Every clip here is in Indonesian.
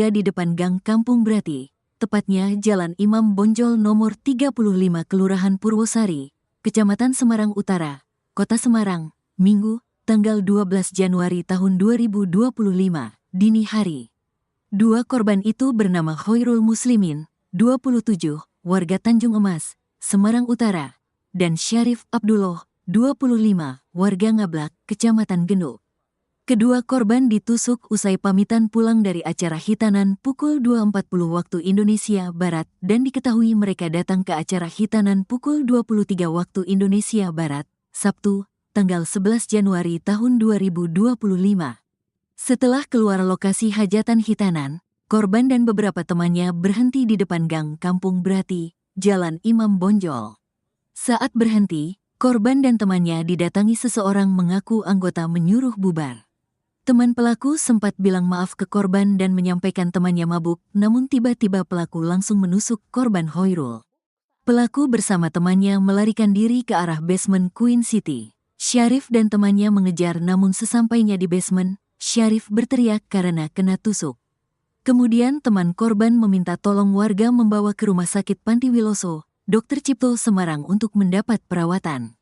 di depan Gang Kampung Brati, tepatnya Jalan Imam Bonjol nomor 35 Kelurahan Purwosari, Kecamatan Semarang Utara, Kota Semarang, Minggu, tanggal 12 Januari tahun 2025, dini hari. Dua korban itu bernama Khairul Muslimin, 27, warga Tanjung Emas, Semarang Utara, dan Syarif Abdullah, 25, warga Ngablak, Kecamatan Genuk. Kedua korban ditusuk usai pamitan pulang dari acara hitanan pukul 2.40 waktu Indonesia Barat dan diketahui mereka datang ke acara hitanan pukul 23 waktu Indonesia Barat, Sabtu, tanggal 11 Januari tahun 2025. Setelah keluar lokasi hajatan hitanan, korban dan beberapa temannya berhenti di depan Gang Kampung Brati, Jalan Imam Bonjol. Saat berhenti, korban dan temannya didatangi seseorang mengaku anggota menyuruh bubar. Teman pelaku sempat bilang maaf ke korban dan menyampaikan temannya mabuk, namun tiba-tiba pelaku langsung menusuk korban Khairul. Pelaku bersama temannya melarikan diri ke arah basement Queen City. Syarif dan temannya mengejar namun sesampainya di basement, Syarif berteriak karena kena tusuk. Kemudian teman korban meminta tolong warga membawa ke Rumah Sakit Panti Wiloso, Dr. Cipto Semarang untuk mendapat perawatan.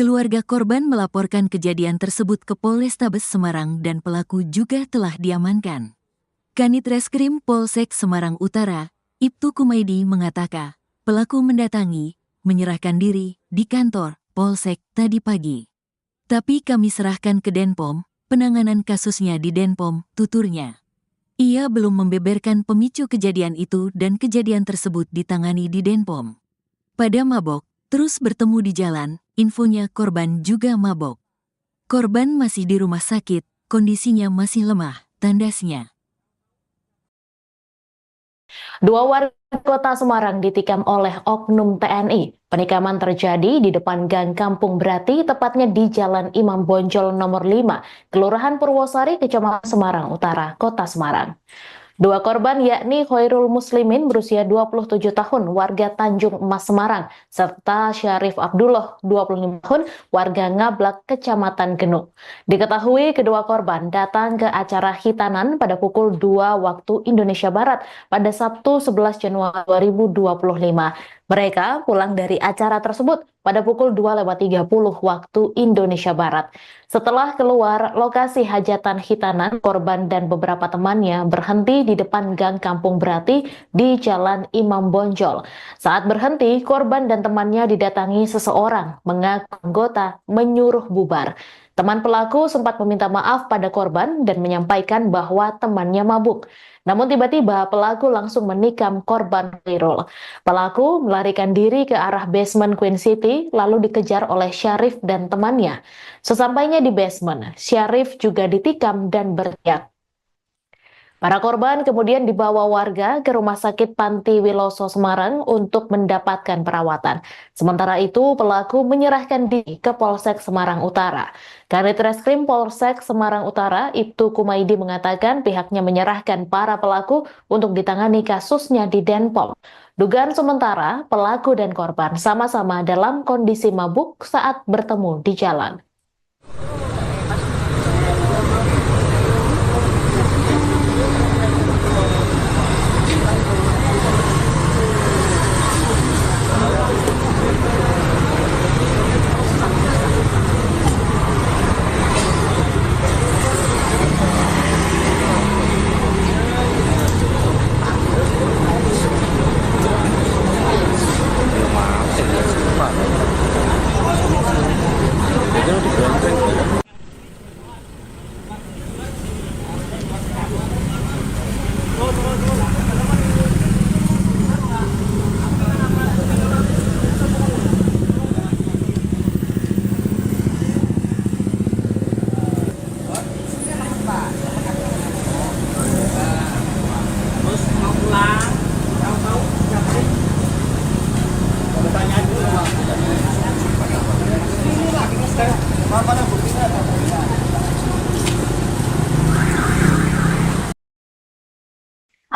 Keluarga korban melaporkan kejadian tersebut ke Polrestabes Semarang dan pelaku juga telah diamankan. Kanit Reskrim Polsek Semarang Utara, Ibtu Kumaidi mengatakan, pelaku menyerahkan diri di kantor Polsek tadi pagi. Tapi kami serahkan ke Denpom, penanganan kasusnya di Denpom, tuturnya. Ia belum membeberkan pemicu kejadian itu dan kejadian tersebut ditangani di Denpom. Pada mabok, terus bertemu di jalan, infonya korban juga mabok. Korban masih di rumah sakit, kondisinya masih lemah, tandasnya. Dua warga Kota Semarang ditikam oleh oknum TNI. Penikaman terjadi di depan Gang Kampung Brati, tepatnya di Jalan Imam Bonjol nomor 5, Kelurahan Purwosari, Kecamatan Semarang Utara, Kota Semarang. Dua korban yakni Khairul Muslimin berusia 27 tahun warga Tanjung Emas Semarang serta Syarif Abdullah 25 tahun warga Ngablak Kecamatan Genuk. Diketahui kedua korban datang ke acara hitanan pada pukul 2 waktu Indonesia Barat pada Sabtu 11 Januari 2025. Mereka pulang dari acara tersebut pada pukul 2.30 waktu Indonesia Barat. Setelah keluar lokasi hajatan hitanan, korban dan beberapa temannya berhenti di depan Gang Kampung Brati di Jalan Imam Bonjol. Saat berhenti, korban dan temannya didatangi seseorang mengaku anggota menyuruh bubar. Teman pelaku sempat meminta maaf pada korban dan menyampaikan bahwa temannya mabuk. Namun tiba-tiba pelaku langsung menikam korban Khairul. Pelaku melarikan diri ke arah basement Queen City lalu dikejar oleh Syarif dan temannya. Sesampainya di basement, Syarif juga ditikam dan berteriak. Para korban kemudian dibawa warga ke Rumah Sakit Panti Wiloso Semarang untuk mendapatkan perawatan. Sementara itu, pelaku menyerahkan diri ke Polsek Semarang Utara. Kanit Reskrim Polsek Semarang Utara, Ibtu Kumaidi mengatakan pihaknya menyerahkan para pelaku untuk ditangani kasusnya di Denpom. Dugaan sementara, pelaku dan korban sama-sama dalam kondisi mabuk saat bertemu di jalan.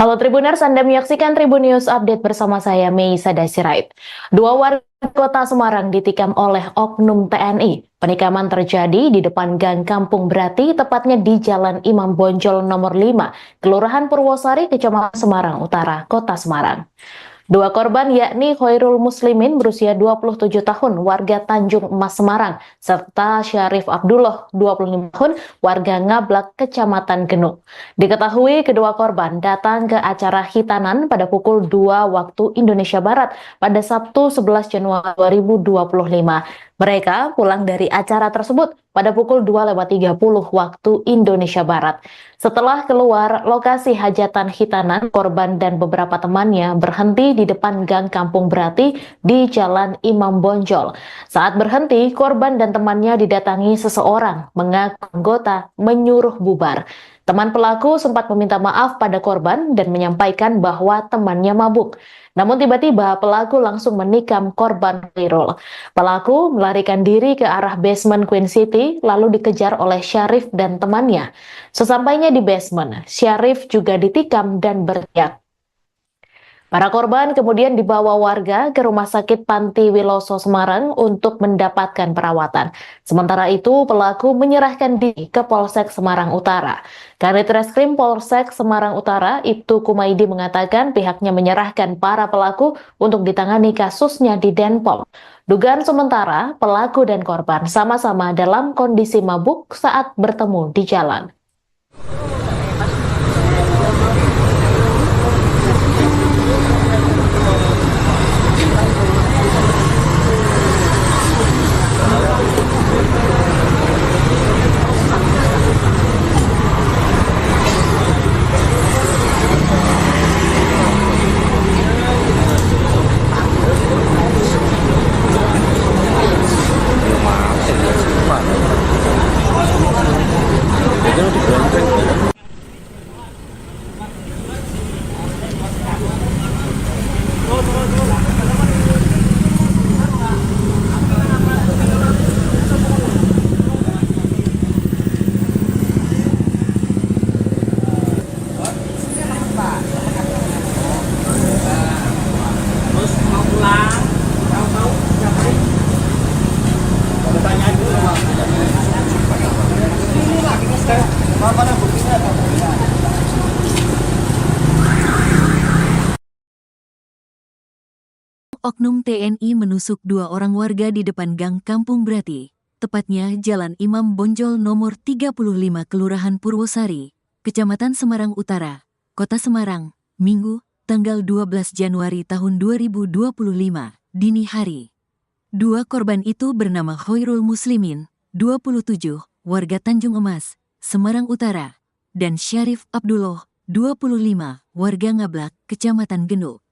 Halo Tribuners, Anda menyaksikan Tribun News Update bersama saya, Meisada Sirait. Dua warga kota Semarang ditikam oleh oknum TNI. Penikaman terjadi di depan Gang Kampung Brati, tepatnya di Jalan Imam Bonjol nomor 5, Kelurahan Purwosari, Kecamatan Semarang Utara, Kota Semarang. Dua korban yakni Khairul Muslimin berusia 27 tahun warga Tanjung Emas Semarang serta Syarif Abdullah 25 tahun warga Ngablak Kecamatan Genuk. Diketahui kedua korban datang ke acara hitanan pada pukul 2 waktu Indonesia Barat pada Sabtu 11 Januari 2025. Mereka pulang dari acara tersebut pada pukul 2.30 waktu Indonesia Barat. Setelah keluar lokasi hajatan hitanan, korban dan beberapa temannya berhenti di depan Gang Kampung Brati di Jalan Imam Bonjol. Saat berhenti, korban dan temannya didatangi seseorang mengaku anggota menyuruh bubar. Teman pelaku sempat meminta maaf pada korban dan menyampaikan bahwa temannya mabuk. Namun tiba-tiba pelaku langsung menikam korban Khairul. Pelaku melarikan diri ke arah basement Queen City lalu dikejar oleh Syarif dan temannya. Sesampainya di basement, Syarif juga ditikam dan berteriak. Para korban kemudian dibawa warga ke Rumah Sakit Panti Wiloso Semarang untuk mendapatkan perawatan. Sementara itu, pelaku menyerahkan diri ke Polsek Semarang Utara. Kanit Reskrim Polsek Semarang Utara, Ibtu Kumaidi mengatakan pihaknya menyerahkan para pelaku untuk ditangani kasusnya di Denpom. Dugaan sementara, pelaku dan korban sama-sama dalam kondisi mabuk saat bertemu di jalan. Oknum TNI menusuk dua orang warga di depan Gang Kampung Brati, tepatnya Jalan Imam Bonjol nomor 35 Kelurahan Purwosari, Kecamatan Semarang Utara, Kota Semarang, Minggu, tanggal 12 Januari tahun 2025, dini hari. Dua korban itu bernama Khairul Muslimin, 27, warga Tanjung Emas, Semarang Utara, dan Syarif Abdullah, 25, warga Ngablak, Kecamatan Genuk.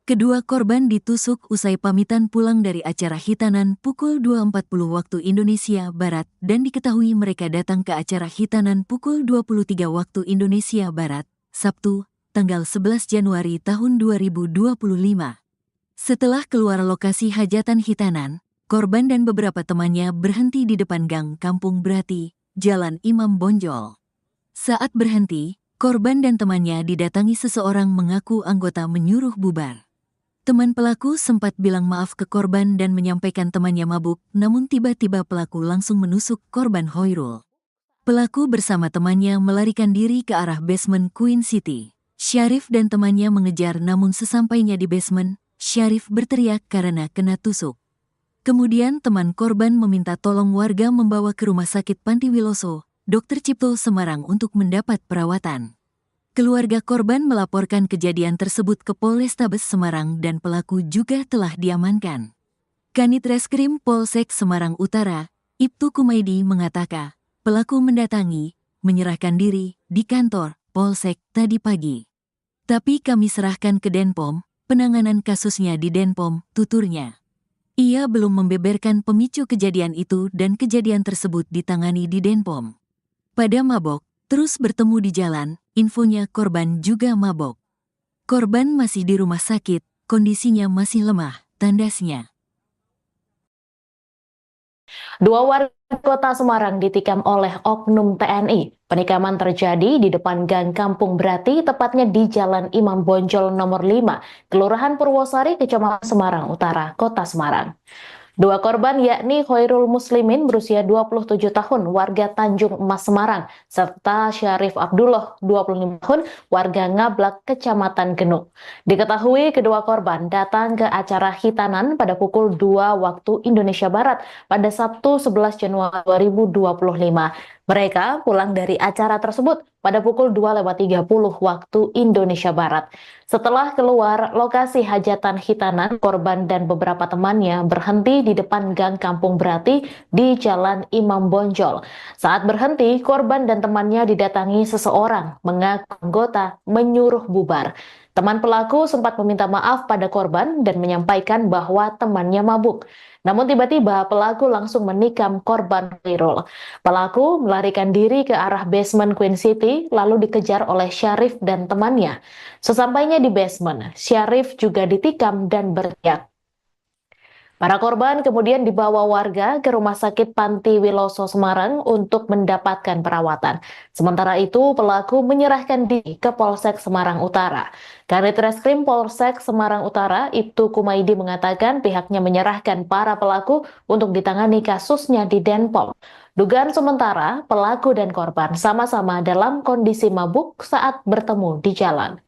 Kedua korban ditusuk usai pamitan pulang dari acara hitanan pukul 2.40 waktu Indonesia Barat dan diketahui mereka datang ke acara hitanan pukul 23 waktu Indonesia Barat, Sabtu, tanggal 11 Januari tahun 2025. Setelah keluar lokasi hajatan hitanan, korban dan beberapa temannya berhenti di depan Gang Kampung Brati, Jalan Imam Bonjol. Saat berhenti, korban dan temannya didatangi seseorang mengaku anggota menyuruh bubar. Teman pelaku sempat bilang maaf ke korban dan menyampaikan temannya mabuk, namun tiba-tiba pelaku langsung menusuk korban Khairul. Pelaku bersama temannya melarikan diri ke arah basement Queen City. Syarif dan temannya mengejar namun sesampainya di basement, Syarif berteriak karena kena tusuk. Kemudian teman korban meminta tolong warga membawa ke Rumah Sakit Panti Wiloso, Dr. Cipto Semarang untuk mendapat perawatan. Keluarga korban melaporkan kejadian tersebut ke Polrestabes Semarang dan pelaku juga telah diamankan. Kanit Reskrim Polsek Semarang Utara, Ibtu Kumaidi mengatakan, pelaku mendatangi, menyerahkan diri di kantor Polsek tadi pagi. Tapi kami serahkan ke Denpom, penanganan kasusnya di Denpom, tuturnya. Ia belum membeberkan pemicu kejadian itu dan kejadian tersebut ditangani di Denpom. Pada mabok, terus bertemu di jalan, infonya korban juga mabok. Korban masih di rumah sakit, kondisinya masih lemah, tandasnya. Dua warga Kota Semarang ditikam oleh oknum TNI. Penikaman terjadi di depan Gang Kampung Brati, tepatnya di Jalan Imam Bonjol nomor 5, Kelurahan Purwosari, Kecamatan Semarang Utara, Kota Semarang. Dua korban yakni Khairul Muslimin berusia 27 tahun warga Tanjung Emas Semarang serta Syarif Abdullah 25 tahun warga Ngablak Kecamatan Genuk. Diketahui kedua korban datang ke acara hitanan pada pukul 2 waktu Indonesia Barat pada Sabtu 11 Januari 2025. Mereka pulang dari acara tersebut pada pukul 2.30 waktu Indonesia Barat. Setelah keluar lokasi hajatan hitanan, korban dan beberapa temannya berhenti di depan Gang Kampung Brati di Jalan Imam Bonjol. Saat berhenti, korban dan temannya didatangi seseorang mengaku anggota menyuruh bubar. Teman pelaku sempat meminta maaf pada korban dan menyampaikan bahwa temannya mabuk. Namun tiba-tiba pelaku langsung menikam korban Khairul. Pelaku melarikan diri ke arah basement Queen City lalu dikejar oleh Syarif dan temannya. Sesampainya di basement, Syarif juga ditikam dan berteriak. Para korban kemudian dibawa warga ke Rumah Sakit Panti Wiloso Semarang untuk mendapatkan perawatan. Sementara itu, pelaku menyerahkan diri ke Polsek Semarang Utara. Kanit Reskrim Polsek Semarang Utara, Ibtu Kumaidi mengatakan pihaknya menyerahkan para pelaku untuk ditangani kasusnya di Denpom. Dugaan sementara, pelaku dan korban sama-sama dalam kondisi mabuk saat bertemu di jalan.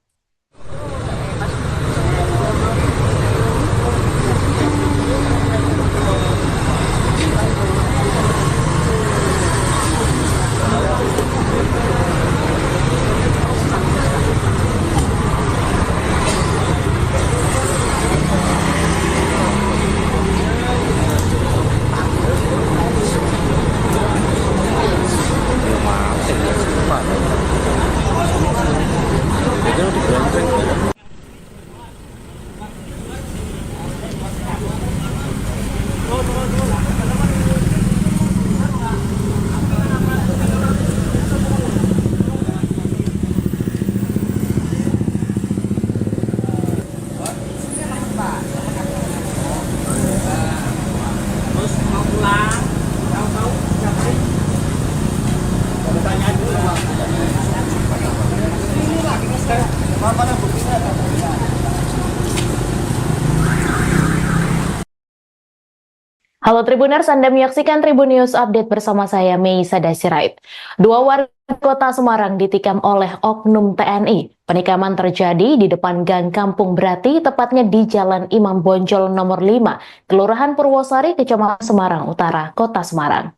Halo Tribuners, Anda menyaksikan Tribun News Update bersama saya, Meisa Dasirait. Dua warga Kota Semarang ditikam oleh oknum TNI. Penikaman terjadi di depan Gang Kampung Brati, tepatnya di Jalan Imam Bonjol nomor 5, Kelurahan Purwosari, Kecamatan Semarang Utara, Kota Semarang.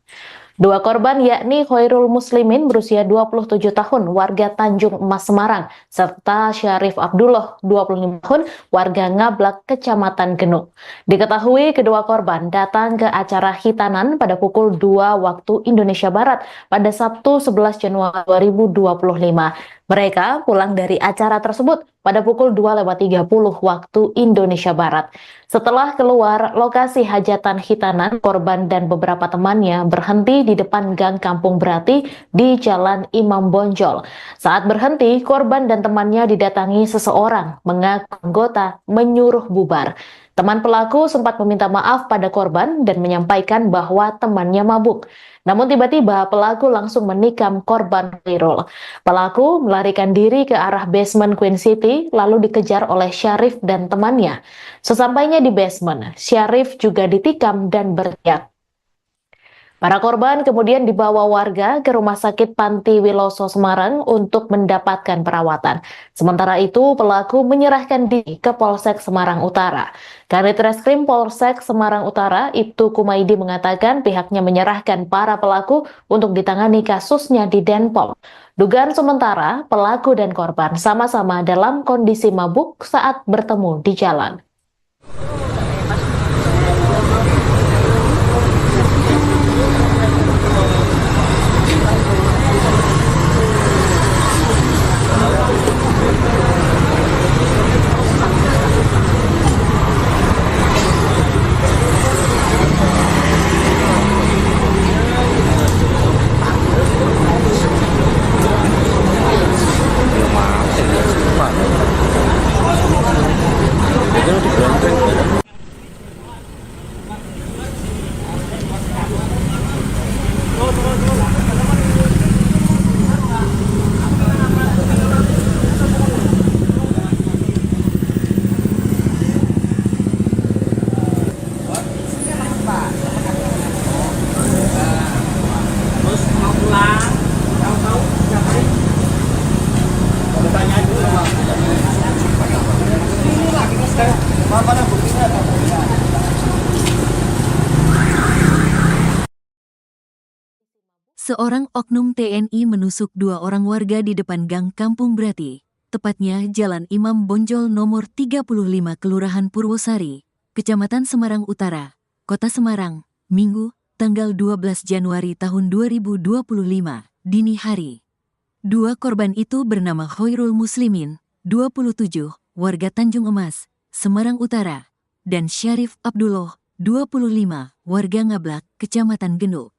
Dua korban yakni Khairul Muslimin berusia 27 tahun warga Tanjung Emas Semarang serta Syarif Abdullah 25 tahun warga Ngablak Kecamatan Genuk. Diketahui kedua korban datang ke acara hitanan pada pukul 2 waktu Indonesia Barat pada Sabtu 11 Januari 2025. Mereka pulang dari acara tersebut pada pukul 2.30 waktu Indonesia Barat. Setelah keluar lokasi hajatan hitanan, korban dan beberapa temannya berhenti di depan Gang Kampung Brati di Jalan Imam Bonjol. Saat berhenti, korban dan temannya didatangi seseorang mengaku anggota menyuruh bubar. Teman pelaku sempat meminta maaf pada korban dan menyampaikan bahwa temannya mabuk. Namun tiba-tiba pelaku langsung menikam korban Khairul. Pelaku melarikan diri ke arah basement Queen City lalu dikejar oleh Syarif dan temannya. Sesampainya di basement, Syarif juga ditikam dan berteriak. Para korban kemudian dibawa warga ke Rumah Sakit Panti Wiloso Semarang untuk mendapatkan perawatan. Sementara itu, pelaku menyerahkan diri ke Polsek Semarang Utara. Kanit Reskrim Polsek Semarang Utara, Ibtu Kumaidi mengatakan pihaknya menyerahkan para pelaku untuk ditangani kasusnya di Denpom. Dugaan sementara, pelaku dan korban sama-sama dalam kondisi mabuk saat bertemu di jalan. Seorang oknum TNI menusuk 2 orang warga di depan Gang Kampung Brati, tepatnya Jalan Imam Bonjol nomor 35 Kelurahan Purwosari, Kecamatan Semarang Utara, Kota Semarang, Minggu, tanggal 12 Januari tahun 2025, dini hari. 2 korban itu bernama Khairul Muslimin, 27, warga Tanjung Emas, Semarang Utara, dan Syarif Abdullah, 25, warga Ngablak, Kecamatan Genuk.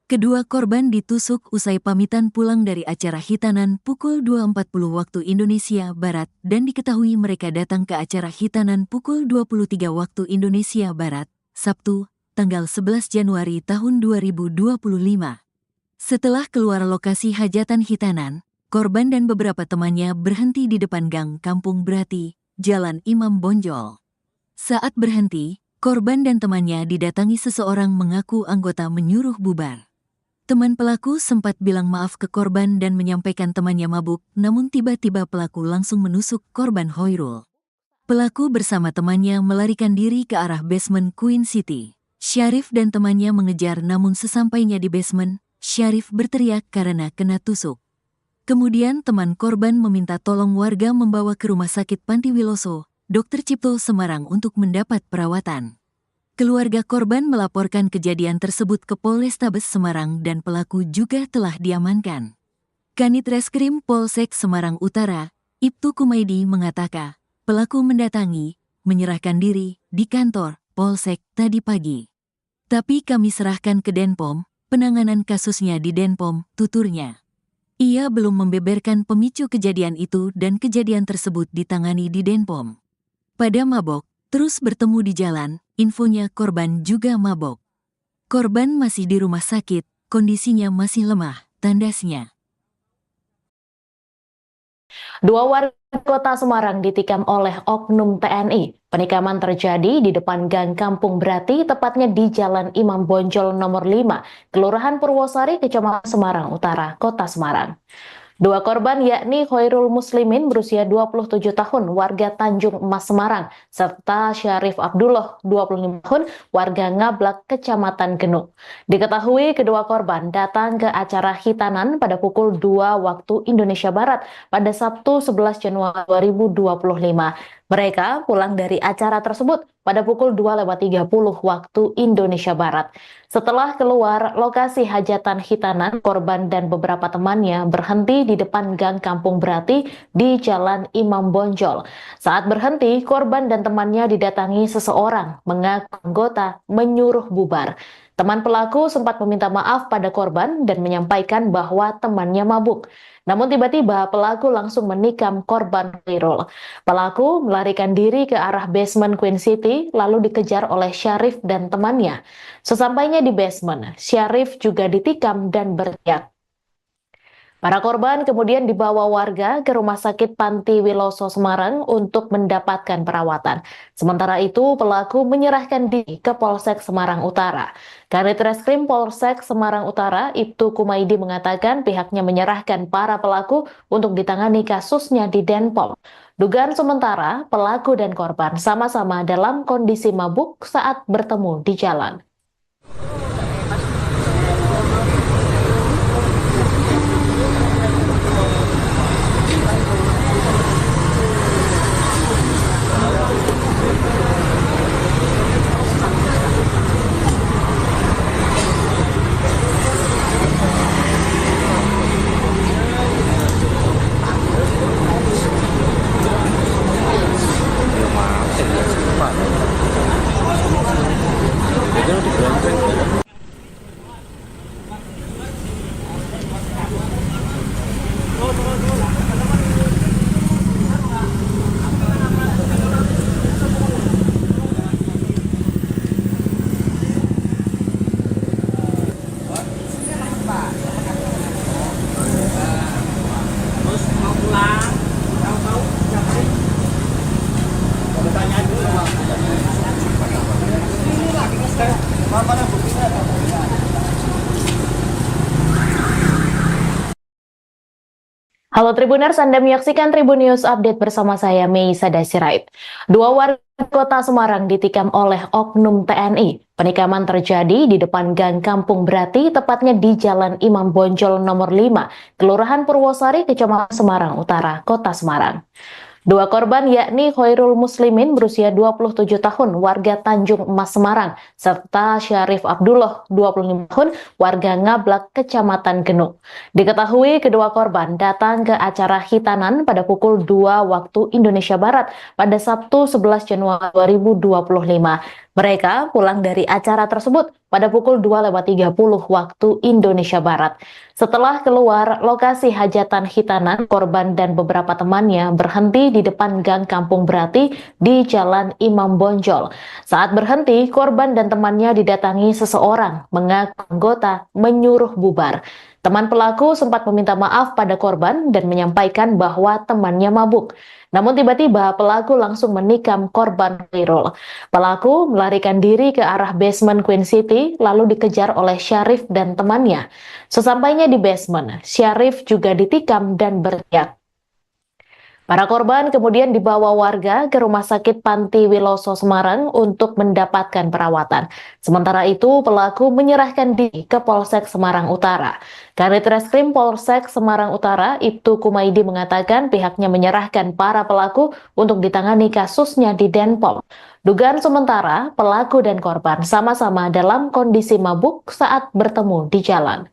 Kedua korban ditusuk usai pamitan pulang dari acara hitanan pukul 2.40 waktu Indonesia Barat dan diketahui mereka datang ke acara hitanan pukul 23 waktu Indonesia Barat, Sabtu, tanggal 11 Januari tahun 2025. Setelah keluar lokasi hajatan hitanan, korban dan beberapa temannya berhenti di depan Gang Kampung Brati, Jalan Imam Bonjol. Saat berhenti, korban dan temannya didatangi seseorang mengaku anggota menyuruh bubar. Teman pelaku sempat bilang maaf ke korban dan menyampaikan temannya mabuk, namun tiba-tiba pelaku langsung menusuk korban Khairul. Pelaku bersama temannya melarikan diri ke arah basement Queen City. Syarif dan temannya mengejar namun sesampainya di basement, Syarif berteriak karena kena tusuk. Kemudian teman korban meminta tolong warga membawa ke Rumah Sakit Panti Wiloso, Dr. Cipto Semarang untuk mendapat perawatan. Keluarga korban melaporkan kejadian tersebut ke Polrestabes Semarang dan pelaku juga telah diamankan. Kanit Reskrim Polsek Semarang Utara, Ibtu Kumaidi mengatakan, pelaku mendatangi, menyerahkan diri di kantor Polsek tadi pagi. Tapi kami serahkan ke Denpom, penanganan kasusnya di Denpom, tuturnya. Ia belum membeberkan pemicu kejadian itu dan kejadian tersebut ditangani di Denpom. Pada mabok, terus bertemu di jalan, infonya korban juga mabok. Korban masih di rumah sakit, kondisinya masih lemah, tandasnya. 2 warga Kota Semarang ditikam oleh oknum TNI. Penikaman terjadi di depan Gang Kampung Brati, tepatnya di Jalan Imam Bonjol nomor 5, Kelurahan Purwosari, Kecamatan Semarang Utara, Kota Semarang. 2 korban yakni Khairul Muslimin berusia 27 tahun, warga Tanjung Emas Semarang, serta Syarif Abdullah, 25 tahun, warga Ngablak, Kecamatan Genuk. Diketahui kedua korban datang ke acara hitanan pada pukul 2 waktu Indonesia Barat pada Sabtu 11 Januari 2025. Mereka pulang dari acara tersebut pada pukul 2.30 waktu Indonesia Barat. Setelah keluar lokasi hajatan hitanan, korban dan beberapa temannya berhenti di depan Gang Kampung Brati di Jalan Imam Bonjol. Saat berhenti, korban dan temannya didatangi seseorang mengaku anggota menyuruh bubar. Teman pelaku sempat meminta maaf pada korban dan menyampaikan bahwa temannya mabuk. Namun tiba-tiba pelaku langsung menikam korban Khairul. Pelaku melarikan diri ke arah basement Queen City lalu dikejar oleh Syarif dan temannya. Sesampainya di basement, Syarif juga ditikam dan berteriak. Para korban kemudian dibawa warga ke Rumah Sakit Panti Wiloso Semarang untuk mendapatkan perawatan. Sementara itu, pelaku menyerahkan diri ke Polsek Semarang Utara. Kanit Reskrim Polsek Semarang Utara, Ibtu Kumaidi mengatakan pihaknya menyerahkan para pelaku untuk ditangani kasusnya di Denpom. Dugaan sementara, pelaku dan korban sama-sama dalam kondisi mabuk saat bertemu di jalan. Halo Tribuners, Anda menyaksikan Tribun News Update bersama saya, Meisa Dasirait. Dua warga kota Semarang ditikam oleh oknum TNI. Penikaman terjadi di depan Gang Kampung Brati, tepatnya di Jalan Imam Bonjol nomor 5, Kelurahan Purwosari, Kecamatan Semarang Utara, Kota Semarang. Dua korban yakni Khairul Muslimin berusia 27 tahun warga Tanjung Emas Semarang serta Syarif Abdullah 25 tahun warga Ngablak Kecamatan Genuk. Diketahui kedua korban datang ke acara hitanan pada pukul 2 waktu Indonesia Barat pada Sabtu 11 Januari 2025. Mereka pulang dari acara tersebut pada pukul 2.30 waktu Indonesia Barat. Setelah keluar lokasi hajatan hitanan, korban dan beberapa temannya berhenti di depan Gang Kampung Brati di Jalan Imam Bonjol. Saat berhenti, korban dan temannya didatangi seseorang mengaku anggota menyuruh bubar. Teman pelaku sempat meminta maaf pada korban dan menyampaikan bahwa temannya mabuk. Namun tiba-tiba pelaku langsung menikam korban Khairul. Pelaku melarikan diri ke arah basement Queen City lalu dikejar oleh Syarif dan temannya. Sesampainya di basement, Syarif juga ditikam dan berteriak. Para korban kemudian dibawa warga ke Rumah Sakit Panti Wiloso Semarang untuk mendapatkan perawatan. Sementara itu, pelaku menyerahkan diri ke Polsek Semarang Utara. Kanit Reskrim Polsek Semarang Utara, Ibtu Kumaidi mengatakan pihaknya menyerahkan para pelaku untuk ditangani kasusnya di Denpom. Dugaan sementara, pelaku dan korban sama-sama dalam kondisi mabuk saat bertemu di jalan.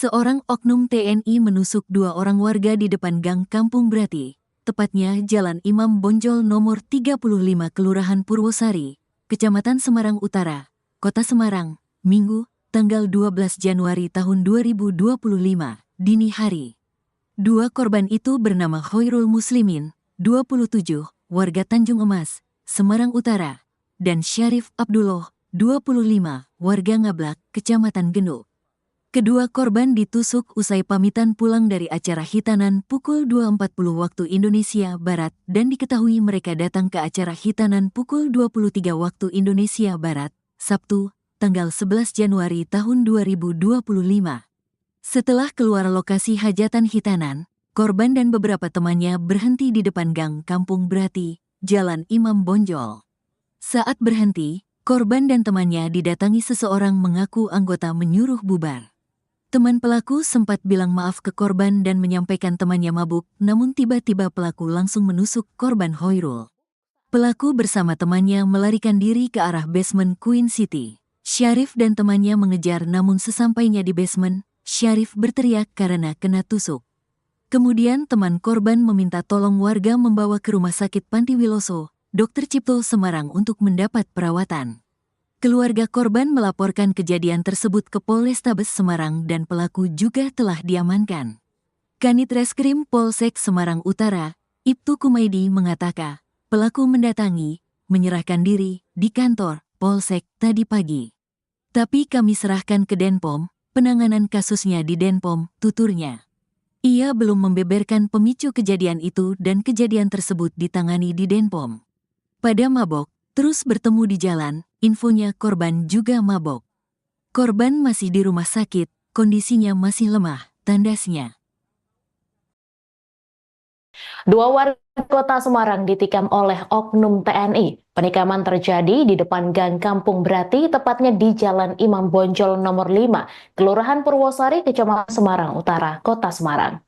Seorang oknum TNI menusuk dua orang warga di depan Gang Kampung Brati, tepatnya Jalan Imam Bonjol nomor 35 Kelurahan Purwosari, Kecamatan Semarang Utara, Kota Semarang, Minggu, tanggal 12 Januari tahun 2025, dini hari. Dua korban itu bernama Khairul Muslimin, 27, warga Tanjung Emas, Semarang Utara, dan Syarif Abdullah, 25, warga Ngablak, Kecamatan Genuk. Kedua korban ditusuk usai pamitan pulang dari acara hitanan pukul 2.40 waktu Indonesia Barat dan diketahui mereka datang ke acara hitanan pukul 23 waktu Indonesia Barat, Sabtu, tanggal 11 Januari tahun 2025. Setelah keluar lokasi hajatan hitanan, korban dan beberapa temannya berhenti di depan Gang Kampung Brati, Jalan Imam Bonjol. Saat berhenti, korban dan temannya didatangi seseorang mengaku anggota menyuruh bubar. Teman pelaku sempat bilang maaf ke korban dan menyampaikan temannya mabuk, namun tiba-tiba pelaku langsung menusuk korban Khairul. Pelaku bersama temannya melarikan diri ke arah basement Queen City. Syarif dan temannya mengejar namun sesampainya di basement, Syarif berteriak karena kena tusuk. Kemudian teman korban meminta tolong warga membawa ke Rumah Sakit Panti Wiloso, Dr. Cipto Semarang untuk mendapat perawatan. Keluarga korban melaporkan kejadian tersebut ke Polrestabes Semarang dan pelaku juga telah diamankan. Kanit Reskrim Polsek Semarang Utara, Ibtu Kumaidi mengatakan, pelaku menyerahkan diri di kantor Polsek tadi pagi. Tapi kami serahkan ke Denpom, penanganan kasusnya di Denpom, tuturnya. Ia belum membeberkan pemicu kejadian itu dan kejadian tersebut ditangani di Denpom. Pada mabok, terus bertemu di jalan, infonya korban juga mabok. Korban masih di rumah sakit, kondisinya masih lemah, tandasnya. Dua warga Kota Semarang ditikam oleh oknum TNI. Penikaman terjadi di depan Gang Kampung Brati, tepatnya di Jalan Imam Bonjol nomor 5, Kelurahan Purwosari, Kecamatan Semarang Utara, Kota Semarang.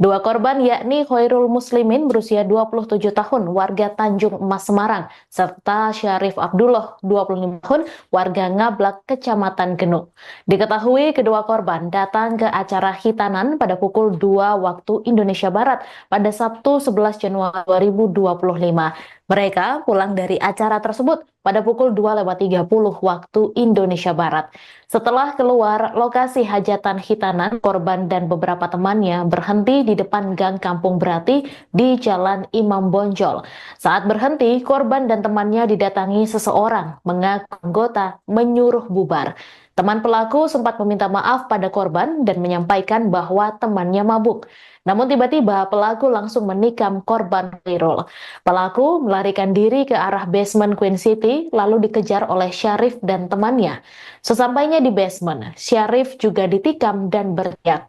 Dua korban yakni Khairul Muslimin berusia 27 tahun warga Tanjung Emas Semarang serta Syarif Abdullah 25 tahun warga Ngablak Kecamatan Genuk. Diketahui kedua korban datang ke acara hitanan pada pukul 2 waktu Indonesia Barat pada Sabtu 11 Januari 2025. Mereka pulang dari acara tersebut pada pukul 2.30 waktu Indonesia Barat. Setelah keluar lokasi hajatan hitanan, korban dan beberapa temannya berhenti di depan Gang Kampung Brati di Jalan Imam Bonjol. Saat berhenti, korban dan temannya didatangi seseorang mengaku anggota menyuruh bubar. Teman pelaku sempat meminta maaf pada korban dan menyampaikan bahwa temannya mabuk. Namun tiba-tiba pelaku langsung menikam korban Khairul. Pelaku melarikan diri ke arah basement Queen City lalu dikejar oleh Syarif dan temannya. Sesampainya di basement, Syarif juga ditikam dan berteriak.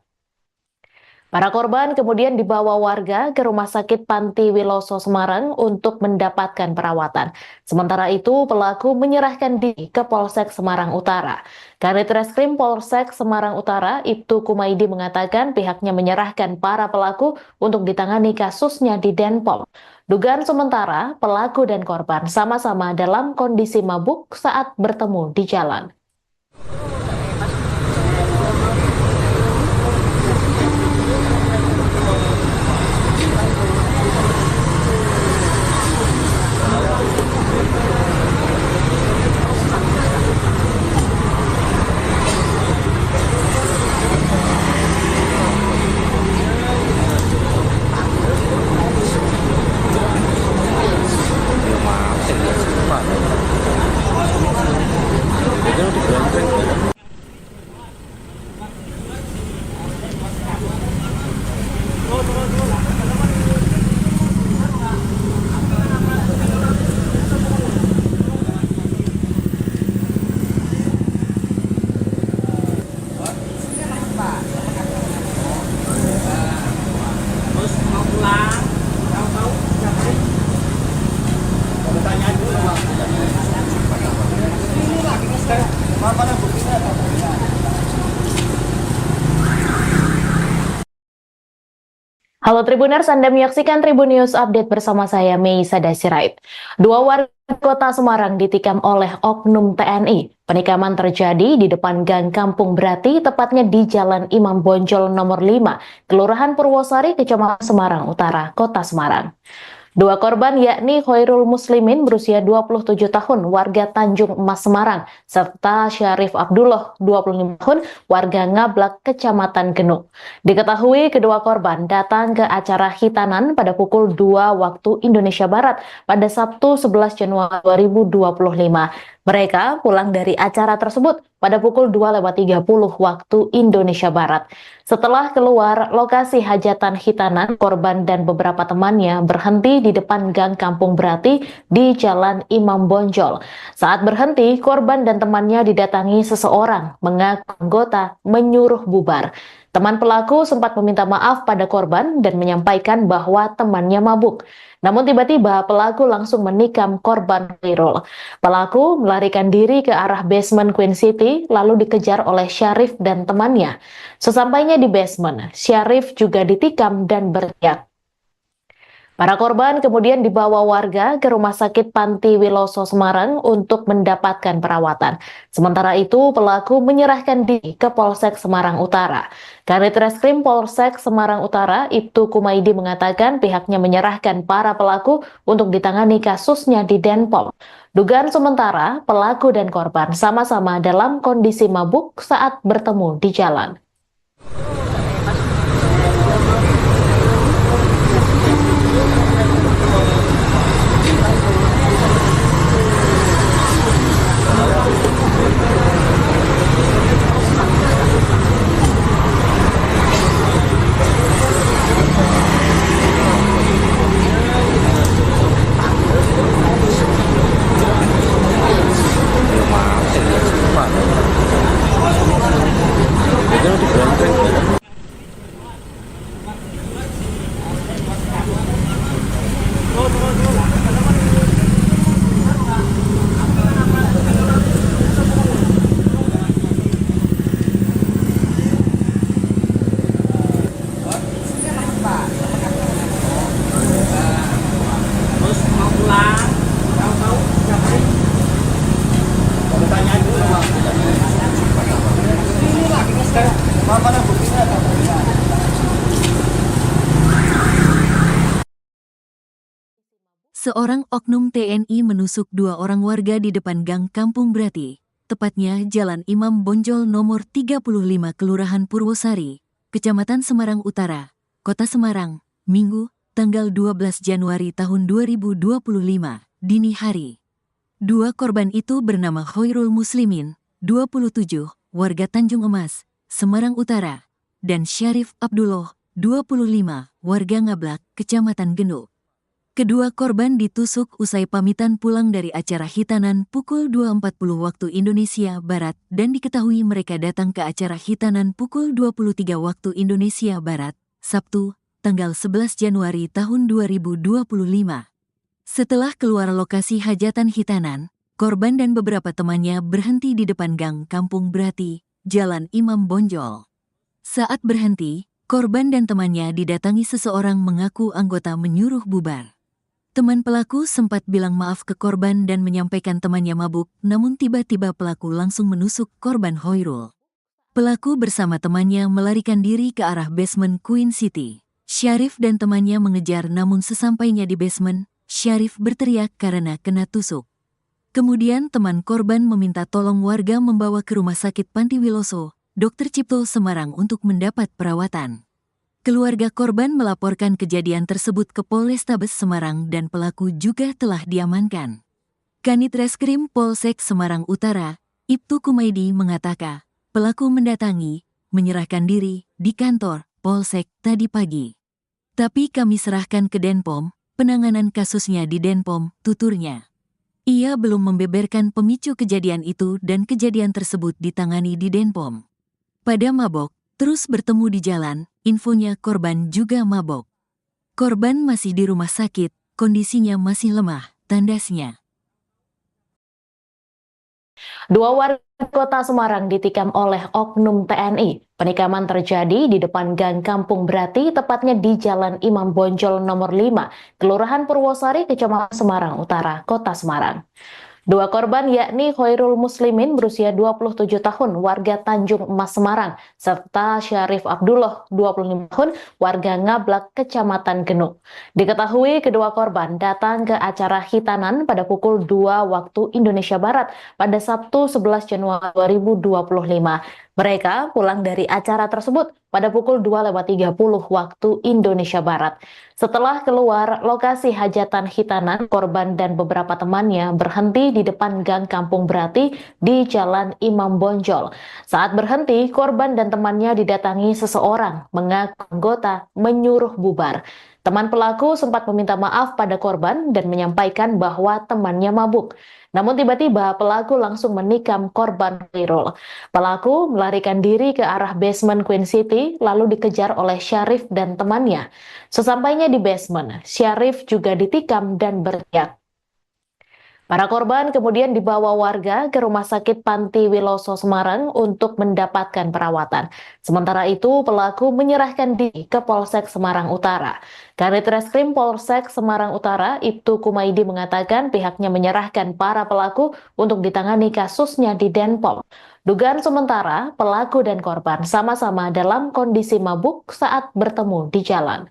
Para korban kemudian dibawa warga ke Rumah Sakit Panti Wiloso Semarang untuk mendapatkan perawatan. Sementara itu, pelaku menyerahkan diri ke Polsek Semarang Utara. Kanit Reskrim Polsek Semarang Utara, Ibtu Kumaidi mengatakan pihaknya menyerahkan para pelaku untuk ditangani kasusnya di Denpom. Dugaan sementara, pelaku dan korban sama-sama dalam kondisi mabuk saat bertemu di jalan. Halo Tribuners, Anda menyaksikan Tribun News Update bersama saya, Meisa Dasirait. Dua warga Kota Semarang ditikam oleh oknum TNI. Penikaman terjadi di depan Gang Kampung Brati, tepatnya di Jalan Imam Bonjol nomor 5, Kelurahan Purwosari, Kecamatan Semarang Utara, Kota Semarang. Dua korban yakni Khairul Muslimin berusia 27 tahun warga Tanjung Emas Semarang serta Syarif Abdullah 25 tahun warga Ngablak Kecamatan Genuk. Diketahui kedua korban datang ke acara hitanan pada pukul 2 waktu Indonesia Barat pada Sabtu 11 Januari 2025. Mereka pulang dari acara tersebut pada pukul 2.30 waktu Indonesia Barat. Setelah keluar lokasi hajatan hitanan, korban dan beberapa temannya berhenti di depan Gang Kampung Brati di Jalan Imam Bonjol. Saat berhenti, korban dan temannya didatangi seseorang mengaku anggota menyuruh bubar. Teman pelaku sempat meminta maaf pada korban dan menyampaikan bahwa temannya mabuk. Namun tiba-tiba pelaku langsung menikam korban Khairul. Pelaku melarikan diri ke arah basement Queen City lalu dikejar oleh Syarif dan temannya. Sesampainya di basement, Syarif juga ditikam dan berteriak. Para korban kemudian dibawa warga ke Rumah Sakit Panti Wiloso Semarang untuk mendapatkan perawatan. Sementara itu, pelaku menyerahkan diri ke Polsek Semarang Utara. Kanit Reskrim Polsek Semarang Utara, Ibtu Kumaidi mengatakan pihaknya menyerahkan para pelaku untuk ditangani kasusnya di Denpom. Dugaan sementara, pelaku dan korban sama-sama dalam kondisi mabuk saat bertemu di jalan. Seorang oknum TNI menusuk 2 orang warga di depan Gang Kampung Brati, tepatnya Jalan Imam Bonjol nomor 35 Kelurahan Purwosari, Kecamatan Semarang Utara, Kota Semarang, Minggu, tanggal 12 Januari tahun 2025, dini hari. 2 korban itu bernama Khoirul Muslimin, 27, warga Tanjung Emas, Semarang Utara, dan Syarif Abdullah, 25, warga Ngablak, Kecamatan Genuk. Kedua korban ditusuk usai pamitan pulang dari acara hitanan pukul 2.40 waktu Indonesia Barat dan diketahui mereka datang ke acara hitanan pukul 23 waktu Indonesia Barat, Sabtu, tanggal 11 Januari tahun 2025. Setelah keluar lokasi hajatan hitanan, korban dan beberapa temannya berhenti di depan Gang Kampung Brati, Jalan Imam Bonjol. Saat berhenti, korban dan temannya didatangi seseorang mengaku anggota menyuruh bubar. Teman pelaku sempat bilang maaf ke korban dan menyampaikan temannya mabuk, namun tiba-tiba pelaku langsung menusuk korban Khoirul. Pelaku bersama temannya melarikan diri ke arah basement Queen City. Syarif dan temannya mengejar, namun sesampainya di basement, Syarif berteriak karena kena tusuk. Kemudian teman korban meminta tolong warga membawa ke Rumah Sakit Panti Wiloso, Dr. Cipto Semarang untuk mendapat perawatan. Keluarga korban melaporkan kejadian tersebut ke Polrestabes Semarang dan pelaku juga telah diamankan. Kanit Reskrim Polsek Semarang Utara, Ibtu Kumaidi mengatakan, pelaku mendatangi, menyerahkan diri di kantor Polsek tadi pagi. Tapi kami serahkan ke Denpom, penanganan kasusnya di Denpom, tuturnya. Ia belum membeberkan pemicu kejadian itu dan kejadian tersebut ditangani di Denpom. Pada mabok, terus bertemu di jalan, infonya korban juga mabok. Korban masih di rumah sakit, kondisinya masih lemah, tandasnya. 2 warga Kota Semarang ditikam oleh oknum TNI. Penikaman terjadi di depan Gang Kampung Brati, tepatnya di Jalan Imam Bonjol nomor 5, Kelurahan Purwosari, Kecamatan Semarang Utara, Kota Semarang. 2 korban yakni Khoirul Muslimin berusia 27 tahun, warga Tanjung Emas Semarang, serta Syarif Abdullah, 25 tahun, warga Ngablak, Kecamatan Genuk. Diketahui kedua korban datang ke acara hitanan pada pukul 2 waktu Indonesia Barat pada Sabtu 11 Januari 2025. Mereka pulang dari acara tersebut pada pukul 2.30 waktu Indonesia Barat. Setelah keluar lokasi hajatan hitanan, korban dan beberapa temannya berhenti di depan Gang Kampung Brati di Jalan Imam Bonjol. Saat berhenti, korban dan temannya didatangi seseorang mengaku anggota menyuruh bubar. Teman pelaku sempat meminta maaf pada korban dan menyampaikan bahwa temannya mabuk. Namun tiba-tiba pelaku langsung menikam korban Khoirul. Pelaku melarikan diri ke arah basement Queen City lalu dikejar oleh Syarif dan temannya. Sesampainya di basement, Syarif juga ditikam dan berteriak. Para korban kemudian dibawa warga ke Rumah Sakit Panti Wiloso Semarang untuk mendapatkan perawatan. Sementara itu, pelaku menyerahkan diri ke Polsek Semarang Utara. Kanit Reskrim Polsek Semarang Utara, Ibtu Kumaidi mengatakan pihaknya menyerahkan para pelaku untuk ditangani kasusnya di Denpom. Dugaan sementara, pelaku dan korban sama-sama dalam kondisi mabuk saat bertemu di jalan.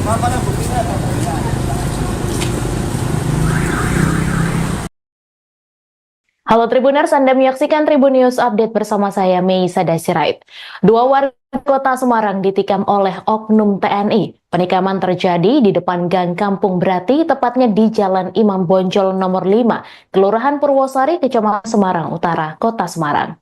Mana buktinya? Halo Tribuners, Anda menyaksikan Tribun News Update bersama saya, Meisa Dasirait. Dua warga kota Semarang ditikam oleh oknum TNI. Penikaman terjadi di depan Gang Kampung Brati, tepatnya di Jalan Imam Bonjol nomor 5, Kelurahan Purwosari, Kecamatan Semarang Utara, Kota Semarang.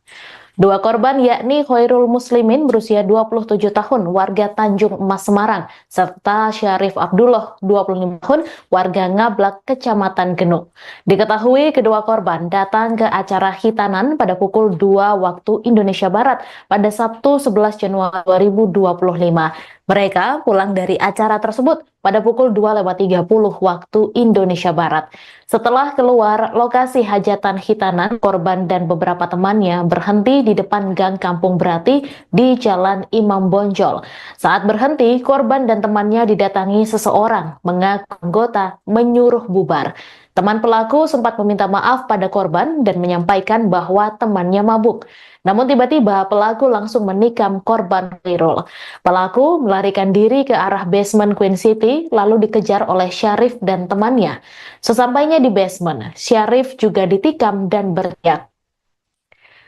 Dua korban yakni Khairul Muslimin berusia 27 tahun warga Tanjung Emas Semarang serta Syarif Abdullah 25 tahun warga Ngablak Kecamatan Genuk. Diketahui kedua korban datang ke acara hitanan pada pukul 2 waktu Indonesia Barat pada Sabtu 11 Januari 2025. Mereka pulang dari acara tersebut pada pukul 2.30 waktu Indonesia Barat. Setelah keluar lokasi hajatan hitanan, korban dan beberapa temannya berhenti di depan Gang Kampung Brati di Jalan Imam Bonjol. Saat berhenti, korban dan temannya didatangi seseorang mengaku anggota menyuruh bubar. Teman pelaku sempat meminta maaf pada korban dan menyampaikan bahwa temannya mabuk. Namun tiba-tiba pelaku langsung menikam korban Khairul. Pelaku melarikan diri ke arah basement Queen City lalu dikejar oleh Syarif dan temannya. Sesampainya di basement, Syarif juga ditikam dan berteriak.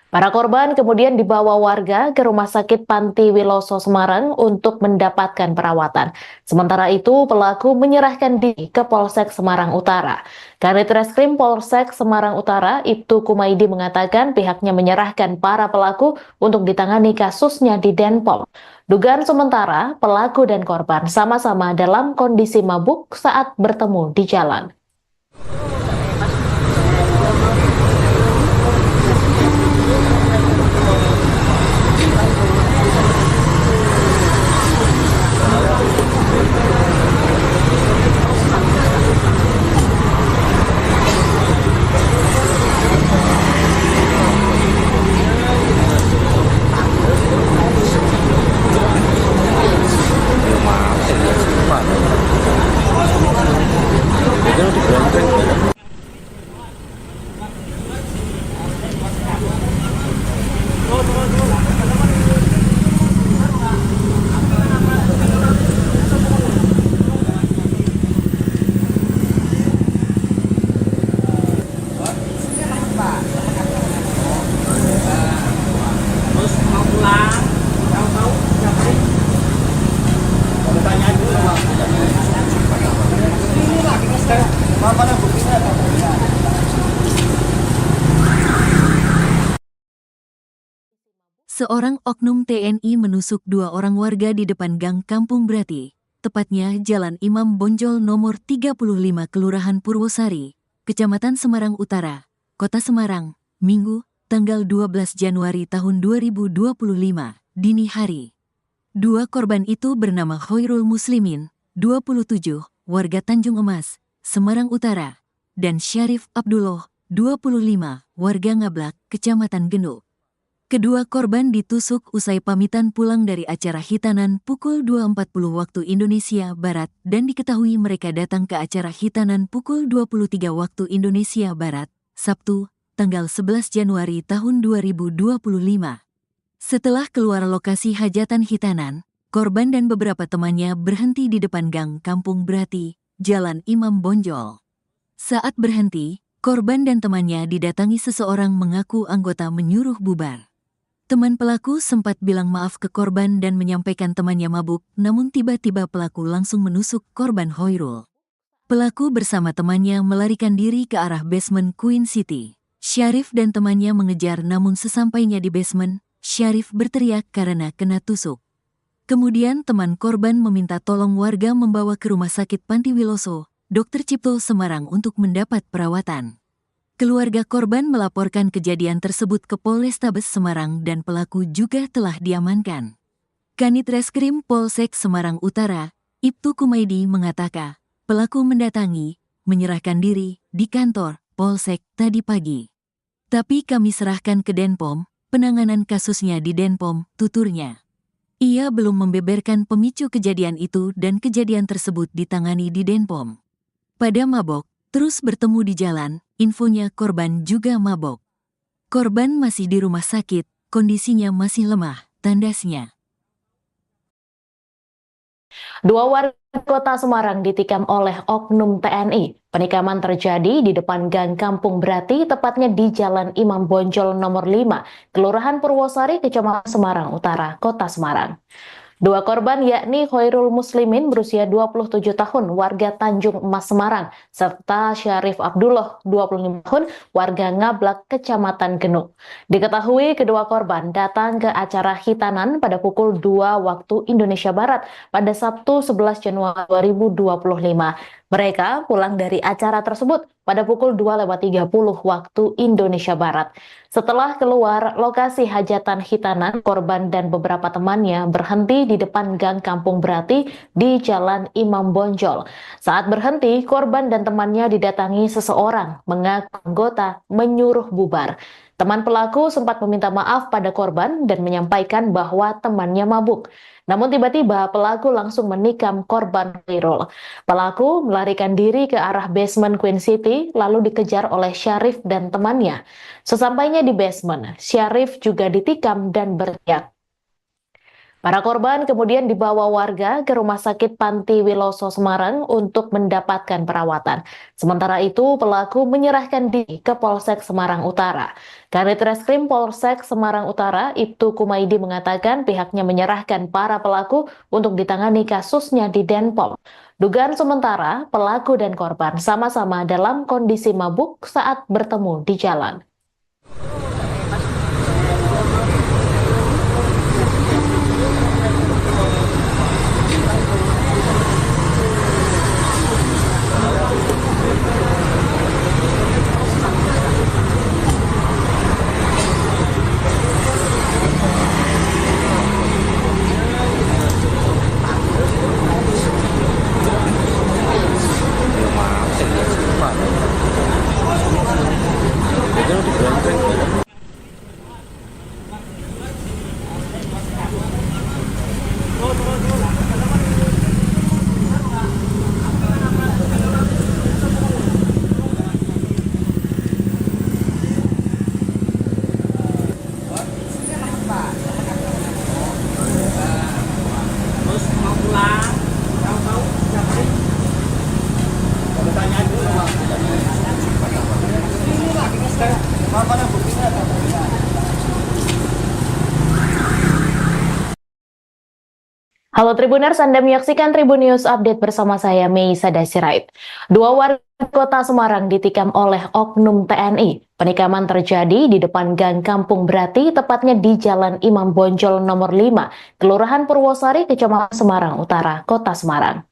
Para korban kemudian dibawa warga ke Rumah Sakit Panti Wiloso Semarang untuk mendapatkan perawatan. Sementara itu, pelaku menyerahkan diri ke Polsek Semarang Utara. Kanit Reskrim Polsek Semarang Utara, Ibtu Kumaidi mengatakan pihaknya menyerahkan para pelaku untuk ditangani kasusnya di Denpom. Dugaan sementara, pelaku dan korban sama-sama dalam kondisi mabuk saat bertemu di jalan. Seorang oknum TNI menusuk dua orang warga di depan Gang Kampung Brati, tepatnya Jalan Imam Bonjol nomor 35 Kelurahan Purwosari, Kecamatan Semarang Utara, Kota Semarang, Minggu, tanggal 12 Januari tahun 2025, dini hari. Dua korban itu bernama Khairul Muslimin, 27, warga Tanjung Emas, Semarang Utara, dan Syarif Abdullah, 25, warga Ngablak, Kecamatan Genuk. Kedua korban ditusuk usai pamitan pulang dari acara hitanan pukul 2.40 waktu Indonesia Barat dan diketahui mereka datang ke acara hitanan pukul 23 waktu Indonesia Barat, Sabtu, tanggal 11 Januari tahun 2025. Setelah keluar lokasi hajatan hitanan, korban dan beberapa temannya berhenti di depan Gang Kampung Brati, Jalan Imam Bonjol. Saat berhenti, korban dan temannya didatangi seseorang mengaku anggota menyuruh bubar. Teman pelaku sempat bilang maaf ke korban dan menyampaikan temannya mabuk, namun tiba-tiba pelaku langsung menusuk korban Khairul. Pelaku bersama temannya melarikan diri ke arah basement Queen City. Syarif dan temannya mengejar namun sesampainya di basement, Syarif berteriak karena kena tusuk. Kemudian teman korban meminta tolong warga membawa ke Rumah Sakit Panti Wiloso, Dr. Cipto Semarang untuk mendapat perawatan. Keluarga korban melaporkan kejadian tersebut ke Polrestabes Semarang dan pelaku juga telah diamankan. Kanit Reskrim Polsek Semarang Utara, Ibtu Kumaidi mengatakan, pelaku menyerahkan diri di kantor Polsek tadi pagi. Tapi kami serahkan ke Denpom, penanganan kasusnya di Denpom, tuturnya. Ia belum membeberkan pemicu kejadian itu dan kejadian tersebut ditangani di Denpom. Pada mabok, terus bertemu di jalan, infonya korban juga mabok. Korban masih di rumah sakit, kondisinya masih lemah, tandasnya. Dua warga kota Semarang ditikam oleh oknum TNI. Penikaman terjadi di depan Gang Kampung Brati, tepatnya di Jalan Imam Bonjol nomor 5, Kelurahan Purwosari, Kecamatan Semarang Utara, Kota Semarang. Dua korban yakni Khairul Muslimin berusia 27 tahun warga Tanjung Emas Semarang serta Syarif Abdullah 25 tahun warga Ngablak Kecamatan Genuk. Diketahui kedua korban datang ke acara hitanan pada pukul 2 waktu Indonesia Barat pada Sabtu 11 Januari 2025. Mereka pulang dari acara tersebut pada pukul 2.30 waktu Indonesia Barat. Setelah keluar lokasi hajatan hitanan, korban dan beberapa temannya berhenti di depan Gang Kampung Brati di Jalan Imam Bonjol. Saat berhenti, korban dan temannya didatangi seseorang mengaku anggota menyuruh bubar. Teman pelaku sempat meminta maaf pada korban dan menyampaikan bahwa temannya mabuk. Namun tiba-tiba pelaku langsung menikam korban Khairul. Pelaku melarikan diri ke arah basement Queen City lalu dikejar oleh Syarif dan temannya. Sesampainya di basement, Syarif juga ditikam dan berteriak. Para korban kemudian dibawa warga ke Rumah Sakit Panti Wiloso Semarang untuk mendapatkan perawatan. Sementara itu, pelaku menyerahkan diri ke Polsek Semarang Utara. Kanit Reskrim Polsek Semarang Utara, Ibtu Kumaidi mengatakan pihaknya menyerahkan para pelaku untuk ditangani kasusnya di Denpom. Dugaan sementara, pelaku dan korban sama-sama dalam kondisi mabuk saat bertemu di jalan. Halo Tribuners, Anda menyaksikan Tribun News Update bersama saya, Meisa Sirait. Dua warga kota Semarang ditikam oleh oknum TNI. Penikaman terjadi di depan Gang Kampung Brati, tepatnya di Jalan Imam Bonjol nomor 5, Kelurahan Purwosari, Kecamatan Semarang Utara, Kota Semarang.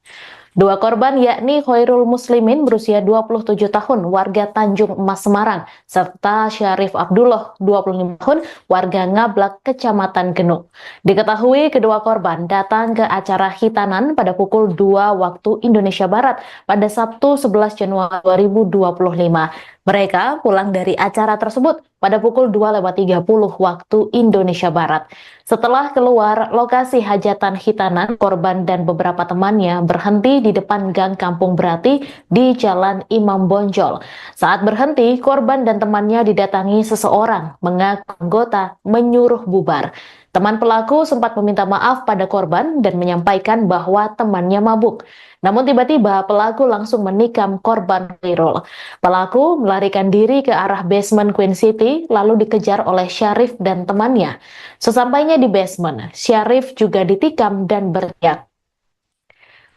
Dua korban yakni Khairul Muslimin berusia 27 tahun warga Tanjung Emas Semarang serta Syarif Abdullah 25 tahun warga Ngablak Kecamatan Genuk. Diketahui kedua korban datang ke acara hitanan pada pukul 2 waktu Indonesia Barat pada Sabtu 11 Januari 2025. Mereka pulang dari acara tersebut pada pukul 2.30 waktu Indonesia Barat. Setelah keluar lokasi hajatan hitanan, korban dan beberapa temannya berhenti di depan Gang Kampung Brati di Jalan Imam Bonjol. Saat berhenti, korban dan temannya didatangi seseorang mengaku anggota menyuruh bubar. Teman pelaku sempat meminta maaf pada korban dan menyampaikan bahwa temannya mabuk. Namun tiba-tiba pelaku langsung menikam korban Khairul. Pelaku melarikan diri ke arah basement Queen City lalu dikejar oleh Syarif dan temannya. Sesampainya di basement, Syarif juga ditikam dan berteriak.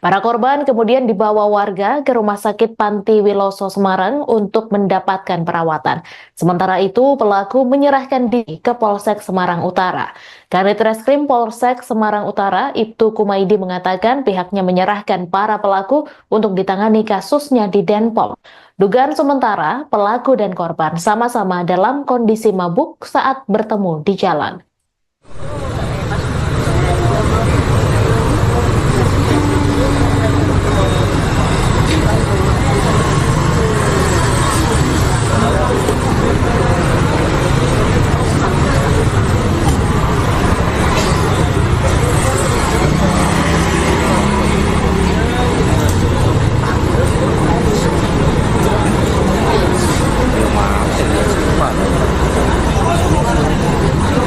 Para korban kemudian dibawa warga ke Rumah Sakit Panti Wiloso Semarang untuk mendapatkan perawatan. Sementara itu, pelaku menyerahkan diri ke Polsek Semarang Utara. Kanit Reskrim Polsek Semarang Utara, Ibtu Kumaidi mengatakan pihaknya menyerahkan para pelaku untuk ditangani kasusnya di Denpom. Dugaan sementara, pelaku dan korban sama-sama dalam kondisi mabuk saat bertemu di jalan.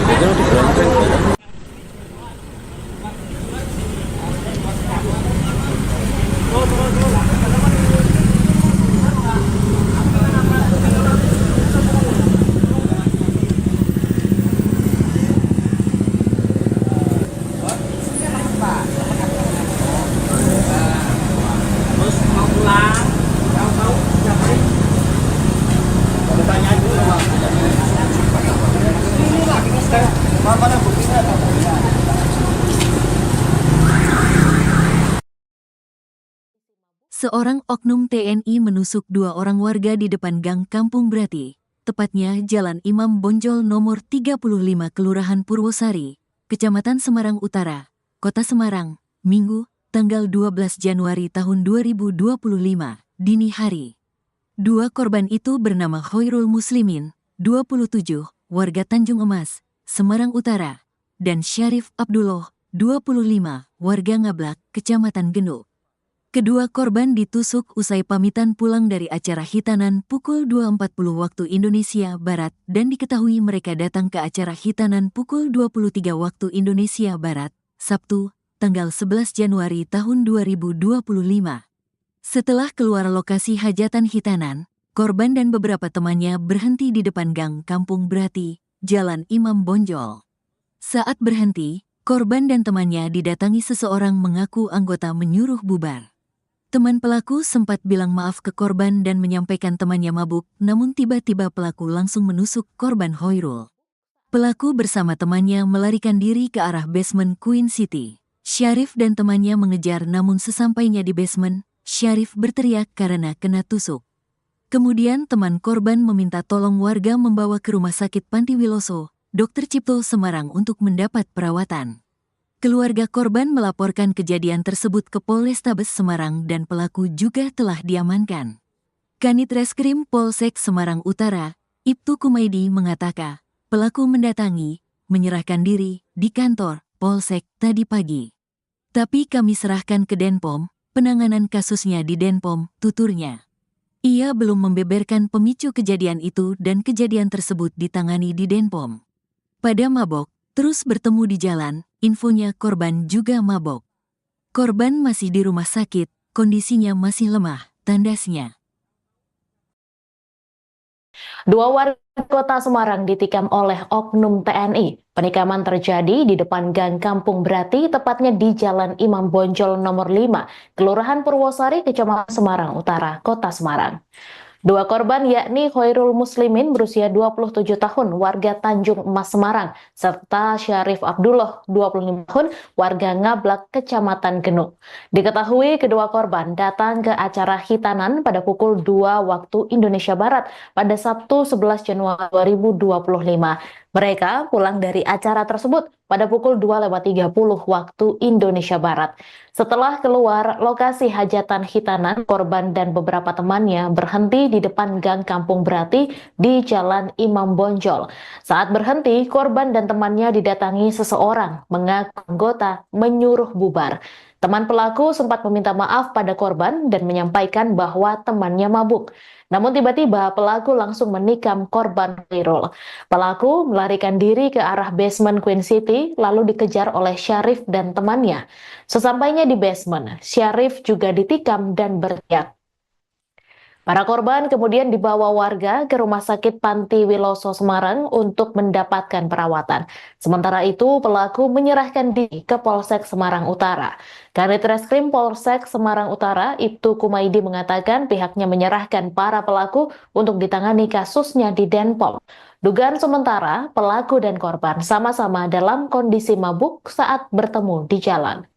Itu di Brenteng. Seorang oknum TNI menusuk 2 orang warga di depan Gang Kampung Brati, tepatnya Jalan Imam Bonjol nomor 35 Kelurahan Purwosari, Kecamatan Semarang Utara, Kota Semarang, Minggu, tanggal 12 Januari tahun 2025, dini hari. 2 korban itu bernama Khairul Muslimin, 27, warga Tanjung Emas, Semarang Utara, dan Syarif Abdullah, 25, warga Ngablak, Kecamatan Genuk. Kedua korban ditusuk usai pamitan pulang dari acara hitanan pukul 2.40 waktu Indonesia Barat dan diketahui mereka datang ke acara hitanan pukul 23 waktu Indonesia Barat, Sabtu, tanggal 11 Januari tahun 2025. Setelah keluar lokasi hajatan hitanan, korban dan beberapa temannya berhenti di depan Gang Kampung Brati, Jalan Imam Bonjol. Saat berhenti, korban dan temannya didatangi seseorang mengaku anggota menyuruh bubar. Teman pelaku sempat bilang maaf ke korban dan menyampaikan temannya mabuk, namun tiba-tiba pelaku langsung menusuk korban Khairul. Pelaku bersama temannya melarikan diri ke arah basement Queen City. Syarif dan temannya mengejar namun sesampainya di basement, Syarif berteriak karena kena tusuk. Kemudian teman korban meminta tolong warga membawa ke Rumah Sakit Panti Wiloso, Dr. Cipto Semarang untuk mendapat perawatan. Keluarga korban melaporkan kejadian tersebut ke Polrestabes Semarang dan pelaku juga telah diamankan. Kanit Reskrim Polsek Semarang Utara, Ibtu Kumaidi mengatakan, pelaku menyerahkan diri di kantor Polsek tadi pagi. Tapi kami serahkan ke Denpom, penanganan kasusnya di Denpom, tuturnya. Ia belum membeberkan pemicu kejadian itu dan kejadian tersebut ditangani di Denpom. Pada mabok, terus bertemu di jalan, infonya korban juga mabok. Korban masih di rumah sakit, kondisinya masih lemah, tandasnya. 2 warga Kota Semarang ditikam oleh oknum TNI. Penikaman terjadi di depan Gang Kampung Brati, tepatnya di Jalan Imam Bonjol nomor 5, Kelurahan Purwosari, Kecamatan Semarang Utara, Kota Semarang. 2 korban yakni Khairul Muslimin berusia 27 tahun, warga Tanjung Emas Semarang, serta Syarif Abdullah, 25 tahun, warga Ngablak, Kecamatan Genuk. Diketahui kedua korban datang ke acara hitanan pada pukul 2 waktu Indonesia Barat pada Sabtu 11 Januari 2025. Mereka pulang dari acara tersebut pada pukul 2.30 waktu Indonesia Barat. Setelah keluar lokasi hajatan hitanan, korban dan beberapa temannya berhenti di depan Gang Kampung Brati di Jalan Imam Bonjol. Saat berhenti, korban dan temannya didatangi seseorang mengaku anggota menyuruh bubar. Teman pelaku sempat meminta maaf pada korban dan menyampaikan bahwa temannya mabuk. Namun tiba-tiba pelaku langsung menikam korban Khairul. Pelaku melarikan diri ke arah basement Queen City lalu dikejar oleh Syarif dan temannya. Sesampainya di basement, Syarif juga ditikam dan berteriak. Para korban kemudian dibawa warga ke Rumah Sakit Panti Wiloso Semarang untuk mendapatkan perawatan. Sementara itu, pelaku menyerahkan diri ke Polsek Semarang Utara. Kanit Reskrim Polsek Semarang Utara, Ibtu Kumaidi mengatakan pihaknya menyerahkan para pelaku untuk ditangani kasusnya di Denpom. Dugaan sementara, pelaku dan korban sama-sama dalam kondisi mabuk saat bertemu di jalan.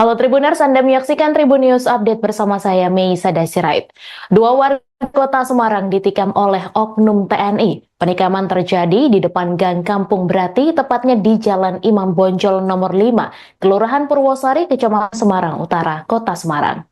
Halo Tribuners, Anda menyaksikan Tribun News Update bersama saya, Meisa Dasirait. Dua warga kota Semarang ditikam oleh oknum TNI. Penikaman terjadi di depan Gang Kampung Brati, tepatnya di Jalan Imam Bonjol nomor 5, Kelurahan Purwosari, Kecamatan Semarang Utara, Kota Semarang.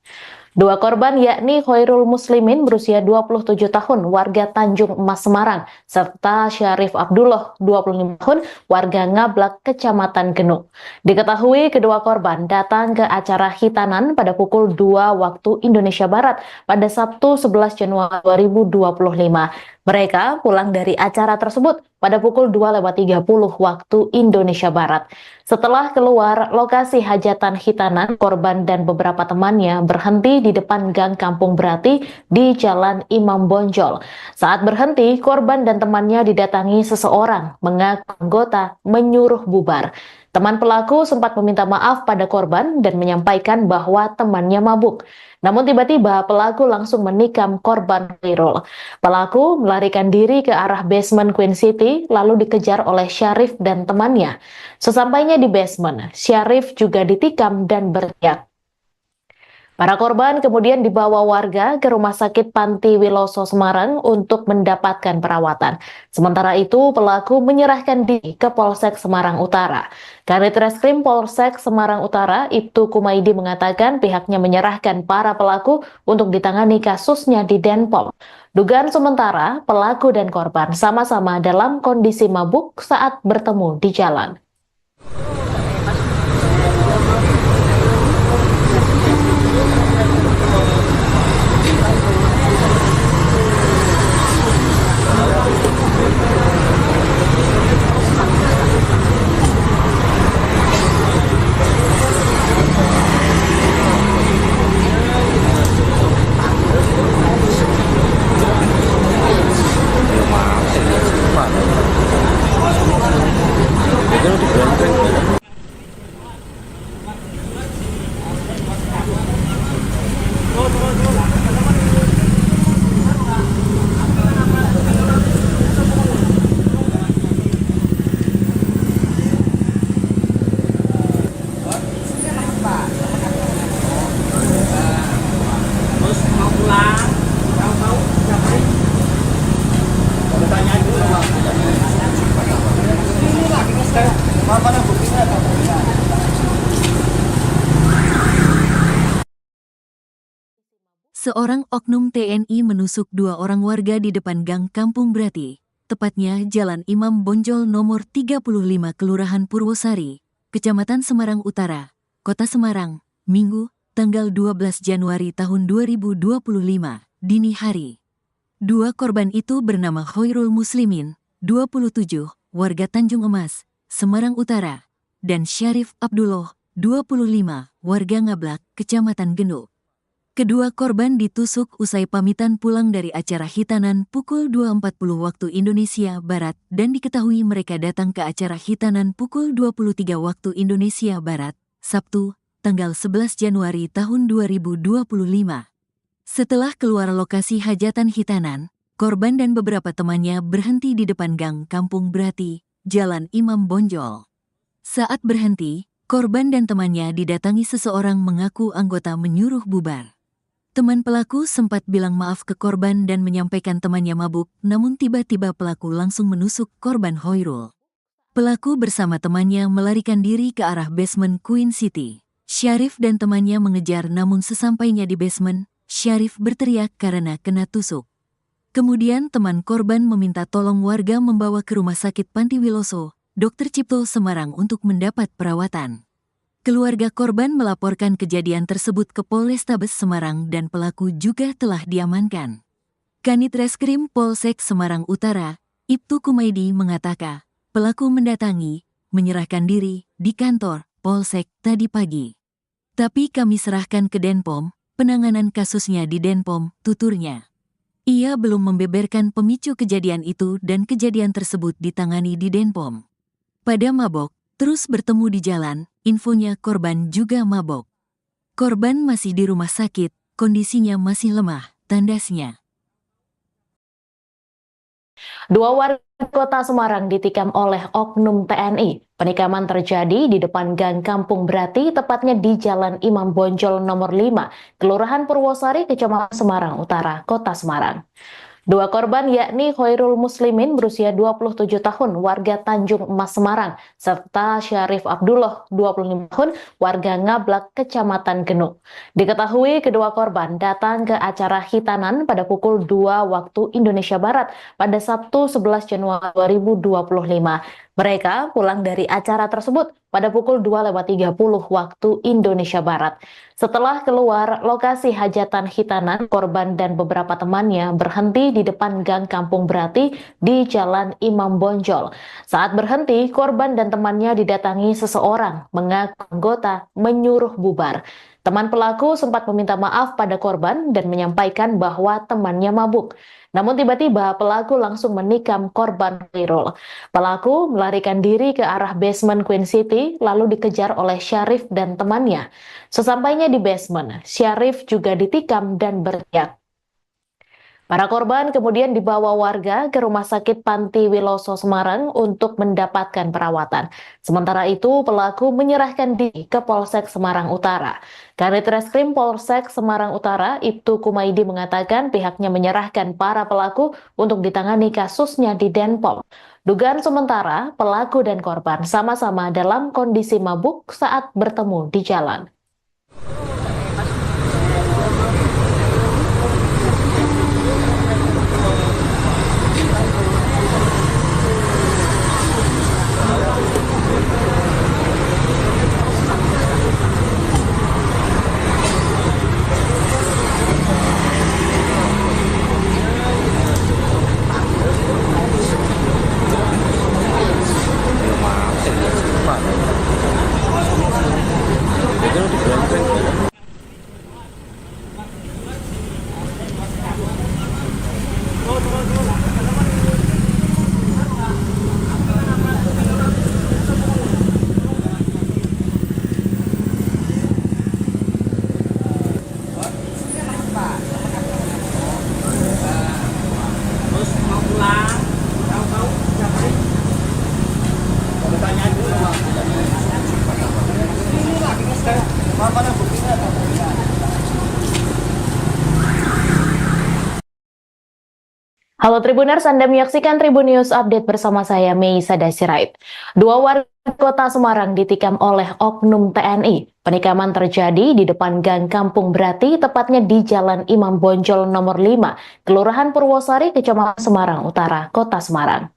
Dua korban yakni Khairul Muslimin berusia 27 tahun warga Tanjung Emas Semarang serta Syarif Abdullah 25 tahun warga Ngablak Kecamatan Genuk. Diketahui kedua korban datang ke acara hitanan pada pukul 2 waktu Indonesia Barat pada Sabtu 11 Januari 2025. Mereka pulang dari acara tersebut pada pukul 2.30 waktu Indonesia Barat. Setelah keluar lokasi hajatan hitanan, korban dan beberapa temannya berhenti di depan Gang Kampung Brati di Jalan Imam Bonjol. Saat berhenti, korban dan temannya didatangi seseorang mengaku anggota menyuruh bubar. Teman pelaku sempat meminta maaf pada korban dan menyampaikan bahwa temannya mabuk. Namun tiba-tiba pelaku langsung menikam korban Khairul. Pelaku melarikan diri ke arah basement Queen City lalu dikejar oleh Syarif dan temannya. Sesampainya di basement, Syarif juga ditikam dan berteriak. Para korban kemudian dibawa warga ke Rumah Sakit Panti Wiloso Semarang untuk mendapatkan perawatan. Sementara itu, pelaku menyerahkan diri ke Polsek Semarang Utara. Kanit Reskrim Polsek Semarang Utara, Ibtu Kumaidi mengatakan pihaknya menyerahkan para pelaku untuk ditangani kasusnya di Denpom. Dugaan sementara, pelaku dan korban sama-sama dalam kondisi mabuk saat bertemu di jalan. Seorang oknum TNI menusuk dua orang warga di depan Gang Kampung Brati, tepatnya Jalan Imam Bonjol nomor 35 Kelurahan Purwosari, Kecamatan Semarang Utara, Kota Semarang, Minggu, tanggal 12 Januari tahun 2025, dini hari. Dua korban itu bernama Khairul Muslimin, 27, warga Tanjung Emas, Semarang Utara, dan Syarif Abdullah, 25, warga Ngablak, Kecamatan Genuk. Kedua korban ditusuk usai pamitan pulang dari acara hitanan pukul 2.40 waktu Indonesia Barat dan diketahui mereka datang ke acara hitanan pukul 23 waktu Indonesia Barat, Sabtu, tanggal 11 Januari tahun 2025. Setelah keluar lokasi hajatan hitanan, korban dan beberapa temannya berhenti di depan Gang Kampung Brati, Jalan Imam Bonjol. Saat berhenti, korban dan temannya didatangi seseorang mengaku anggota menyuruh bubar. Teman pelaku sempat bilang maaf ke korban dan menyampaikan temannya mabuk, namun tiba-tiba pelaku langsung menusuk korban Khairul. Pelaku bersama temannya melarikan diri ke arah basement Queen City. Syarif dan temannya mengejar namun sesampainya di basement, Syarif berteriak karena kena tusuk. Kemudian teman korban meminta tolong warga membawa ke Rumah Sakit Panti Wiloso, Dr. Cipto Semarang untuk mendapat perawatan. Keluarga korban melaporkan kejadian tersebut ke Polrestabes Semarang dan pelaku juga telah diamankan. Kanit Reskrim Polsek Semarang Utara, Ibtu Kumaidi mengatakan, pelaku menyerahkan diri di kantor Polsek tadi pagi. Tapi kami serahkan ke Denpom, penanganan kasusnya di Denpom, tuturnya. Ia belum membeberkan pemicu kejadian itu dan kejadian tersebut ditangani di Denpom. Pada mabok, terus bertemu di jalan, infonya korban juga mabok. Korban masih di rumah sakit, kondisinya masih lemah, tandasnya. Dua warga Kota Semarang ditikam oleh oknum TNI. Penikaman terjadi di depan Gang Kampung Brati, tepatnya di Jalan Imam Bonjol nomor 5, Kelurahan Purwosari, Kecamatan Semarang Utara, Kota Semarang. Dua korban yakni Khairul Muslimin berusia 27 tahun warga Tanjung Emas Semarang serta Syarif Abdullah 25 tahun warga Ngablak Kecamatan Genuk. Diketahui kedua korban datang ke acara hitanan pada pukul 2 waktu Indonesia Barat pada Sabtu 11 Januari 2025. Mereka pulang dari acara tersebut pada pukul 2.30 waktu Indonesia Barat. Setelah keluar lokasi hajatan hitanan, korban dan beberapa temannya berhenti di depan Gang Kampung Brati di Jalan Imam Bonjol. Saat berhenti, korban dan temannya didatangi seseorang mengaku anggota menyuruh bubar. Teman pelaku sempat meminta maaf pada korban dan menyampaikan bahwa temannya mabuk. Namun tiba-tiba pelaku langsung menikam korban Khairul. Pelaku melarikan diri ke arah basement Queen City lalu dikejar oleh Syarif dan temannya. Sesampainya di basement, Syarif juga ditikam dan berteriak. Para korban kemudian dibawa warga ke Rumah Sakit Panti Wiloso Semarang untuk mendapatkan perawatan. Sementara itu, pelaku menyerahkan diri ke Polsek Semarang Utara. Kanit Reskrim Polsek Semarang Utara, Ibtu Kumaidi mengatakan pihaknya menyerahkan para pelaku untuk ditangani kasusnya di Denpom. Dugaan sementara, pelaku dan korban sama-sama dalam kondisi mabuk saat bertemu di jalan. Halo Tribuners, Anda menyaksikan Tribun News Update bersama saya, Meisa Dasirait. Dua warga Kota Semarang ditikam oleh oknum TNI. Penikaman terjadi di depan Gang Kampung Brati, tepatnya di Jalan Imam Bonjol nomor 5, Kelurahan Purwosari, Kecamatan Semarang Utara, Kota Semarang.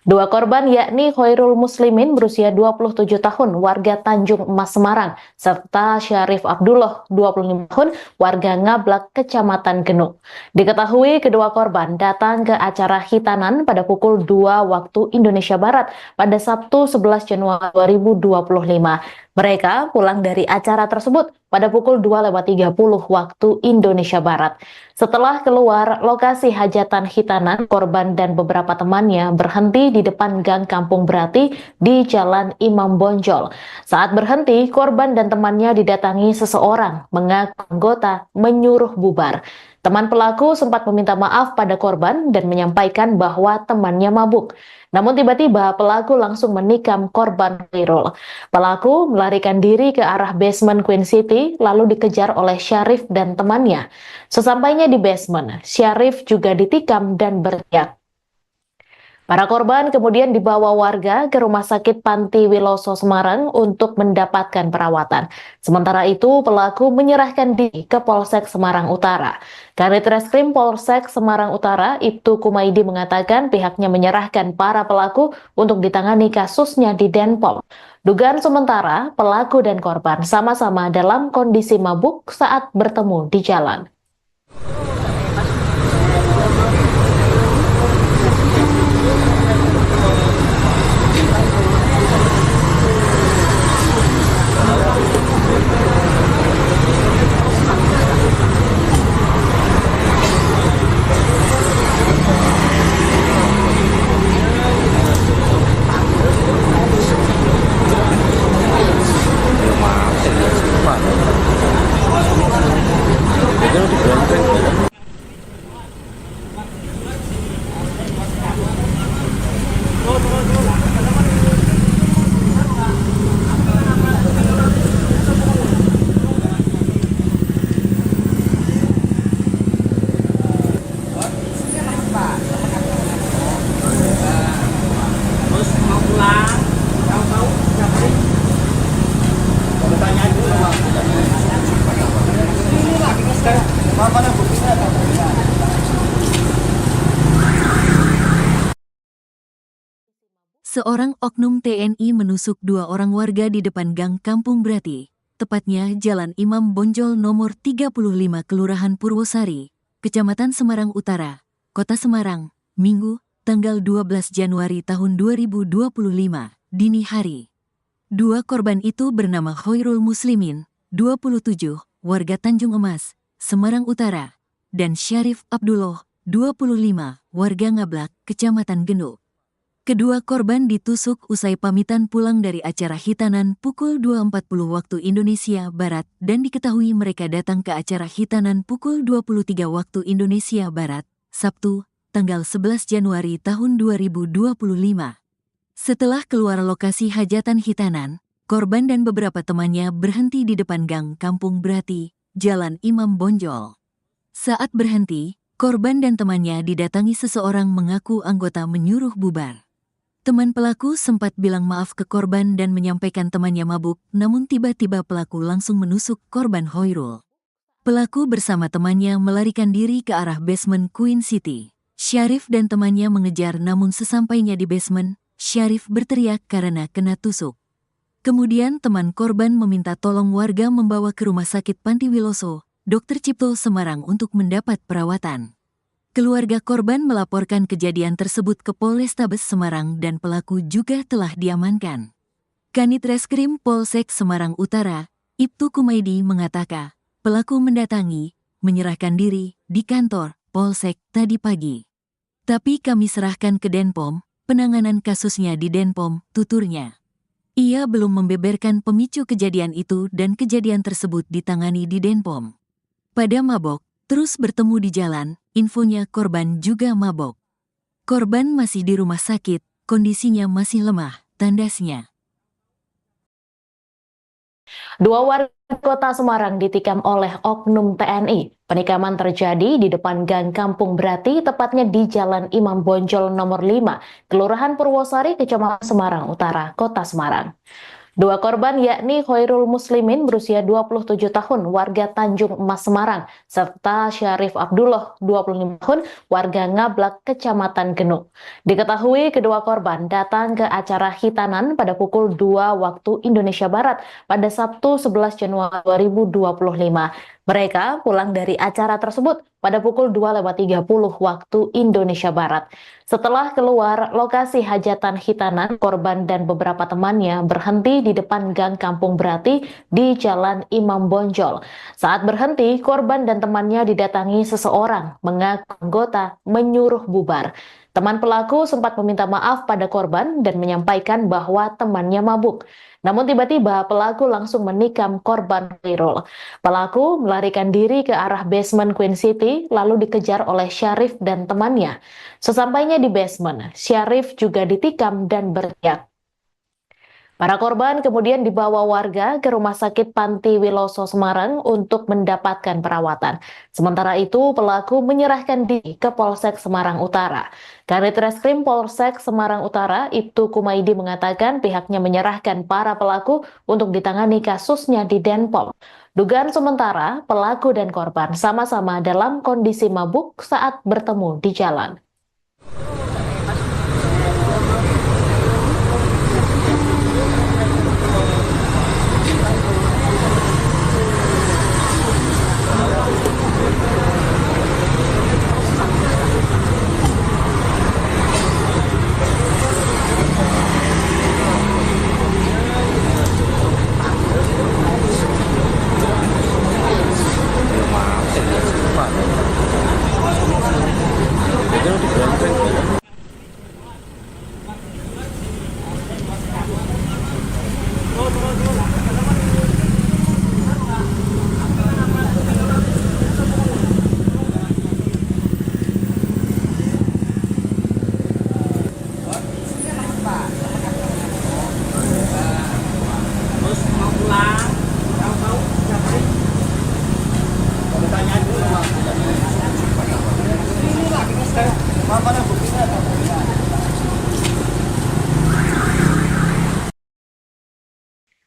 Dua korban yakni Khairul Muslimin berusia 27 tahun warga Tanjung Emas Semarang serta Syarif Abdullah 25 tahun warga Ngablak Kecamatan Genuk. Diketahui kedua korban datang ke acara hitanan pada pukul 2 waktu Indonesia Barat pada Sabtu 11 Januari 2025. Mereka pulang dari acara tersebut pada pukul 2.30 waktu Indonesia Barat. Setelah keluar lokasi hajatan hitanan, korban dan beberapa temannya berhenti di depan Gang Kampung Brati di Jalan Imam Bonjol. Saat berhenti, korban dan temannya didatangi seseorang mengaku anggota menyuruh bubar. Teman pelaku sempat meminta maaf pada korban dan menyampaikan bahwa temannya mabuk. Namun tiba-tiba pelaku langsung menikam korban Khairul. Pelaku melarikan diri ke arah basement Queen City lalu dikejar oleh Syarif dan temannya. Sesampainya di basement, Syarif juga ditikam dan berteriak. Para korban kemudian dibawa warga ke Rumah Sakit Panti Wiloso Semarang untuk mendapatkan perawatan. Sementara itu, pelaku menyerahkan diri ke Polsek Semarang Utara. Kanit Reskrim Polsek Semarang Utara, Ibtu Kumaidi mengatakan pihaknya menyerahkan para pelaku untuk ditangani kasusnya di Denpom. Dugaan sementara, pelaku dan korban sama-sama dalam kondisi mabuk saat bertemu di jalan. Jadi di Seorang oknum TNI menusuk 2 orang warga di depan Gang Kampung Brati, tepatnya Jalan Imam Bonjol nomor 35 Kelurahan Purwosari, Kecamatan Semarang Utara, Kota Semarang, Minggu, tanggal 12 Januari tahun 2025, dini hari. 2 korban itu bernama Khairul Muslimin, 27, warga Tanjung Emas, Semarang Utara, dan Syarif Abdullah, 25, warga Ngablak, Kecamatan Genuk. Kedua korban ditusuk usai pamitan pulang dari acara hitanan pukul 2.40 waktu Indonesia Barat dan diketahui mereka datang ke acara hitanan pukul 23 waktu Indonesia Barat, Sabtu, tanggal 11 Januari tahun 2025. Setelah keluar lokasi hajatan hitanan, korban dan beberapa temannya berhenti di depan Gang Kampung Brati, Jalan Imam Bonjol. Saat berhenti, korban dan temannya didatangi seseorang mengaku anggota menyuruh bubar. Teman pelaku sempat bilang maaf ke korban dan menyampaikan temannya mabuk, namun tiba-tiba pelaku langsung menusuk korban Khairul. Pelaku bersama temannya melarikan diri ke arah basement Queen City. Syarif dan temannya mengejar, namun sesampainya di basement, Syarif berteriak karena kena tusuk. Kemudian teman korban meminta tolong warga membawa ke Rumah Sakit Panti Wiloso, Dr. Cipto Semarang untuk mendapat perawatan. Keluarga korban melaporkan kejadian tersebut ke Polrestabes Semarang dan pelaku juga telah diamankan. Kanit Reskrim Polsek Semarang Utara, Ibtu Kumaidi mengatakan, pelaku mendatangi, menyerahkan diri di kantor Polsek tadi pagi. Tapi kami serahkan ke Denpom, penanganan kasusnya di Denpom, tuturnya. Ia belum membeberkan pemicu kejadian itu dan kejadian tersebut ditangani di Denpom. Pada mabok, terus bertemu di jalan, infonya korban juga mabok. Korban masih di rumah sakit, kondisinya masih lemah, tandasnya. 2 warga Kota Semarang ditikam oleh oknum TNI. Penikaman terjadi di depan Gang Kampung Brati, tepatnya di Jalan Imam Bonjol nomor 5, Kelurahan Purwosari, Kecamatan Semarang Utara, Kota Semarang. 2 korban yakni Khairul Muslimin berusia 27 tahun warga Tanjung Emas Semarang serta Syarif Abdullah 25 tahun warga Ngablak Kecamatan Genuk. Diketahui kedua korban datang ke acara hitanan pada pukul 2 waktu Indonesia Barat pada Sabtu 11 Januari 2025. Mereka pulang dari acara tersebut pada pukul 2.30 waktu Indonesia Barat. Setelah keluar lokasi hajatan hitanan, korban dan beberapa temannya berhenti di depan Gang Kampung Brati di Jalan Imam Bonjol. Saat berhenti, korban dan temannya didatangi seseorang mengaku anggota menyuruh bubar. Teman pelaku sempat meminta maaf pada korban dan menyampaikan bahwa temannya mabuk. Namun tiba-tiba pelaku langsung menikam korban Khairul. Pelaku melarikan diri ke arah basement Queen City lalu dikejar oleh Syarif dan temannya. Sesampainya di basement, Syarif juga ditikam dan berteriak. Para korban kemudian dibawa warga ke Rumah Sakit Panti Wiloso Semarang untuk mendapatkan perawatan. Sementara itu, pelaku menyerahkan diri ke Polsek Semarang Utara. Kanit Reskrim Polsek Semarang Utara, Ibtu Kumaidi mengatakan pihaknya menyerahkan para pelaku untuk ditangani kasusnya di Denpom. Dugaan sementara, pelaku dan korban sama-sama dalam kondisi mabuk saat bertemu di jalan.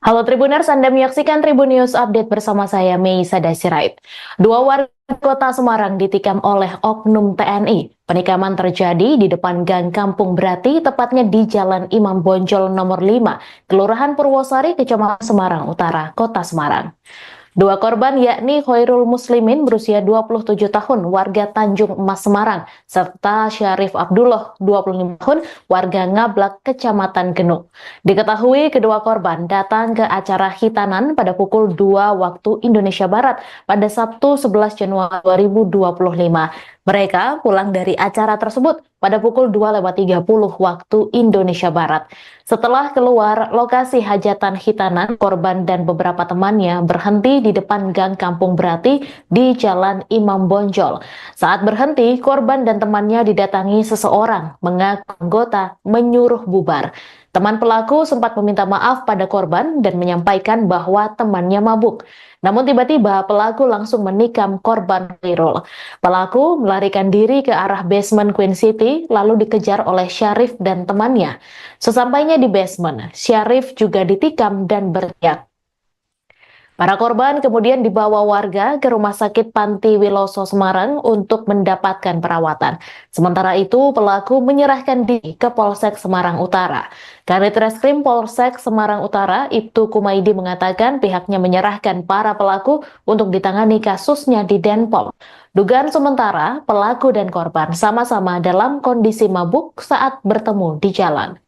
Halo Tribuners, Anda menyaksikan Tribun News Update bersama saya, Meisada Sirait. Dua warga kota Semarang ditikam oleh oknum TNI. Penikaman terjadi di depan Gang Kampung Brati, tepatnya di Jalan Imam Bonjol nomor 5, Kelurahan Purwosari, Kecamatan Semarang Utara, Kota Semarang. Dua korban yakni Khairul Muslimin berusia 27 tahun warga Tanjung Emas Semarang serta Syarif Abdullah 25 tahun warga Ngablak Kecamatan Genuk. Diketahui kedua korban datang ke acara hitanan pada pukul 2 waktu Indonesia Barat pada Sabtu 11 Januari 2025. Mereka pulang dari acara tersebut pada pukul 2:30 waktu Indonesia Barat. Setelah keluar lokasi hajatan hitanan, korban dan beberapa temannya berhenti di depan Gang Kampung Brati di Jalan Imam Bonjol. Saat berhenti, korban dan temannya didatangi seseorang mengaku anggota menyuruh bubar. Teman pelaku sempat meminta maaf pada korban dan menyampaikan bahwa temannya mabuk. Namun tiba-tiba pelaku langsung menikam korban Khairul. Pelaku melarikan diri ke arah basement Queen City lalu dikejar oleh Syarif dan temannya. Sesampainya di basement, Syarif juga ditikam dan berteriak. Para korban kemudian dibawa warga ke Rumah Sakit Panti Wiloso Semarang untuk mendapatkan perawatan. Sementara itu, pelaku menyerahkan diri ke Polsek Semarang Utara. Kanit Reskrim Polsek Semarang Utara, Ibtu Kumaidi mengatakan pihaknya menyerahkan para pelaku untuk ditangani kasusnya di Denpom. Dugaan sementara, pelaku dan korban sama-sama dalam kondisi mabuk saat bertemu di jalan.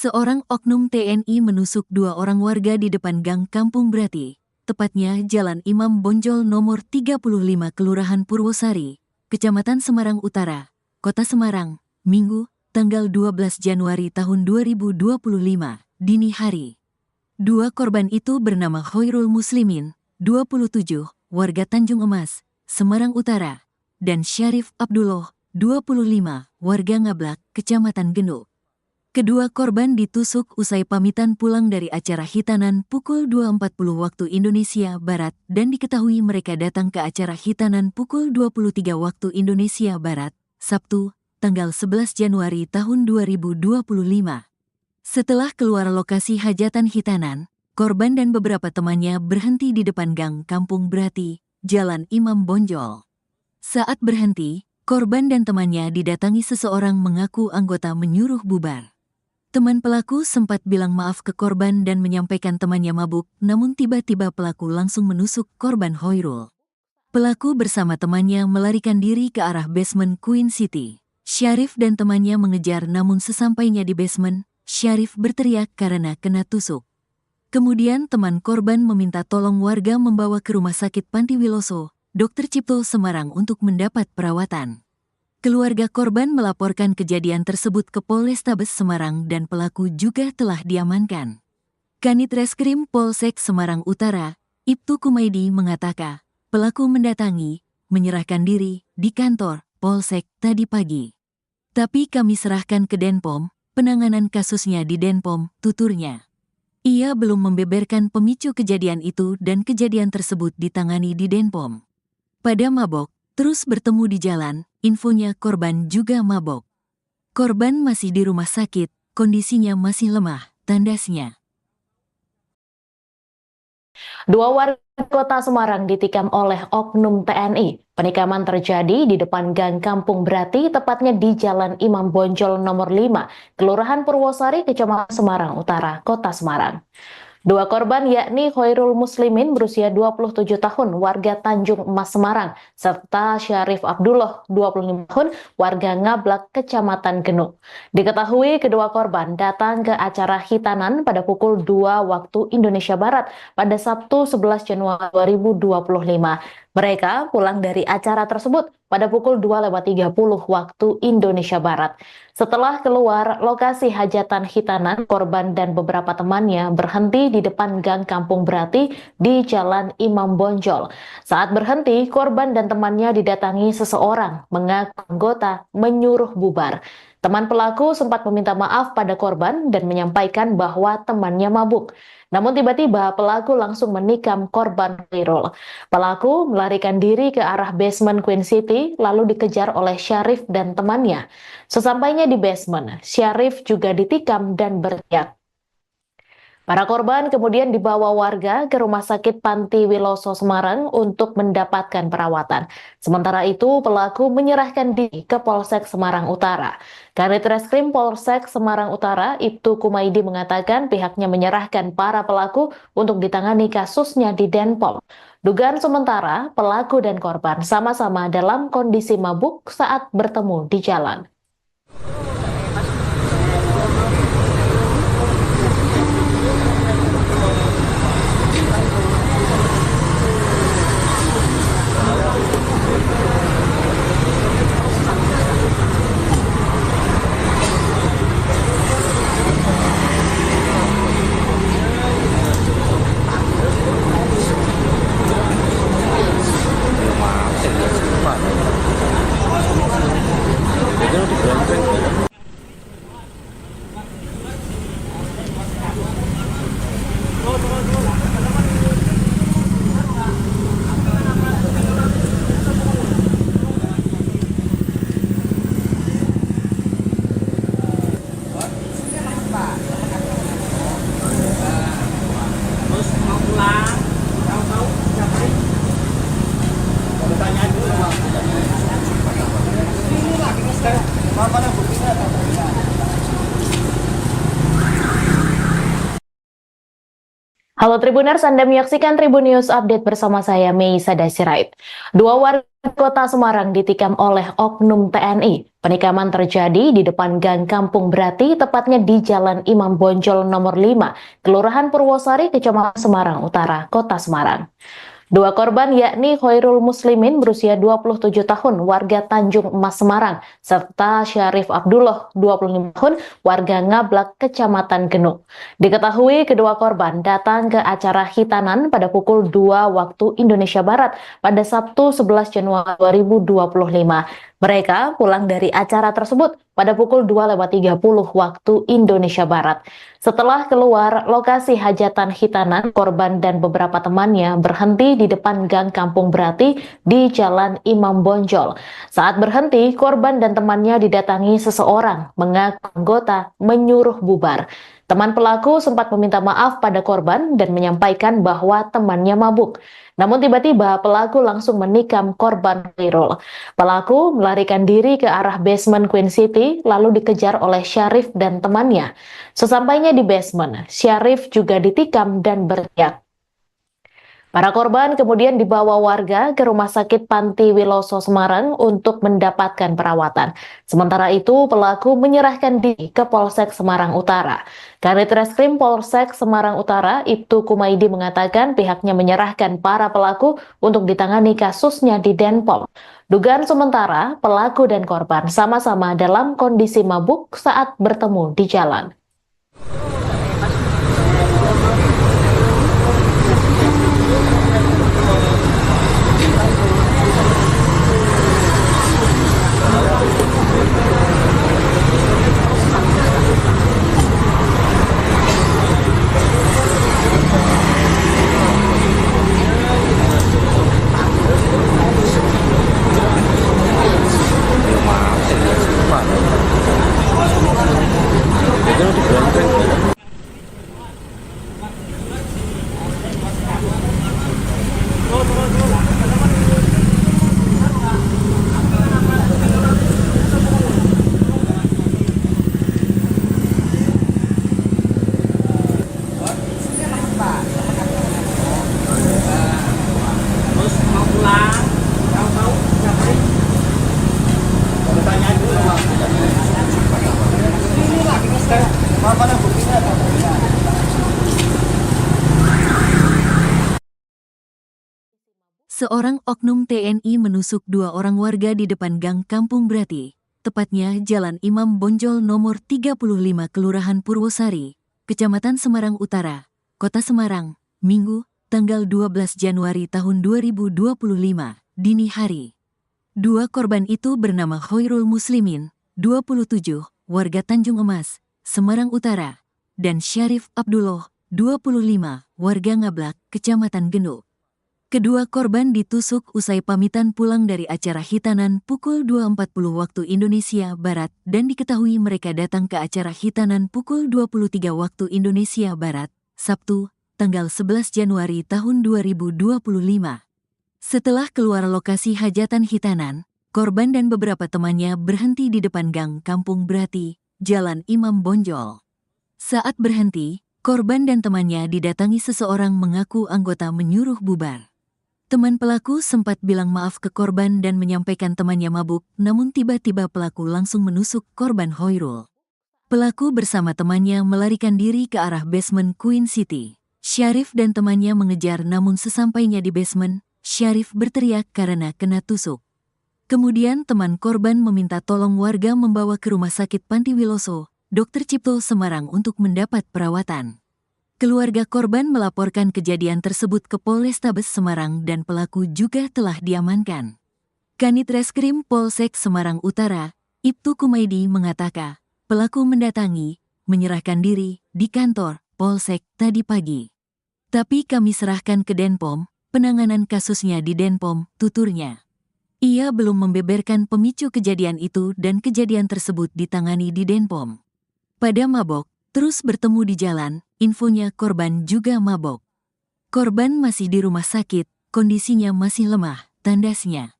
Seorang oknum TNI menusuk dua orang warga di depan Gang Kampung Brati, tepatnya Jalan Imam Bonjol nomor 35 Kelurahan Purwosari, Kecamatan Semarang Utara, Kota Semarang, Minggu, tanggal 12 Januari tahun 2025, dini hari. Dua korban itu bernama Khairul Muslimin, 27, warga Tanjung Emas, Semarang Utara, dan Syarif Abdullah, 25, warga Ngablak, Kecamatan Genuk. Kedua korban ditusuk usai pamitan pulang dari acara hitanan pukul 2.40 waktu Indonesia Barat dan diketahui mereka datang ke acara hitanan pukul 23 waktu Indonesia Barat, Sabtu, tanggal 11 Januari tahun 2025. Setelah keluar lokasi hajatan hitanan, korban dan beberapa temannya berhenti di depan Gang Kampung Brati, Jalan Imam Bonjol. Saat berhenti, korban dan temannya didatangi seseorang mengaku anggota menyuruh bubar. Teman pelaku sempat bilang maaf ke korban dan menyampaikan temannya mabuk, namun tiba-tiba pelaku langsung menusuk korban Khairul. Pelaku bersama temannya melarikan diri ke arah basement Queen City. Syarif dan temannya mengejar namun sesampainya di basement, Syarif berteriak karena kena tusuk. Kemudian teman korban meminta tolong warga membawa ke Rumah Sakit Panti Wiloso, Dr. Cipto Semarang untuk mendapat perawatan. Keluarga korban melaporkan kejadian tersebut ke Polrestabes Semarang dan pelaku juga telah diamankan. Kanit Reskrim Polsek Semarang Utara, Ibtu Kumaidi mengatakan, pelaku menyerahkan diri di kantor Polsek tadi pagi. Tapi kami serahkan ke Denpom, penanganan kasusnya di Denpom, tuturnya. Ia belum membeberkan pemicu kejadian itu dan kejadian tersebut ditangani di Denpom. Pada mabok, terus bertemu di jalan, infonya korban juga mabok. Korban masih di rumah sakit, kondisinya masih lemah, tandasnya. Dua warga kota Semarang ditikam oleh oknum TNI. Penikaman terjadi di depan Gang Kampung Brati, tepatnya di Jalan Imam Bonjol nomor 5, Kelurahan Purwosari, Kecamatan Semarang Utara, Kota Semarang. Dua korban yakni Khairul Muslimin berusia 27 tahun warga Tanjung Emas Semarang serta Syarif Abdullah 25 tahun warga Ngablak Kecamatan Genuk. Diketahui kedua korban datang ke acara hitanan pada pukul 2 waktu Indonesia Barat pada Sabtu 11 Januari 2025. Mereka pulang dari acara tersebut pada pukul 2.30 waktu Indonesia Barat. Setelah keluar lokasi hajatan hitanan, korban dan beberapa temannya berhenti di depan Gang Kampung Brati di Jalan Imam Bonjol. Saat berhenti, korban dan temannya didatangi seseorang mengaku anggota menyuruh bubar. Teman pelaku sempat meminta maaf pada korban dan menyampaikan bahwa temannya mabuk. Namun tiba-tiba pelaku langsung menikam korban Khairul. Pelaku melarikan diri ke arah basement Queen City lalu dikejar oleh Syarif dan temannya. Sesampainya di basement, Syarif juga ditikam dan berteriak. Para korban kemudian dibawa warga ke Rumah Sakit Panti Wiloso Semarang untuk mendapatkan perawatan. Sementara itu, pelaku menyerahkan diri ke Polsek Semarang Utara. Kanit Reskrim Polsek Semarang Utara, Ibtu Kumaidi mengatakan pihaknya menyerahkan para pelaku untuk ditangani kasusnya di Denpom. Dugaan sementara, pelaku dan korban sama-sama dalam kondisi mabuk saat bertemu di jalan. Halo Tribuners, Anda menyaksikan Tribun News Update bersama saya, Meisa Dasirait. Dua warga kota Semarang ditikam oleh oknum TNI. Penikaman terjadi di depan Gang Kampung Brati, tepatnya di Jalan Imam Bonjol nomor 5, Kelurahan Purwosari, Kecamatan Semarang Utara, Kota Semarang. Dua korban yakni Khairul Muslimin berusia 27 tahun warga Tanjung Emas Semarang serta Syarif Abdullah 25 tahun warga Ngablak Kecamatan Genuk. Diketahui kedua korban datang ke acara hitanan pada pukul 2 waktu Indonesia Barat pada Sabtu 11 Januari 2025. Mereka pulang dari acara tersebut pada pukul 2.30 waktu Indonesia Barat. Setelah keluar lokasi hajatan hitanan, korban dan beberapa temannya berhenti di depan Gang Kampung Brati di Jalan Imam Bonjol. Saat berhenti, korban dan temannya didatangi seseorang mengaku anggota menyuruh bubar. Teman pelaku sempat meminta maaf pada korban dan menyampaikan bahwa temannya mabuk. Namun tiba-tiba pelaku langsung menikam korban Khairul. Pelaku melarikan diri ke arah basement Queen City lalu dikejar oleh Syarif dan temannya. Sesampainya di basement, Syarif juga ditikam dan berteriak. Para korban kemudian dibawa warga ke Rumah Sakit Panti Wiloso Semarang untuk mendapatkan perawatan. Sementara itu, pelaku menyerahkan diri ke Polsek Semarang Utara. Kanit Reskrim Polsek Semarang Utara, Ibtu Kumaidi mengatakan pihaknya menyerahkan para pelaku untuk ditangani kasusnya di Denpom. Dugaan sementara, pelaku dan korban sama-sama dalam kondisi mabuk saat bertemu di jalan. Itu di Brenteng. Seorang oknum TNI menusuk 2 orang warga di depan Gang Kampung Brati, tepatnya Jalan Imam Bonjol nomor 35 Kelurahan Purwosari, Kecamatan Semarang Utara, Kota Semarang, Minggu, tanggal 12 Januari tahun 2025, dini hari. 2 korban itu bernama Khoirul Muslimin, 27, warga Tanjung Emas, Semarang Utara, dan Syarif Abdullah, 25, warga Ngablak, Kecamatan Genuk. Kedua korban ditusuk usai pamitan pulang dari acara hitanan pukul 2.40 waktu Indonesia Barat dan diketahui mereka datang ke acara hitanan pukul 23 waktu Indonesia Barat, Sabtu, tanggal 11 Januari tahun 2025. Setelah keluar lokasi hajatan hitanan, korban dan beberapa temannya berhenti di depan Gang Kampung Brati, Jalan Imam Bonjol. Saat berhenti, korban dan temannya didatangi seseorang mengaku anggota menyuruh bubar. Teman pelaku sempat bilang maaf ke korban dan menyampaikan temannya mabuk, namun tiba-tiba pelaku langsung menusuk korban Khoirul. Pelaku bersama temannya melarikan diri ke arah basement Queen City. Syarif dan temannya mengejar namun sesampainya di basement, Syarif berteriak karena kena tusuk. Kemudian teman korban meminta tolong warga membawa ke Rumah Sakit Panti Wiloso, Dr. Cipto Semarang untuk mendapat perawatan. Keluarga korban melaporkan kejadian tersebut ke Polrestabes Semarang dan pelaku juga telah diamankan. Kanit Reskrim Polsek Semarang Utara, Ibtu Kumaidi mengatakan, pelaku mendatangi, menyerahkan diri di kantor Polsek tadi pagi. Tapi kami serahkan ke Denpom, penanganan kasusnya di Denpom, tuturnya. Ia belum membeberkan pemicu kejadian itu dan kejadian tersebut ditangani di Denpom. Pada mabok, terus bertemu di jalan, infonya korban juga mabok. Korban masih di rumah sakit, kondisinya masih lemah, tandasnya.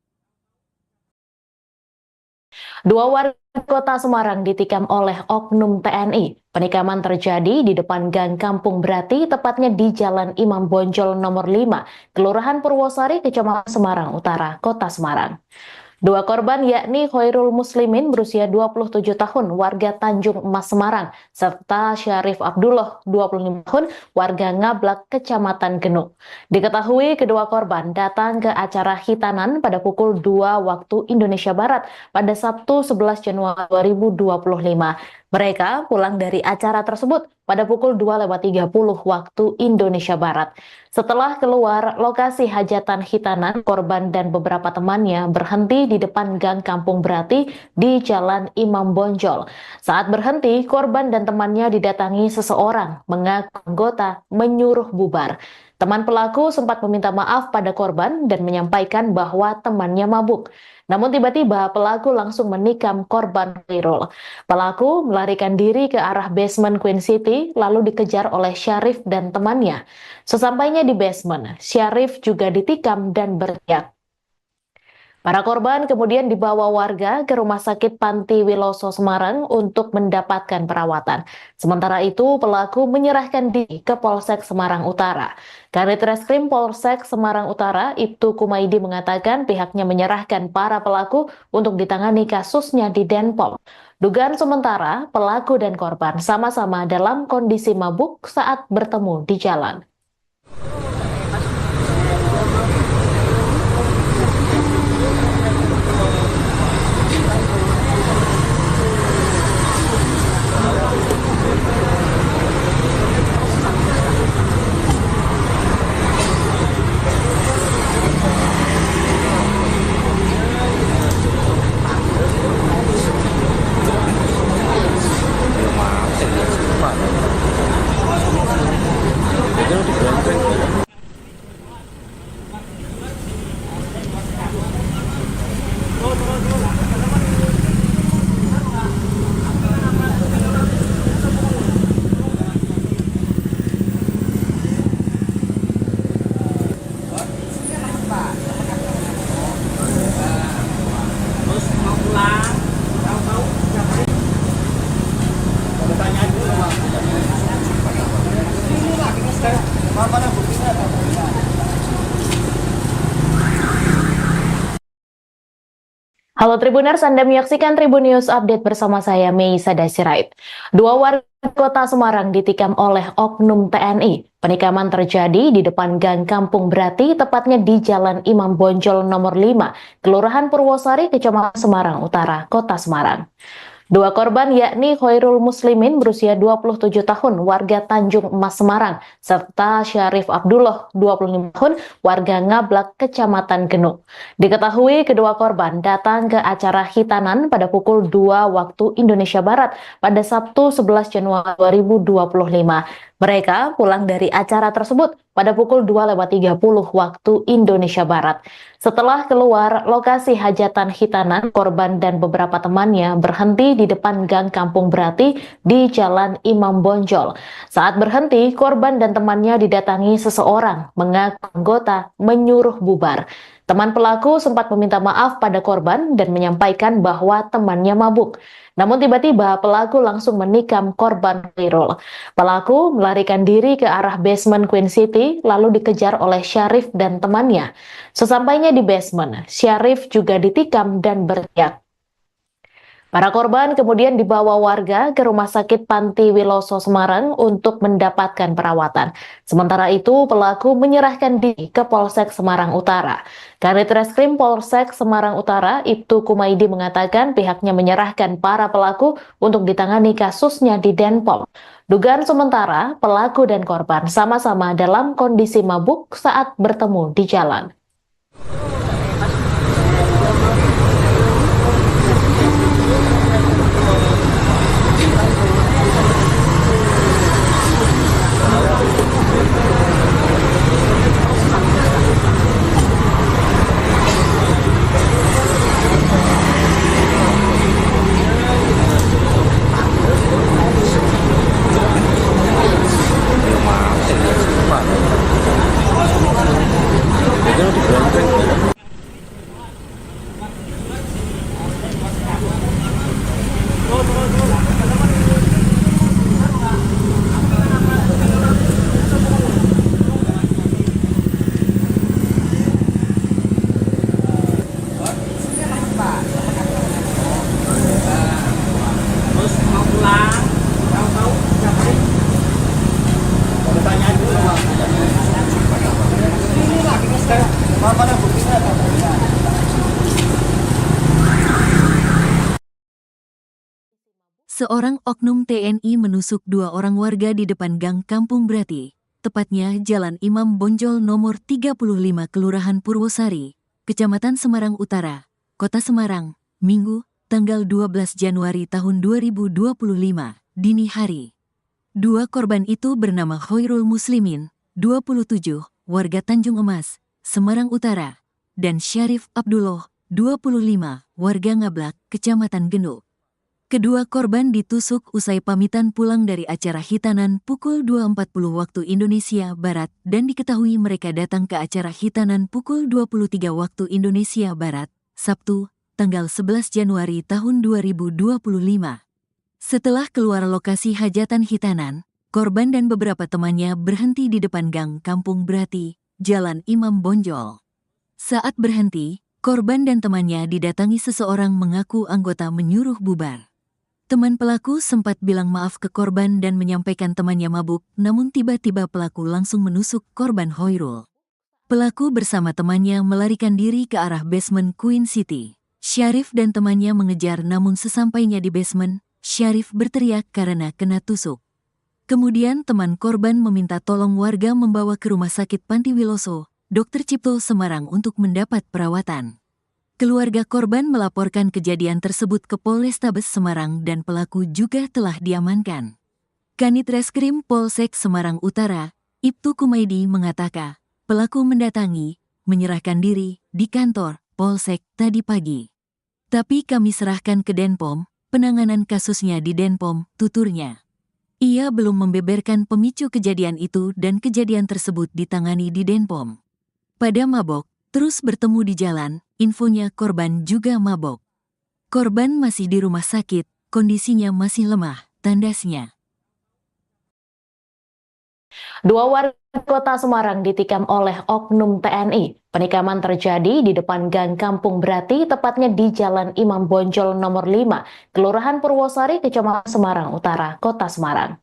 2 warga Kota Semarang ditikam oleh oknum TNI. Penikaman terjadi di depan Gang Kampung Brati, tepatnya di Jalan Imam Bonjol nomor 5, Kelurahan Purwosari, Kecamatan Semarang Utara, Kota Semarang. 2 korban yakni Khoirul Muslimin berusia 27 tahun, warga Tanjung Emas Semarang, serta Syarif Abdullah, 25 tahun, warga Ngablak, Kecamatan Genuk. Diketahui kedua korban datang ke acara hitanan pada pukul 2 waktu Indonesia Barat pada Sabtu 11 Januari 2025. Mereka pulang dari acara tersebut pada pukul 2.30 waktu Indonesia Barat. Setelah keluar lokasi hajatan hitanan, korban dan beberapa temannya berhenti di depan Gang Kampung Brati di Jalan Imam Bonjol. Saat berhenti, korban dan temannya didatangi seseorang mengaku anggota menyuruh bubar. Teman pelaku sempat meminta maaf pada korban dan menyampaikan bahwa temannya mabuk. Namun tiba-tiba pelaku langsung menikam korban Khoirul. Pelaku melarikan diri ke arah basement Queen City lalu dikejar oleh Syarif dan temannya. Sesampainya di basement, Syarif juga ditikam dan berteriak. Para korban kemudian dibawa warga ke Rumah Sakit Panti Wiloso Semarang untuk mendapatkan perawatan. Sementara itu, pelaku menyerahkan diri ke Polsek Semarang Utara. Kanit Reskrim Polsek Semarang Utara, Ibtu Kumaidi mengatakan pihaknya menyerahkan para pelaku untuk ditangani kasusnya di Denpom. Dugaan sementara, pelaku dan korban sama-sama dalam kondisi mabuk saat bertemu di jalan. Halo Tribuners, Anda menyaksikan Tribun News Update bersama saya, Meisa Dasirait. Dua warga kota Semarang ditikam oleh oknum TNI. Penikaman terjadi di depan Gang Kampung Brati, tepatnya di Jalan Imam Bonjol nomor 5, Kelurahan Purwosari, Kecamatan Semarang Utara, Kota Semarang. Dua korban yakni Khairul Muslimin berusia 27 tahun warga Tanjung Emas Semarang serta Syarif Abdullah 25 tahun warga Ngablak Kecamatan Genuk. Diketahui kedua korban datang ke acara hitanan pada pukul 2 waktu Indonesia Barat pada Sabtu 11 Januari 2025. Mereka pulang dari acara tersebut pada pukul 2.30 waktu Indonesia Barat. Setelah keluar lokasi hajatan hitanan, korban dan beberapa temannya berhenti di depan Gang Kampung Brati di Jalan Imam Bonjol. Saat berhenti, korban dan temannya didatangi seseorang mengaku anggota menyuruh bubar. Teman pelaku sempat meminta maaf pada korban dan menyampaikan bahwa temannya mabuk. Namun tiba-tiba pelaku langsung menikam korban Khairul. Pelaku melarikan diri ke arah basement Queen City lalu dikejar oleh Syarif dan temannya. Sesampainya di basement, Syarif juga ditikam dan berteriak. Para korban kemudian dibawa warga ke Rumah Sakit Panti Wiloso Semarang untuk mendapatkan perawatan. Sementara itu, pelaku menyerahkan diri ke Polsek Semarang Utara. Kanit Reskrim Polsek Semarang Utara, Ibtu Kumaidi mengatakan pihaknya menyerahkan para pelaku untuk ditangani kasusnya di Denpom. Dugaan sementara, pelaku dan korban sama-sama dalam kondisi mabuk saat bertemu di jalan. Seorang oknum TNI menusuk dua orang warga di depan Gang Kampung Brati, tepatnya Jalan Imam Bonjol nomor 35 Kelurahan Purwosari, Kecamatan Semarang Utara, Kota Semarang, Minggu, tanggal 12 Januari tahun 2025, dini hari. Dua korban itu bernama Khairul Muslimin, 27, warga Tanjung Emas, Semarang Utara, dan Syarif Abdullah, 25, warga Ngablak, Kecamatan Genuk. Kedua korban ditusuk usai pamitan pulang dari acara hitanan pukul 2.40 waktu Indonesia Barat dan diketahui mereka datang ke acara hitanan pukul 23 waktu Indonesia Barat, Sabtu, tanggal 11 Januari tahun 2025. Setelah keluar lokasi hajatan hitanan, korban dan beberapa temannya berhenti di depan Gang Kampung Brati, Jalan Imam Bonjol. Saat berhenti, korban dan temannya didatangi seseorang mengaku anggota menyuruh bubar. Teman pelaku sempat bilang maaf ke korban dan menyampaikan temannya mabuk, namun tiba-tiba pelaku langsung menusuk korban Khairul. Pelaku bersama temannya melarikan diri ke arah basement Queen City. Syarif dan temannya mengejar namun sesampainya di basement, Syarif berteriak karena kena tusuk. Kemudian teman korban meminta tolong warga membawa ke Rumah Sakit Panti Wiloso, Dr. Cipto Semarang untuk mendapat perawatan. Keluarga korban melaporkan kejadian tersebut ke Polrestabes Semarang dan pelaku juga telah diamankan. Kanit Reskrim Polsek Semarang Utara, Ibtu Kumaidi mengatakan, pelaku menyerahkan diri di kantor Polsek tadi pagi. Tapi kami serahkan ke Denpom, penanganan kasusnya di Denpom, tuturnya. Ia belum membeberkan pemicu kejadian itu dan kejadian tersebut ditangani di Denpom. Pada mabok, terus bertemu di jalan, infonya korban juga mabok. Korban masih di rumah sakit, kondisinya masih lemah, tandasnya. Dua warga Kota Semarang ditikam oleh oknum TNI. Penikaman terjadi di depan Gang Kampung Brati, tepatnya di Jalan Imam Bonjol nomor 5, Kelurahan Purwosari, Kecamatan Semarang Utara, Kota Semarang.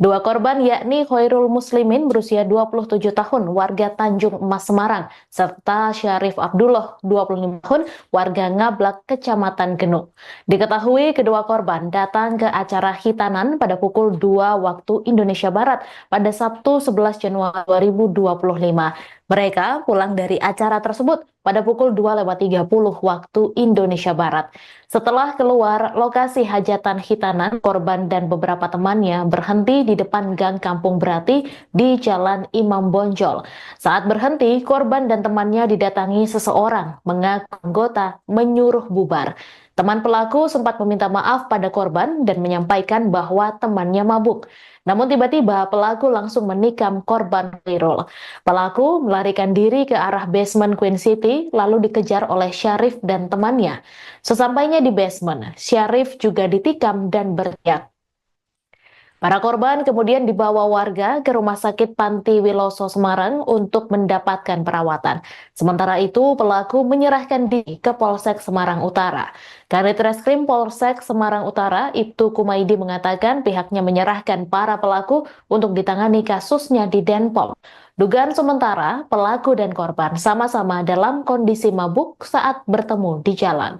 Dua korban yakni Khairul Muslimin berusia 27 tahun warga Tanjung Emas Semarang serta Syarif Abdullah 25 tahun warga Ngablak Kecamatan Genuk. Diketahui kedua korban datang ke acara hitanan pada pukul 2 waktu Indonesia Barat pada Sabtu 11 Januari 2025. Mereka pulang dari acara tersebut pada pukul 2.30 waktu Indonesia Barat. Setelah keluar lokasi hajatan hitanan, korban dan beberapa temannya berhenti di depan Gang Kampung Brati di Jalan Imam Bonjol. Saat berhenti, korban dan temannya didatangi seseorang mengaku anggota menyuruh bubar. Teman pelaku sempat meminta maaf pada korban dan menyampaikan bahwa temannya mabuk. Namun tiba-tiba pelaku langsung menikam korban Khairul. Pelaku melarikan diri ke arah basement Queen City lalu dikejar oleh Syarif dan temannya. Sesampainya di basement, Syarif juga ditikam dan berteriak. Para korban kemudian dibawa warga ke Rumah Sakit Panti Wiloso Semarang untuk mendapatkan perawatan. Sementara itu, pelaku menyerahkan diri ke Polsek Semarang Utara. Kanit Reskrim Polsek Semarang Utara, Ibtu Kumaidi mengatakan pihaknya menyerahkan para pelaku untuk ditangani kasusnya di Denpom. Dugaan sementara, pelaku dan korban sama-sama dalam kondisi mabuk saat bertemu di jalan.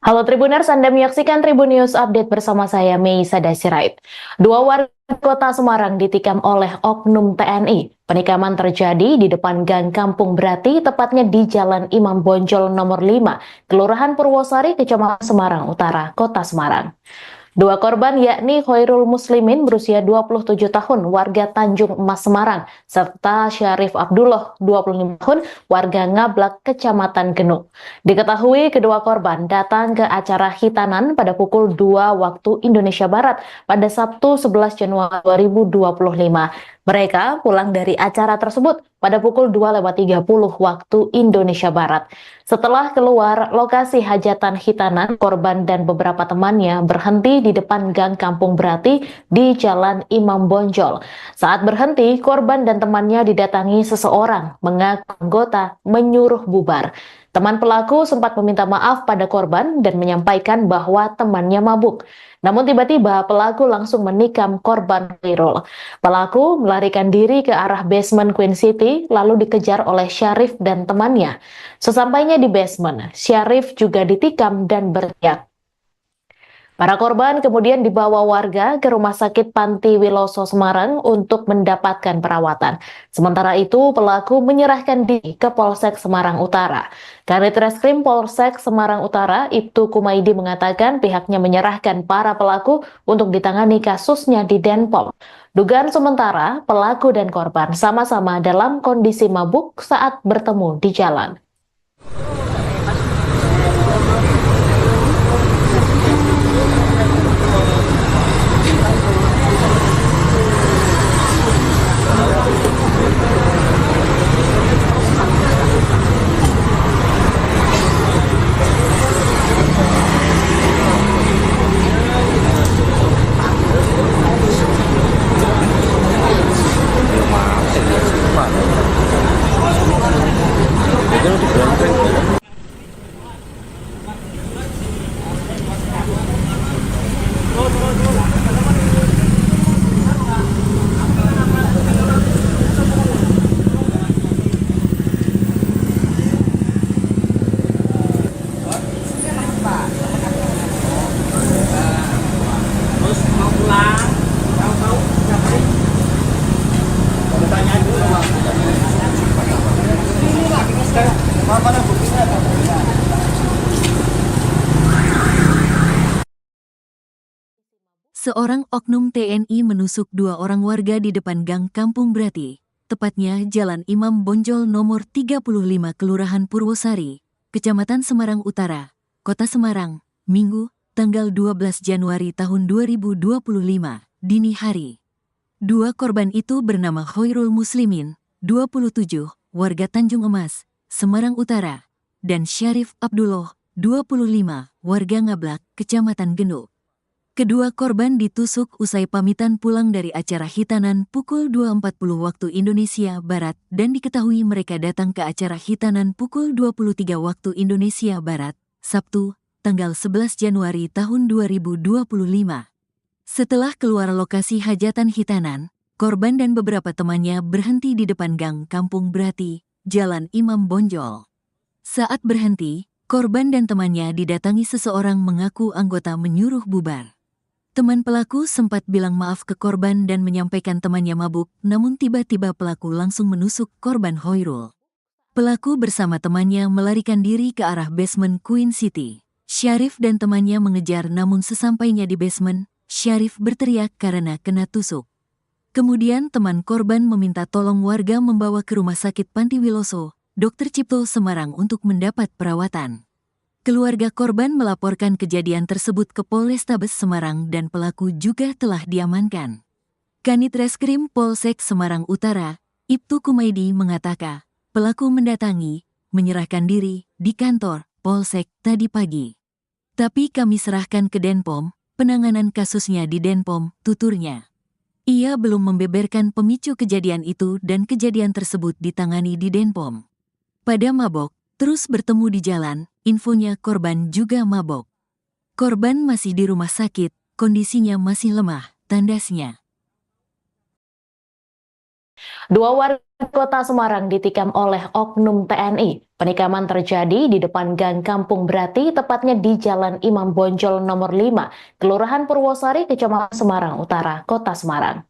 Halo Tribuners, Anda menyaksikan Tribun News Update bersama saya, Meisa Dasirait. Dua warga Kota Semarang ditikam oleh oknum TNI. Penikaman terjadi di depan Gang Kampung Brati, tepatnya di Jalan Imam Bonjol nomor 5, Kelurahan Purwosari, Kecamatan Semarang Utara, Kota Semarang. Dua korban yakni Khairul Muslimin berusia 27 tahun warga Tanjung Emas Semarang serta Syarif Abdullah 25 tahun warga Ngablak Kecamatan Genuk. Diketahui kedua korban datang ke acara hitanan pada pukul 2 waktu Indonesia Barat pada Sabtu 11 Januari 2025. Mereka pulang dari acara tersebut pada pukul 2.30 waktu Indonesia Barat. Setelah keluar lokasi hajatan hitanan, korban dan beberapa temannya berhenti di depan Gang Kampung Brati di Jalan Imam Bonjol. Saat berhenti, korban dan temannya didatangi seseorang mengaku anggota menyuruh bubar. Teman pelaku sempat meminta maaf pada korban dan menyampaikan bahwa temannya mabuk. Namun tiba-tiba pelaku langsung menikam korban Khairul. Pelaku melarikan diri ke arah basement Queen City lalu dikejar oleh Syarif dan temannya. Sesampainya di basement, Syarif juga ditikam dan berteriak. Para korban kemudian dibawa warga ke Rumah Sakit Panti Wiloso Semarang untuk mendapatkan perawatan. Sementara itu, pelaku menyerahkan diri ke Polsek Semarang Utara. Kanit Reskrim Polsek Semarang Utara, Ibtu Kumaidi mengatakan pihaknya menyerahkan para pelaku untuk ditangani kasusnya di Denpom. Dugaan sementara, pelaku dan korban sama-sama dalam kondisi mabuk saat bertemu di jalan. Seorang oknum TNI menusuk 2 orang warga di depan gang Kampung Brati, tepatnya Jalan Imam Bonjol nomor 35 Kelurahan Purwosari, Kecamatan Semarang Utara, Kota Semarang, Minggu, tanggal 12 Januari tahun 2025, dini hari. 2 korban itu bernama Khairul Muslimin, 27, warga Tanjung Emas, Semarang Utara, dan Syarif Abdullah, 25, warga Ngablak, Kecamatan Genuk. Kedua korban ditusuk usai pamitan pulang dari acara hitanan pukul 2.40 waktu Indonesia Barat dan diketahui mereka datang ke acara hitanan pukul 23 waktu Indonesia Barat, Sabtu, tanggal 11 Januari tahun 2025. Setelah keluar lokasi hajatan hitanan, korban dan beberapa temannya berhenti di depan gang Kampung Brati, Jalan Imam Bonjol. Saat berhenti, korban dan temannya didatangi seseorang mengaku anggota menyuruh bubar. Teman pelaku sempat bilang maaf ke korban dan menyampaikan temannya mabuk, namun tiba-tiba pelaku langsung menusuk korban Khairul. Pelaku bersama temannya melarikan diri ke arah basement Queen City. Syarif dan temannya mengejar, namun sesampainya di basement, Syarif berteriak karena kena tusuk. Kemudian teman korban meminta tolong warga membawa ke Rumah Sakit Panti Wiloso, Dr. Cipto Semarang untuk mendapat perawatan. Keluarga korban melaporkan kejadian tersebut ke Polrestabes Semarang dan pelaku juga telah diamankan. Kanit Reskrim Polsek Semarang Utara, Ibtu Kumaidi mengatakan, pelaku mendatangi, menyerahkan diri di kantor Polsek tadi pagi. Tapi kami serahkan ke Denpom, penanganan kasusnya di Denpom, tuturnya. Ia belum membeberkan pemicu kejadian itu dan kejadian tersebut ditangani di Denpom. Pada mabok, terus bertemu di jalan, infonya korban juga mabok. Korban masih di rumah sakit, kondisinya masih lemah, tandasnya. 2 warga Kota Semarang ditikam oleh oknum TNI. Penikaman terjadi di depan gang Kampung Brati, tepatnya di Jalan Imam Bonjol nomor 5, Kelurahan Purwosari, Kecamatan Semarang Utara, Kota Semarang.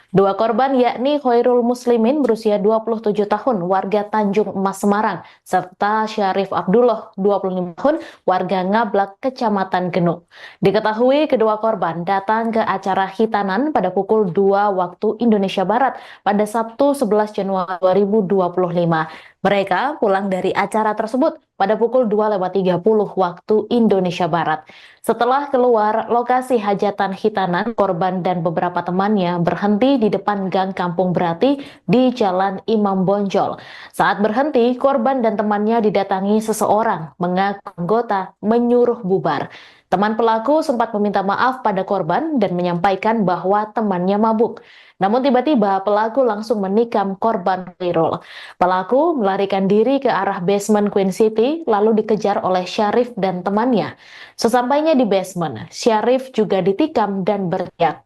2 korban yakni Khairul Muslimin berusia 27 tahun, warga Tanjung Emas Semarang, serta Syarif Abdullah, 25 tahun, warga Ngablak, Kecamatan Genuk. Diketahui kedua korban datang ke acara hitanan pada pukul 2 waktu Indonesia Barat pada Sabtu 11 Januari 2025. Mereka pulang dari acara tersebut pada pukul 2.30 waktu Indonesia Barat. Setelah keluar lokasi hajatan hitanan, korban dan beberapa temannya berhenti di depan gang Kampung Brati di Jalan Imam Bonjol. Saat berhenti, korban dan temannya didatangi seseorang mengaku anggota menyuruh bubar. Teman pelaku sempat meminta maaf pada korban dan menyampaikan bahwa temannya mabuk. Namun tiba-tiba pelaku langsung menikam korban Khairul. Pelaku melarikan diri ke arah basement Queen City lalu dikejar oleh Syarif dan temannya. Sesampainya di basement, Syarif juga ditikam dan berteriak.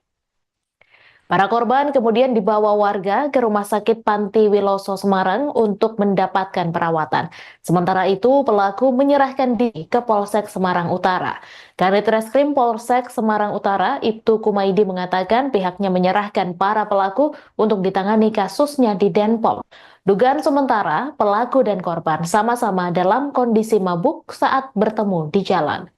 Para korban kemudian dibawa warga ke Rumah Sakit Panti Wiloso Semarang untuk mendapatkan perawatan. Sementara itu, pelaku menyerahkan diri ke Polsek Semarang Utara. Kanit Reskrim Polsek Semarang Utara, Ibtu Kumaidi mengatakan pihaknya menyerahkan para pelaku untuk ditangani kasusnya di Denpom. Dugaan sementara, pelaku dan korban sama-sama dalam kondisi mabuk saat bertemu di jalan.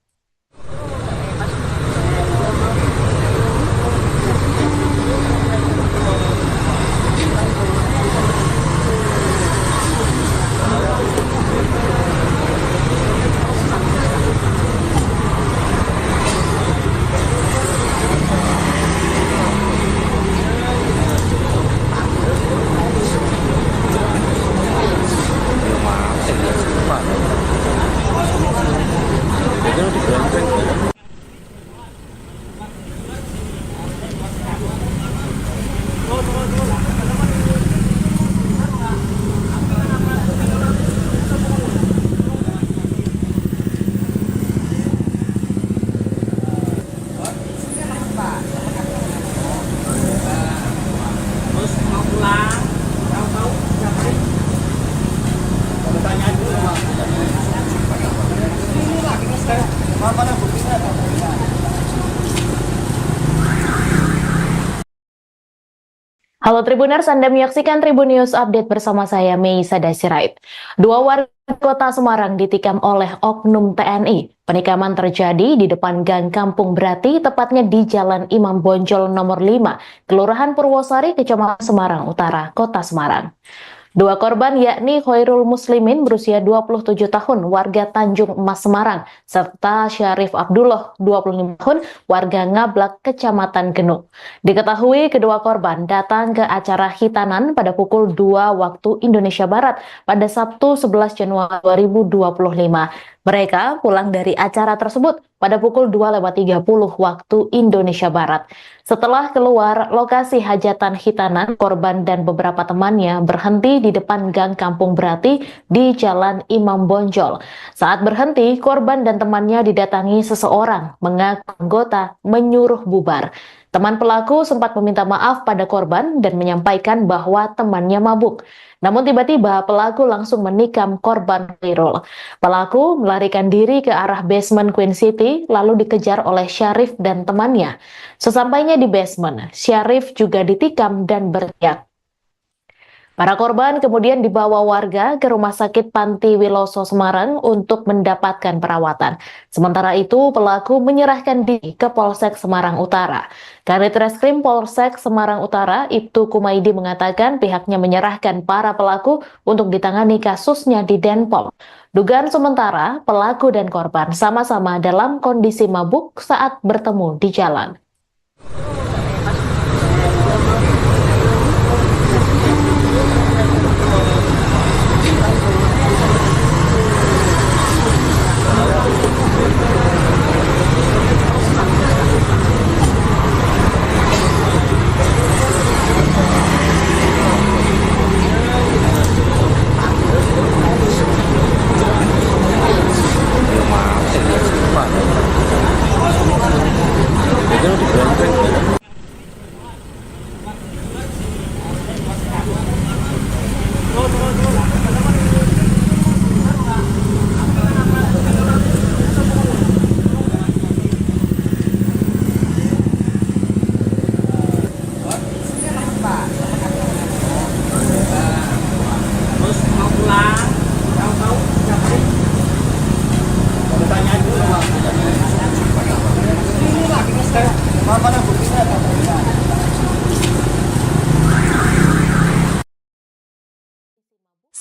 Halo Tribuners, Anda menyaksikan Tribun News Update bersama saya, Meisa Dasirait. 2 warga Kota Semarang ditikam oleh oknum TNI. Penikaman terjadi di depan Gang Kampung Brati, tepatnya di Jalan Imam Bonjol nomor 5, Kelurahan Purwosari, Kecamatan Semarang Utara, Kota Semarang. Dua korban yakni Khairul Muslimin berusia 27 tahun warga Tanjung Emas Semarang serta Syarif Abdullah 25 tahun warga Ngablak Kecamatan Genuk. Diketahui kedua korban datang ke acara hitanan pada pukul 2 waktu Indonesia Barat pada Sabtu 11 Januari 2025. Mereka pulang dari acara tersebut pada pukul 2:30 waktu Indonesia Barat. Setelah keluar lokasi hajatan hitanan, korban dan beberapa temannya berhenti di depan Gang Kampung Brati di Jalan Imam Bonjol. Saat berhenti, korban dan temannya didatangi seseorang mengaku anggota menyuruh bubar. Teman pelaku sempat meminta maaf pada korban dan menyampaikan bahwa temannya mabuk. Namun tiba-tiba pelaku langsung menikam korban Khairul. Pelaku melarikan diri ke arah basement Queen City lalu dikejar oleh Syarif dan temannya. Sesampainya di basement, Syarif juga ditikam dan berteriak. Para korban kemudian dibawa warga ke Rumah Sakit Panti Wiloso Semarang untuk mendapatkan perawatan. Sementara itu, pelaku menyerahkan diri ke Polsek Semarang Utara. Kanit Reskrim Polsek Semarang Utara, Ibtu Kumaidi mengatakan pihaknya menyerahkan para pelaku untuk ditangani kasusnya di Denpom. Dugaan sementara, pelaku dan korban sama-sama dalam kondisi mabuk saat bertemu di jalan.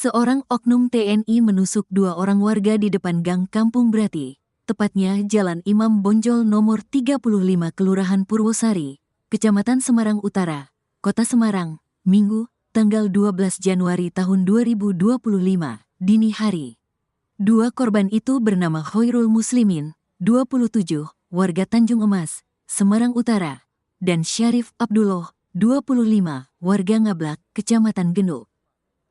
Seorang oknum TNI menusuk dua orang warga di depan Gang Kampung Brati, tepatnya Jalan Imam Bonjol nomor 35 Kelurahan Purwosari, Kecamatan Semarang Utara, Kota Semarang, Minggu, tanggal 12 Januari tahun 2025, dini hari. Dua korban itu bernama Khairul Muslimin, 27, warga Tanjung Emas, Semarang Utara, dan Syarif Abdullah, 25, warga Ngablak, Kecamatan Genuk.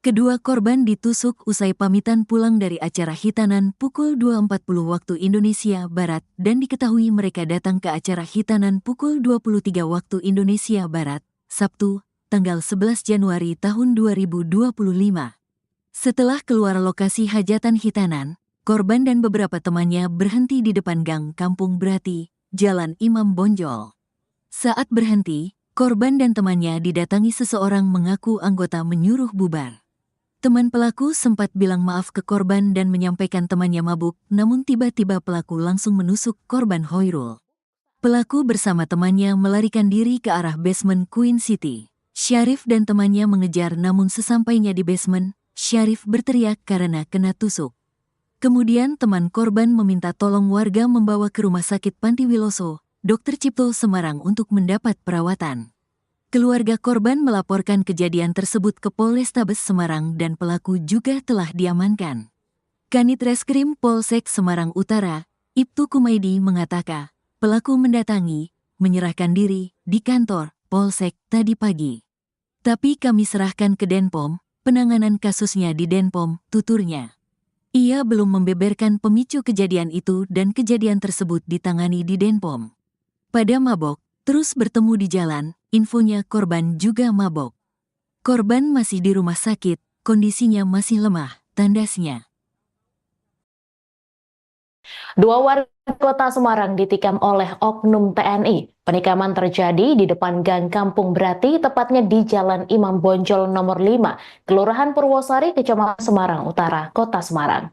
Kedua korban ditusuk usai pamitan pulang dari acara hitanan pukul 2.40 waktu Indonesia Barat dan diketahui mereka datang ke acara hitanan pukul 23 waktu Indonesia Barat, Sabtu, tanggal 11 Januari tahun 2025. Setelah keluar lokasi hajatan hitanan, korban dan beberapa temannya berhenti di depan Gang Kampung Brati, Jalan Imam Bonjol. Saat berhenti, korban dan temannya didatangi seseorang mengaku anggota menyuruh bubar. Teman pelaku sempat bilang maaf ke korban dan menyampaikan temannya mabuk, namun tiba-tiba pelaku langsung menusuk korban Khairul. Pelaku bersama temannya melarikan diri ke arah basement Queen City. Syarif dan temannya mengejar namun sesampainya di basement, Syarif berteriak karena kena tusuk. Kemudian teman korban meminta tolong warga membawa ke Rumah Sakit Panti Wiloso, Dr. Cipto Semarang untuk mendapat perawatan. Keluarga korban melaporkan kejadian tersebut ke Polrestabes Semarang dan pelaku juga telah diamankan. Kanit Reskrim Polsek Semarang Utara, Ibtu Kumaidi mengatakan, pelaku menyerahkan diri di kantor Polsek tadi pagi. Tapi kami serahkan ke Denpom, penanganan kasusnya di Denpom, tuturnya. Ia belum membeberkan pemicu kejadian itu dan kejadian tersebut ditangani di Denpom. Pada mabok, terus bertemu di jalan, infonya korban juga mabok. Korban masih di rumah sakit, kondisinya masih lemah, tandasnya. Dua warga Kota Semarang ditikam oleh oknum TNI. Penikaman terjadi di depan Gang Kampung Brati, tepatnya di Jalan Imam Bonjol nomor 5, Kelurahan Purwosari, Kecamatan Semarang Utara, Kota Semarang.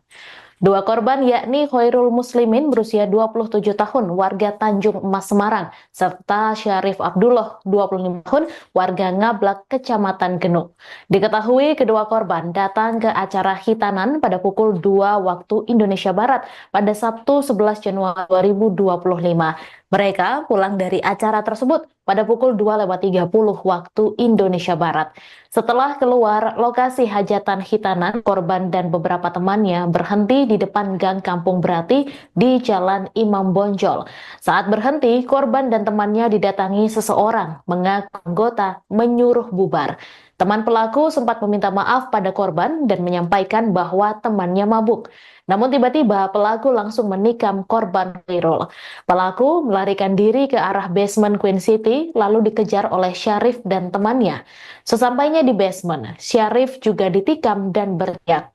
Dua korban yakni Khairul Muslimin berusia 27 tahun warga Tanjung Emas Semarang serta Syarif Abdullah 25 tahun warga Ngablak Kecamatan Genuk. Diketahui kedua korban datang ke acara hitanan pada pukul 2 waktu Indonesia Barat pada Sabtu 11 Januari 2025. Mereka pulang dari acara tersebut pada pukul 2.30 waktu Indonesia Barat. Setelah keluar lokasi hajatan hitanan, korban dan beberapa temannya berhenti di depan Gang Kampung Brati di Jalan Imam Bonjol. Saat berhenti, korban dan temannya didatangi seseorang mengaku anggota menyuruh bubar. Teman pelaku sempat meminta maaf pada korban dan menyampaikan bahwa temannya mabuk. Namun tiba-tiba pelaku langsung menikam korban Khairul. Pelaku melarikan diri ke arah basement Queen City lalu dikejar oleh Syarif dan temannya. Sesampainya di basement, Syarif juga ditikam dan berteriak.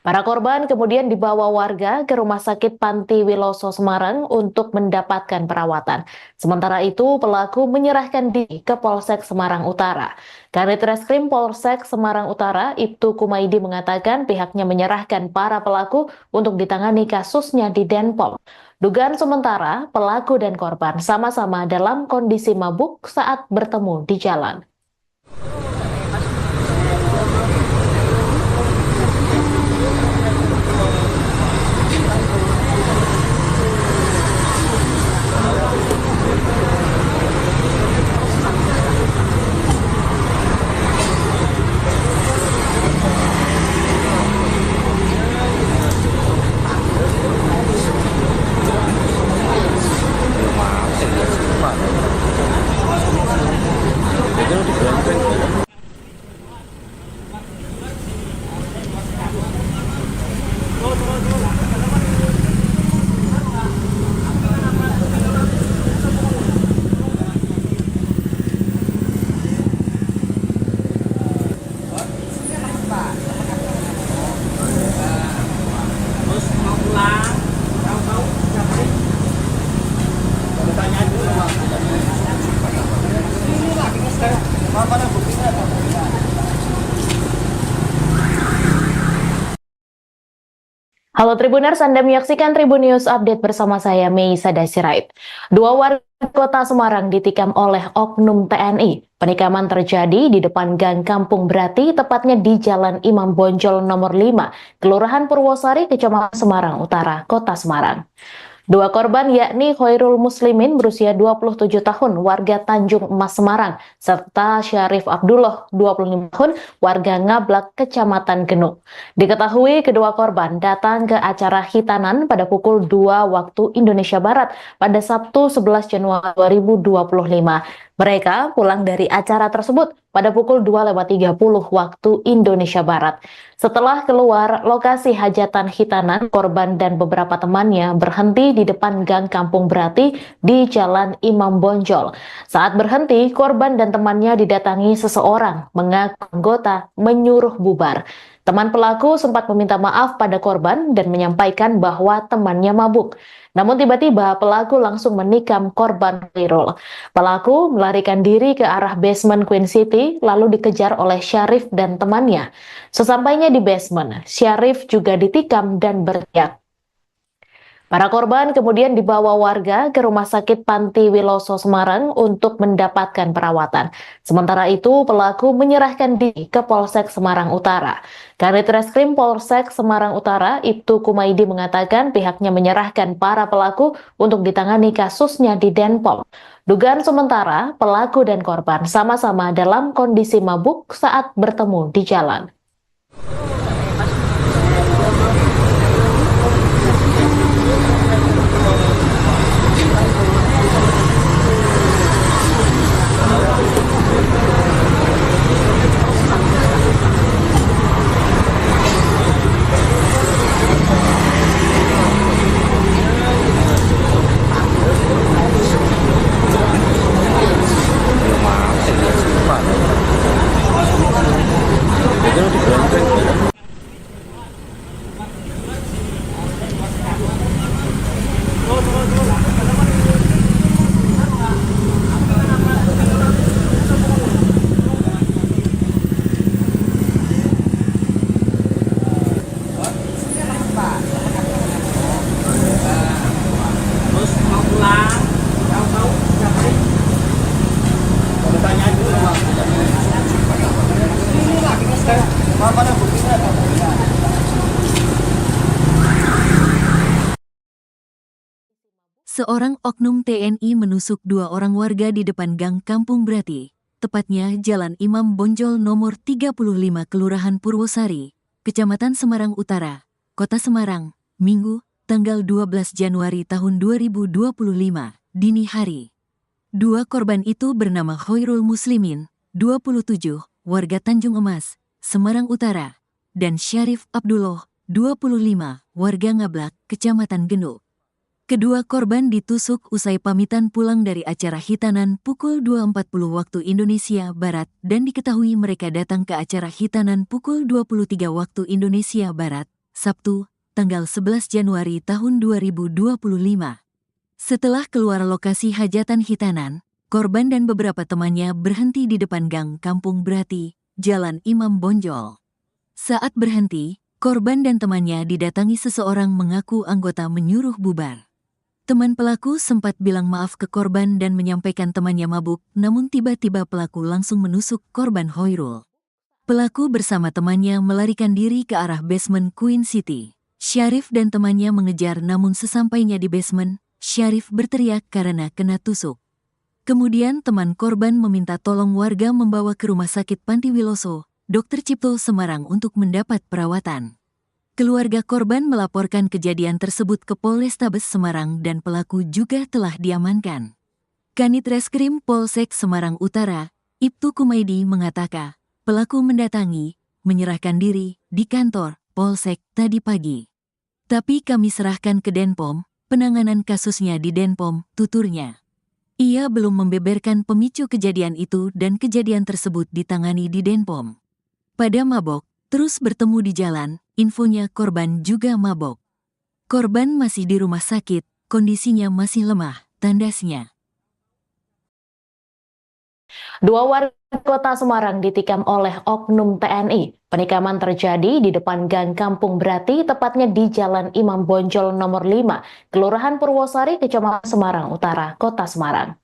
Para korban kemudian dibawa warga ke Rumah Sakit Panti Wiloso Semarang untuk mendapatkan perawatan. Sementara itu, pelaku menyerahkan diri ke Polsek Semarang Utara. Kanit Reskrim Polsek Semarang Utara, Ibtu Kumaidi mengatakan pihaknya menyerahkan para pelaku untuk ditangani kasusnya di Denpom. Dugaan sementara, pelaku dan korban sama-sama dalam kondisi mabuk saat bertemu di jalan. Halo Tribuners, Anda menyaksikan Tribun News Update bersama saya, Meisa Dasirait. Dua warga kota Semarang ditikam oleh oknum TNI. Penikaman terjadi di depan Gang Kampung Brati, tepatnya di Jalan Imam Bonjol nomor 5, Kelurahan Purwosari, Kecamatan Semarang Utara, Kota Semarang. Dua korban yakni Khairul Muslimin berusia 27 tahun warga Tanjung Emas Semarang serta Syarif Abdullah 25 tahun warga Ngablak Kecamatan Genuk. Diketahui kedua korban datang ke acara hitanan pada pukul 2 waktu Indonesia Barat pada Sabtu 11 Januari 2025. Mereka pulang dari acara tersebut pada pukul 2.30 waktu Indonesia Barat. Setelah keluar lokasi hajatan hitanan, korban dan beberapa temannya berhenti di depan Gang Kampung Brati di Jalan Imam Bonjol. Saat berhenti, korban dan temannya didatangi seseorang mengaku anggota menyuruh bubar. Teman pelaku sempat meminta maaf pada korban dan menyampaikan bahwa temannya mabuk. Namun tiba-tiba pelaku langsung menikam korban Khairul. Pelaku melarikan diri ke arah basement Queen City lalu dikejar oleh Syarif dan temannya. Sesampainya di basement, Syarif juga ditikam dan berteriak. Para korban kemudian dibawa warga ke Rumah Sakit Panti Wiloso Semarang untuk mendapatkan perawatan. Sementara itu, pelaku menyerahkan diri ke Polsek Semarang Utara. Kanit Reskrim Polsek Semarang Utara, Ibtu Kumaidi mengatakan pihaknya menyerahkan para pelaku untuk ditangani kasusnya di Denpom. Dugaan sementara, pelaku dan korban sama-sama dalam kondisi mabuk saat bertemu di jalan. Seorang oknum TNI menusuk 2 orang warga di depan gang Kampung Brati, tepatnya Jalan Imam Bonjol nomor 35 Kelurahan Purwosari, Kecamatan Semarang Utara, Kota Semarang, Minggu, tanggal 12 Januari tahun 2025, dini hari. 2 korban itu bernama Khoirul Muslimin, 27, warga Tanjung Emas, Semarang Utara, dan Syarif Abdullah, 25, warga Ngablak, Kecamatan Genuk. Kedua korban ditusuk usai pamitan pulang dari acara hitanan pukul 2.40 waktu Indonesia Barat dan diketahui mereka datang ke acara hitanan pukul 23 waktu Indonesia Barat, Sabtu, tanggal 11 Januari tahun 2025. Setelah keluar lokasi hajatan hitanan, korban dan beberapa temannya berhenti di depan gang Kampung Brati, Jalan Imam Bonjol. Saat berhenti, korban dan temannya didatangi seseorang mengaku anggota menyuruh bubar. Teman pelaku sempat bilang maaf ke korban dan menyampaikan temannya mabuk, namun tiba-tiba pelaku langsung menusuk korban Khoirul. Pelaku bersama temannya melarikan diri ke arah basement Queen City. Syarif dan temannya mengejar namun sesampainya di basement, Syarif berteriak karena kena tusuk. Kemudian teman korban meminta tolong warga membawa ke Rumah Sakit Panti Wiloso, Dr. Cipto Semarang untuk mendapat perawatan. Keluarga korban melaporkan kejadian tersebut ke Polrestabes Semarang dan pelaku juga telah diamankan. Kanit Reskrim Polsek Semarang Utara, Ibtu Kumaidi mengatakan, pelaku menyerahkan diri di kantor Polsek tadi pagi. Tapi kami serahkan ke Denpom, penanganan kasusnya di Denpom, tuturnya. Ia belum membeberkan pemicu kejadian itu dan kejadian tersebut ditangani di Denpom. Pada mabok, terus bertemu di jalan, infonya korban juga mabok. Korban masih di rumah sakit, kondisinya masih lemah, tandasnya. 2 warga Kota Semarang ditikam oleh oknum TNI. Penikaman terjadi di depan gang Kampung Brati, tepatnya di Jalan Imam Bonjol nomor 5, Kelurahan Purwosari, Kecamatan Semarang Utara, Kota Semarang.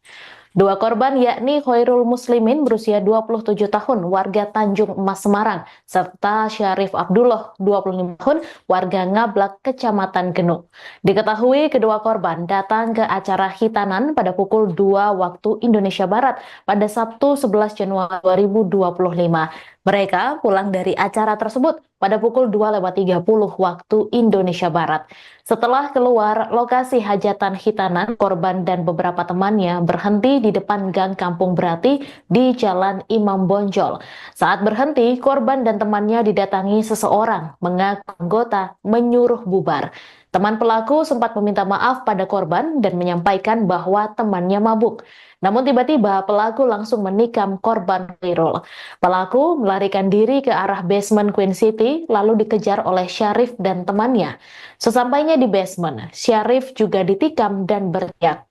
2 korban yakni Khoirul Muslimin berusia 27 tahun, warga Tanjung Emas Semarang, serta Syarif Abdullah, 25 tahun, warga Ngablak, Kecamatan Genuk. Diketahui kedua korban datang ke acara hitanan pada pukul 2 waktu Indonesia Barat pada Sabtu 11 Januari 2025. Mereka pulang dari acara tersebut pada pukul 2.30 waktu Indonesia Barat. Setelah keluar lokasi hajatan hitanan, korban dan beberapa temannya berhenti di depan gang Kampung Brati di Jalan Imam Bonjol. Saat berhenti, korban dan temannya didatangi seseorang mengaku anggota menyuruh bubar. Teman pelaku sempat meminta maaf pada korban dan menyampaikan bahwa temannya mabuk. Namun tiba-tiba pelaku langsung menikam korban Khoirul. Pelaku melarikan diri ke arah basement Queen City lalu dikejar oleh Syarif dan temannya. Sesampainya di basement, Syarif juga ditikam dan berteriak.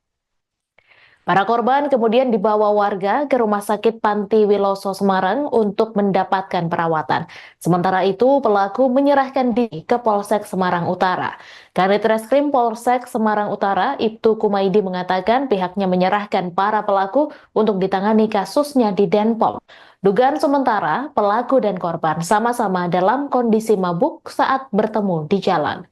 Para korban kemudian dibawa warga ke Rumah Sakit Panti Wiloso Semarang untuk mendapatkan perawatan. Sementara itu, pelaku menyerahkan diri ke Polsek Semarang Utara. Kanit Reskrim Polsek Semarang Utara, Ibtu Kumaidi mengatakan pihaknya menyerahkan para pelaku untuk ditangani kasusnya di Denpom. Dugaan sementara, pelaku dan korban sama-sama dalam kondisi mabuk saat bertemu di jalan.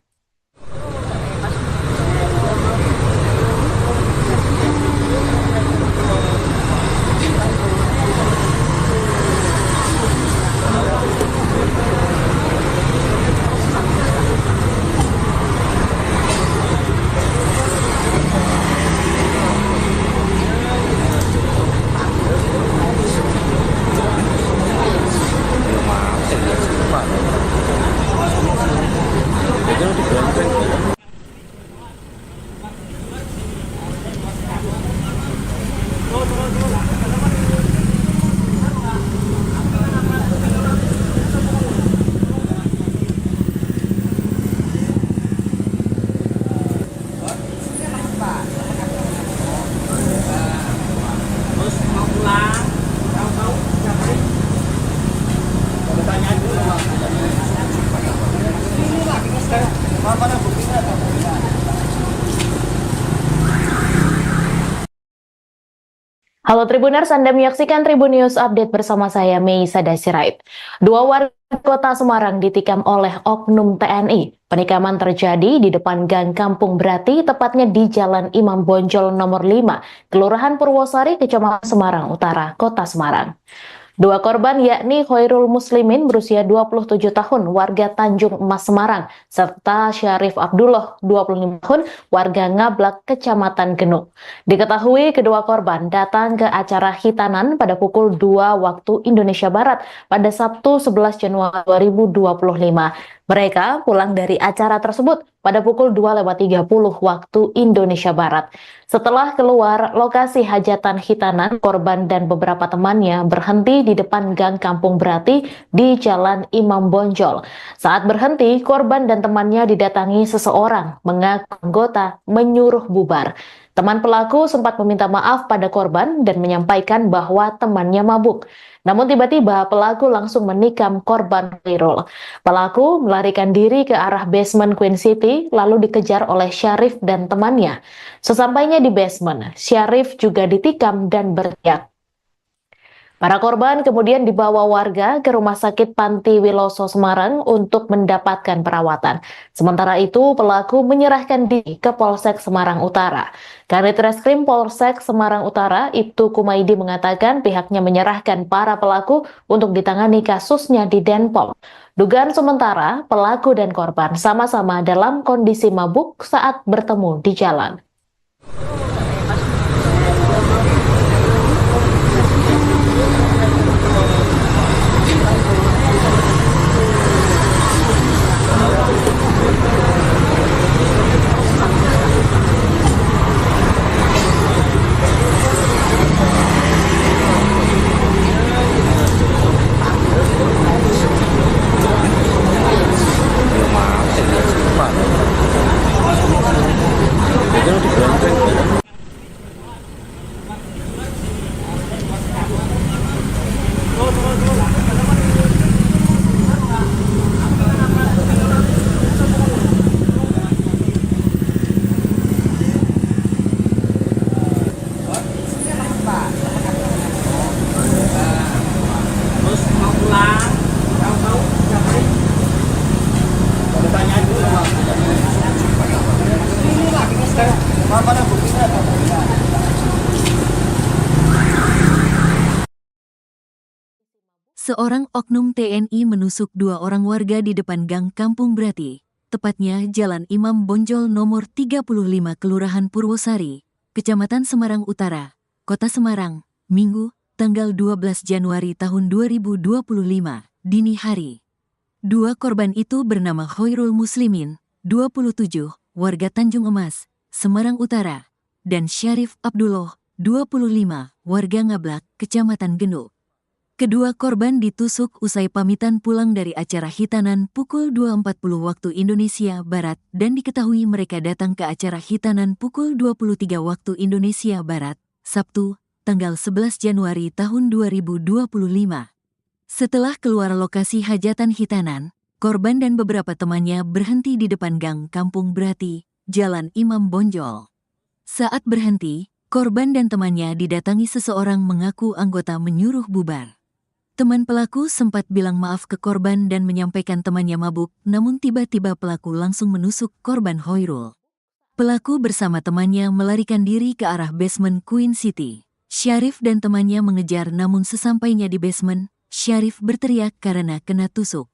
Halo Tribuners, Anda menyaksikan Tribun News Update bersama saya, Meisa Dasirait. 2 warga Kota Semarang ditikam oleh oknum TNI. Penikaman terjadi di depan Gang Kampung Brati, tepatnya di Jalan Imam Bonjol nomor 5, Kelurahan Purwosari, Kecamatan Semarang Utara, Kota Semarang. Dua korban yakni Khairul Muslimin berusia 27 tahun warga Tanjung Emas Semarang serta Syarif Abdullah 25 tahun warga Ngablak Kecamatan Genuk. Diketahui kedua korban datang ke acara hitanan pada pukul 2 waktu Indonesia Barat pada Sabtu 11 Januari 2025. Mereka pulang dari acara tersebut pada pukul 2:30 waktu Indonesia Barat. Setelah keluar lokasi hajatan hitanan, korban dan beberapa temannya berhenti di depan Gang Kampung Brati di Jalan Imam Bonjol. Saat berhenti, korban dan temannya didatangi seseorang mengaku anggota menyuruh bubar. Teman pelaku sempat meminta maaf pada korban dan menyampaikan bahwa temannya mabuk. Namun tiba-tiba pelaku langsung menikam korban Khairul. Pelaku melarikan diri ke arah basement Queen City lalu dikejar oleh Syarif dan temannya. Sesampainya di basement, Syarif juga ditikam dan berteriak. Para korban kemudian dibawa warga ke Rumah Sakit Panti Wiloso Semarang untuk mendapatkan perawatan. Sementara itu, pelaku menyerahkan diri ke Polsek Semarang Utara. Kanit Reskrim Polsek Semarang Utara, Ibtu Kumaidi mengatakan pihaknya menyerahkan para pelaku untuk ditangani kasusnya di Denpom. Dugaan sementara, pelaku dan korban sama-sama dalam kondisi mabuk saat bertemu di jalan. Seorang oknum TNI menusuk dua orang warga di depan Gang Kampung Brati, tepatnya Jalan Imam Bonjol nomor 35 Kelurahan Purwosari, Kecamatan Semarang Utara, Kota Semarang, Minggu, tanggal 12 Januari tahun 2025, dini hari. Dua korban itu bernama Khairul Muslimin, 27, warga Tanjung Emas, Semarang Utara, dan Syarif Abdullah, 25, warga Ngablak, Kecamatan Genuk. Kedua korban ditusuk usai pamitan pulang dari acara hitanan pukul 2.40 waktu Indonesia Barat dan diketahui mereka datang ke acara hitanan pukul 23 waktu Indonesia Barat, Sabtu, tanggal 11 Januari tahun 2025. Setelah keluar lokasi hajatan hitanan, korban dan beberapa temannya berhenti di depan Gang Kampung Brati, Jalan Imam Bonjol. Saat berhenti, korban dan temannya didatangi seseorang mengaku anggota menyuruh bubar. Teman pelaku sempat bilang maaf ke korban dan menyampaikan temannya mabuk, namun tiba-tiba pelaku langsung menusuk korban Khairul. Pelaku bersama temannya melarikan diri ke arah basement Queen City. Syarif dan temannya mengejar namun sesampainya di basement, Syarif berteriak karena kena tusuk.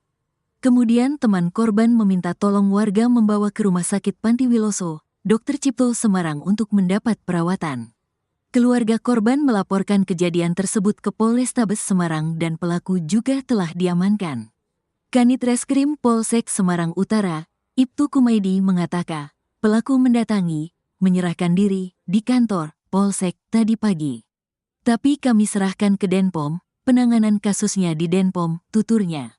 Kemudian teman korban meminta tolong warga membawa ke Rumah Sakit Panti Wiloso, Dr. Cipto Semarang untuk mendapat perawatan. Keluarga korban melaporkan kejadian tersebut ke Polrestabes Semarang dan pelaku juga telah diamankan. Kanit Reskrim Polsek Semarang Utara, Ibtu Kumaidi mengatakan, pelaku mendatangi, menyerahkan diri di kantor Polsek tadi pagi. Tapi kami serahkan ke Denpom, penanganan kasusnya di Denpom, tuturnya.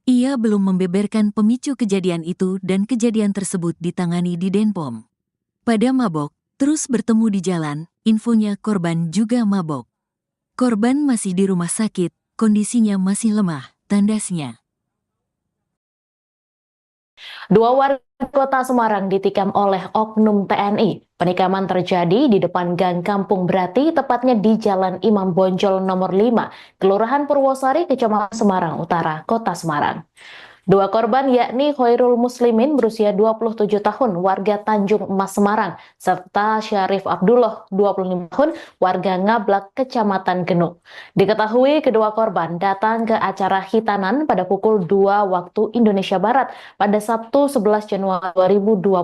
Ia belum membeberkan pemicu kejadian itu dan kejadian tersebut ditangani di Denpom. Pada mabok, terus bertemu di jalan, infonya korban juga mabok. Korban masih di rumah sakit, kondisinya masih lemah, tandasnya. Dua warga kota Semarang ditikam oleh oknum TNI. Penikaman terjadi di depan Gang Kampung Brati, tepatnya di Jalan Imam Bonjol nomor 5, Kelurahan Purwosari, Kecamatan Semarang Utara, Kota Semarang. Dua korban yakni Khairul Muslimin berusia 27 tahun warga Tanjung Emas Semarang serta Syarif Abdullah 25 tahun warga Ngablak Kecamatan Genuk. Diketahui kedua korban datang ke acara hitanan pada pukul 2 waktu Indonesia Barat pada Sabtu 11 Januari 2025.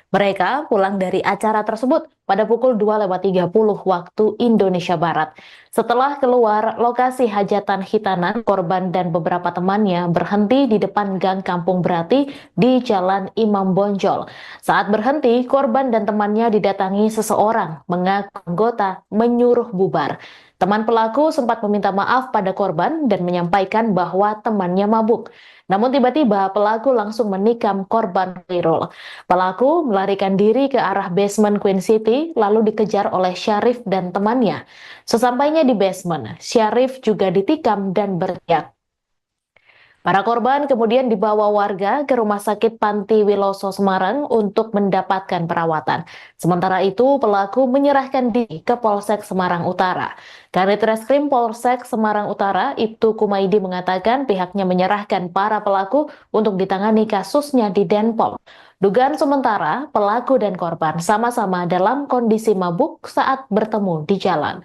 Mereka pulang dari acara tersebut pada pukul 2.30 waktu Indonesia Barat. Setelah keluar lokasi hajatan hitanan, korban dan beberapa temannya berhenti di depan Gang Kampung Brati di Jalan Imam Bonjol. Saat berhenti, korban dan temannya didatangi seseorang mengaku anggota menyuruh bubar. Teman pelaku sempat meminta maaf pada korban dan menyampaikan bahwa temannya mabuk. Namun tiba-tiba pelaku langsung menikam korban Khairul. Pelaku melarikan diri ke arah basement Queen City lalu dikejar oleh Syarif dan temannya. Sesampainya di basement, Syarif juga ditikam dan berteriak. Para korban kemudian dibawa warga ke Rumah Sakit Panti Wiloso Semarang untuk mendapatkan perawatan. Sementara itu, pelaku menyerahkan diri ke Polsek Semarang Utara. Kanit Reskrim Polsek Semarang Utara, Ibtu Kumaidi mengatakan pihaknya menyerahkan para pelaku untuk ditangani kasusnya di Denpom. Dugaan sementara, pelaku dan korban sama-sama dalam kondisi mabuk saat bertemu di jalan.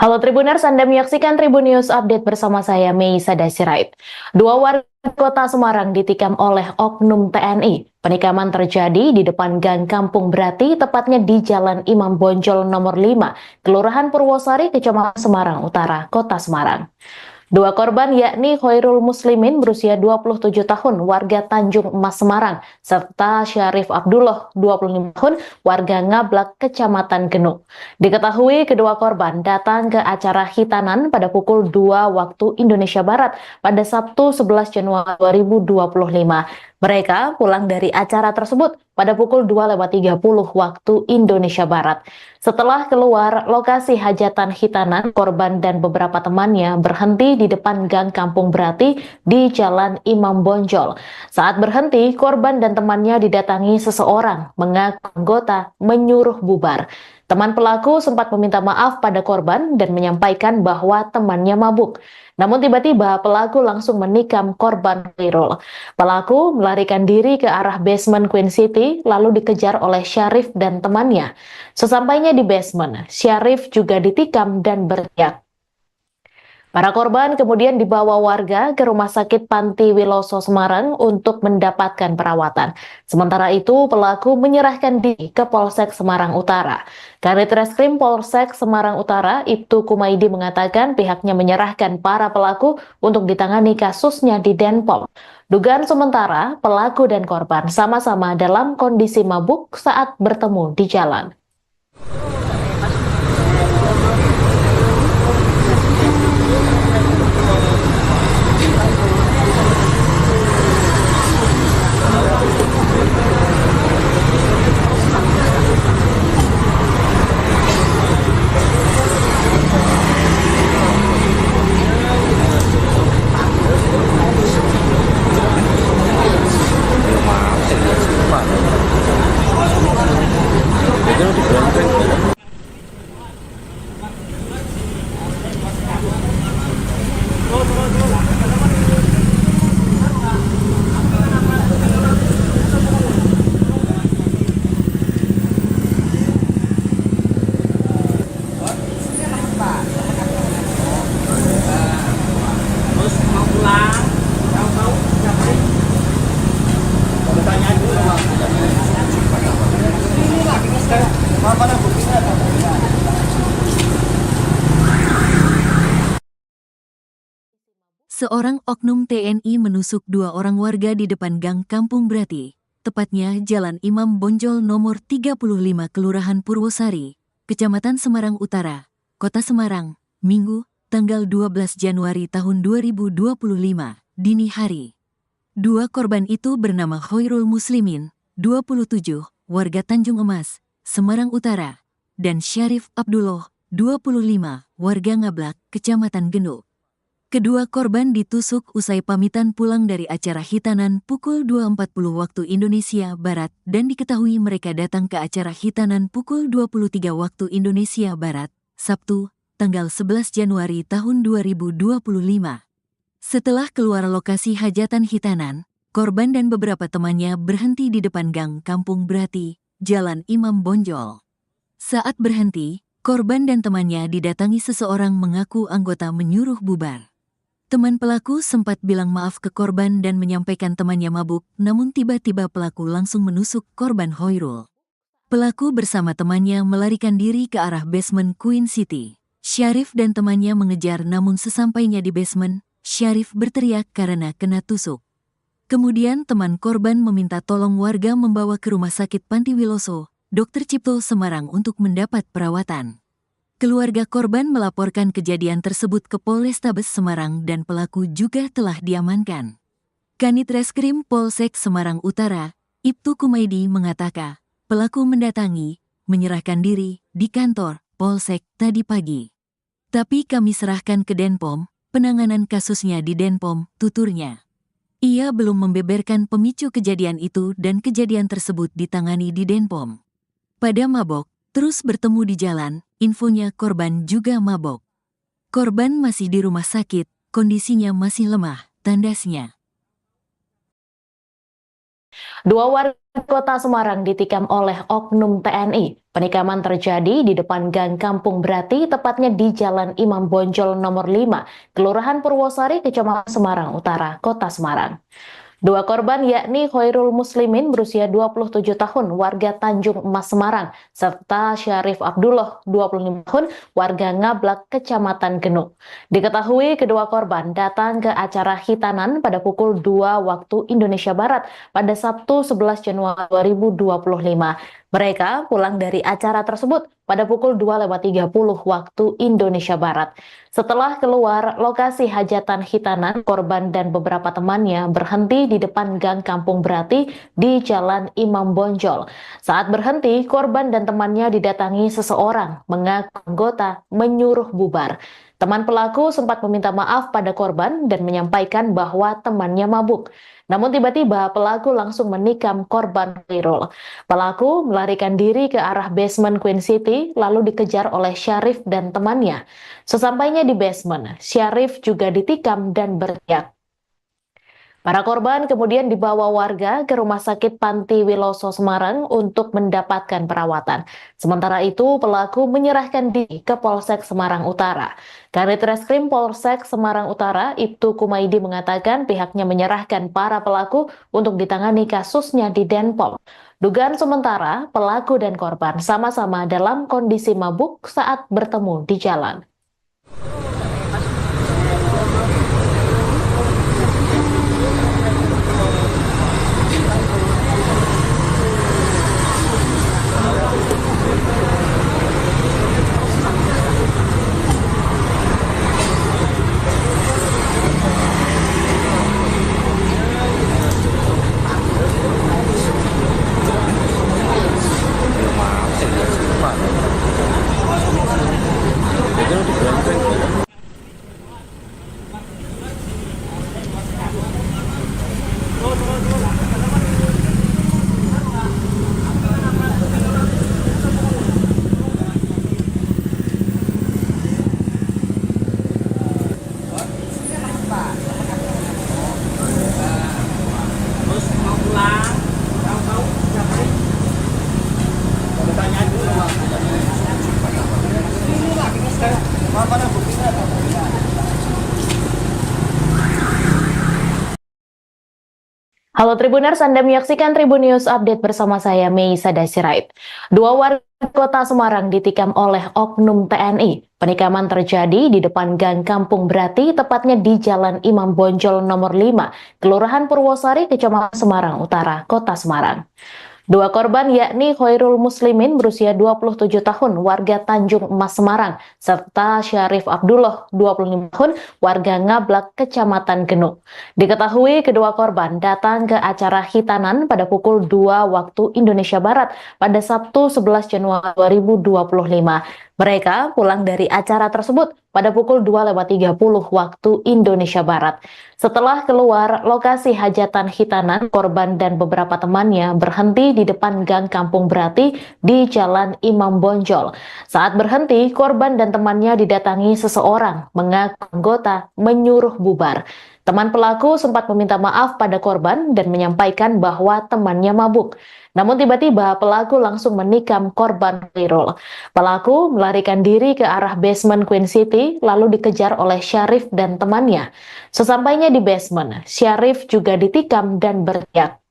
Halo Tribuners, Anda menyaksikan Tribun News Update bersama saya, Meisa Dasirait. Dua warga kota Semarang ditikam oleh oknum TNI. Penikaman terjadi di depan Gang Kampung Brati, tepatnya di Jalan Imam Bonjol nomor 5, Kelurahan Purwosari, Kecamatan Semarang Utara, Kota Semarang. Dua korban yakni Khairul Muslimin berusia 27 tahun warga Tanjung Emas Semarang serta Syarif Abdullah 25 tahun warga Ngablak Kecamatan Genuk. Diketahui kedua korban datang ke acara hitanan pada pukul 2 waktu Indonesia Barat pada Sabtu 11 Januari 2025. Mereka pulang dari acara tersebut pada pukul 2.30 waktu Indonesia Barat. Setelah keluar lokasi hajatan hitanan, korban dan beberapa temannya berhenti di depan Gang Kampung Brati di Jalan Imam Bonjol. Saat berhenti, korban dan temannya didatangi seseorang mengaku anggota menyuruh bubar. Teman pelaku sempat meminta maaf pada korban dan menyampaikan bahwa temannya mabuk. Namun tiba-tiba pelaku langsung menikam korban Khairul. Pelaku melarikan diri ke arah basement Queen City lalu dikejar oleh Syarif dan temannya. Sesampainya di basement, Syarif juga ditikam dan berteriak. Para korban kemudian dibawa warga ke Rumah Sakit Panti Wiloso Semarang untuk mendapatkan perawatan. Sementara itu, pelaku menyerahkan diri ke Polsek Semarang Utara. Kanit Reskrim Polsek Semarang Utara, Ibtu Kumaidi mengatakan pihaknya menyerahkan para pelaku untuk ditangani kasusnya di Denpom. Dugaan sementara, pelaku dan korban sama-sama dalam kondisi mabuk saat bertemu di jalan. Seorang oknum TNI menusuk 2 orang warga di depan Gang Kampung Brati, tepatnya Jalan Imam Bonjol nomor 35 Kelurahan Purwosari, Kecamatan Semarang Utara, Kota Semarang, Minggu, tanggal 12 Januari tahun 2025, dini hari. 2 korban itu bernama Khairul Muslimin, 27, warga Tanjung Emas, Semarang Utara, dan Syarif Abdullah, 25, warga Ngablak, Kecamatan Genuk. Kedua korban ditusuk usai pamitan pulang dari acara hitanan pukul 2.40 waktu Indonesia Barat dan diketahui mereka datang ke acara hitanan pukul 23 waktu Indonesia Barat, Sabtu, tanggal 11 Januari tahun 2025. Setelah keluar lokasi hajatan hitanan, korban dan beberapa temannya berhenti di depan Gang Kampung Brati, Jalan Imam Bonjol. Saat berhenti, korban dan temannya didatangi seseorang mengaku anggota menyuruh bubar. Teman pelaku sempat bilang maaf ke korban dan menyampaikan temannya mabuk, namun tiba-tiba pelaku langsung menusuk korban Khairul. Pelaku bersama temannya melarikan diri ke arah basement Queen City. Syarif dan temannya mengejar namun sesampainya di basement, Syarif berteriak karena kena tusuk. Kemudian teman korban meminta tolong warga membawa ke Rumah Sakit Panti Wiloso, Dr. Cipto Semarang untuk mendapat perawatan. Keluarga korban melaporkan kejadian tersebut ke Polrestabes Semarang dan pelaku juga telah diamankan. Kanit Reskrim Polsek Semarang Utara, Ibtu Kumaidi mengatakan, pelaku mendatangi, menyerahkan diri di kantor Polsek tadi pagi. Tapi kami serahkan ke Denpom, penanganan kasusnya di Denpom, tuturnya. Ia belum membeberkan pemicu kejadian itu dan kejadian tersebut ditangani di Denpom. Pada mabok, terus bertemu di jalan, infonya korban juga mabok. Korban masih di rumah sakit, kondisinya masih lemah, tandasnya. 2 warga Kota Semarang ditikam oleh oknum TNI. Penikaman terjadi di depan Gang Kampung Brati, tepatnya di Jalan Imam Bonjol nomor 5, Kelurahan Purwosari, Kecamatan Semarang Utara, Kota Semarang. 2 korban yakni Khairul Muslimin berusia 27 tahun, warga Tanjung Emas Semarang, serta Syarif Abdullah, 25 tahun, warga Ngablak, Kecamatan Genuk. Diketahui kedua korban datang ke acara hitanan pada pukul 2 waktu Indonesia Barat pada Sabtu 11 Januari 2025. Mereka pulang dari acara tersebut pada pukul 2.30 waktu Indonesia Barat. Setelah keluar lokasi hajatan hitanan, korban dan beberapa temannya berhenti di depan Gang Kampung Brati di Jalan Imam Bonjol. Saat berhenti, korban dan temannya didatangi seseorang mengaku anggota menyuruh bubar. Teman pelaku sempat meminta maaf pada korban dan menyampaikan bahwa temannya mabuk. Namun tiba-tiba pelaku langsung menikam korban Khairul. Pelaku melarikan diri ke arah basement Queen City lalu dikejar oleh Syarif dan temannya. Sesampainya di basement, Syarif juga ditikam dan berteriak. Para korban kemudian dibawa warga ke Rumah Sakit Panti Wiloso Semarang untuk mendapatkan perawatan. Sementara itu, pelaku menyerahkan diri ke Polsek Semarang Utara. Kanit Reskrim Polsek Semarang Utara, Ibtu Kumaidi mengatakan pihaknya menyerahkan para pelaku untuk ditangani kasusnya di Denpom. Dugaan sementara, pelaku dan korban sama-sama dalam kondisi mabuk saat bertemu di jalan. Halo Tribuners, Anda menyaksikan Tribun News Update bersama saya, Meisada Sirait. Dua warga kota Semarang ditikam oleh oknum TNI. Penikaman terjadi di depan Gang Kampung Brati, tepatnya di Jalan Imam Bonjol nomor 5, Kelurahan Purwosari, Kecamatan Semarang Utara, Kota Semarang. Dua korban yakni Khairul Muslimin berusia 27 tahun warga Tanjung Emas Semarang serta Syarif Abdullah 25 tahun warga Ngablak Kecamatan Genuk. Diketahui kedua korban datang ke acara hitanan pada pukul 2 waktu Indonesia Barat pada Sabtu 11 Januari 2025. Mereka pulang dari acara tersebut pada pukul 2:30 waktu Indonesia Barat. Setelah keluar lokasi hajatan hitanan, korban dan beberapa temannya berhenti di depan Gang Kampung Brati di Jalan Imam Bonjol. Saat berhenti, korban dan temannya didatangi seseorang mengaku anggota menyuruh bubar. Teman pelaku sempat meminta maaf pada korban dan menyampaikan bahwa temannya mabuk. Namun tiba-tiba pelaku langsung menikam korban Khairul. Pelaku melarikan diri ke arah basement Queen City lalu dikejar oleh Syarif dan temannya. Sesampainya di basement, Syarif juga ditikam dan berteriak.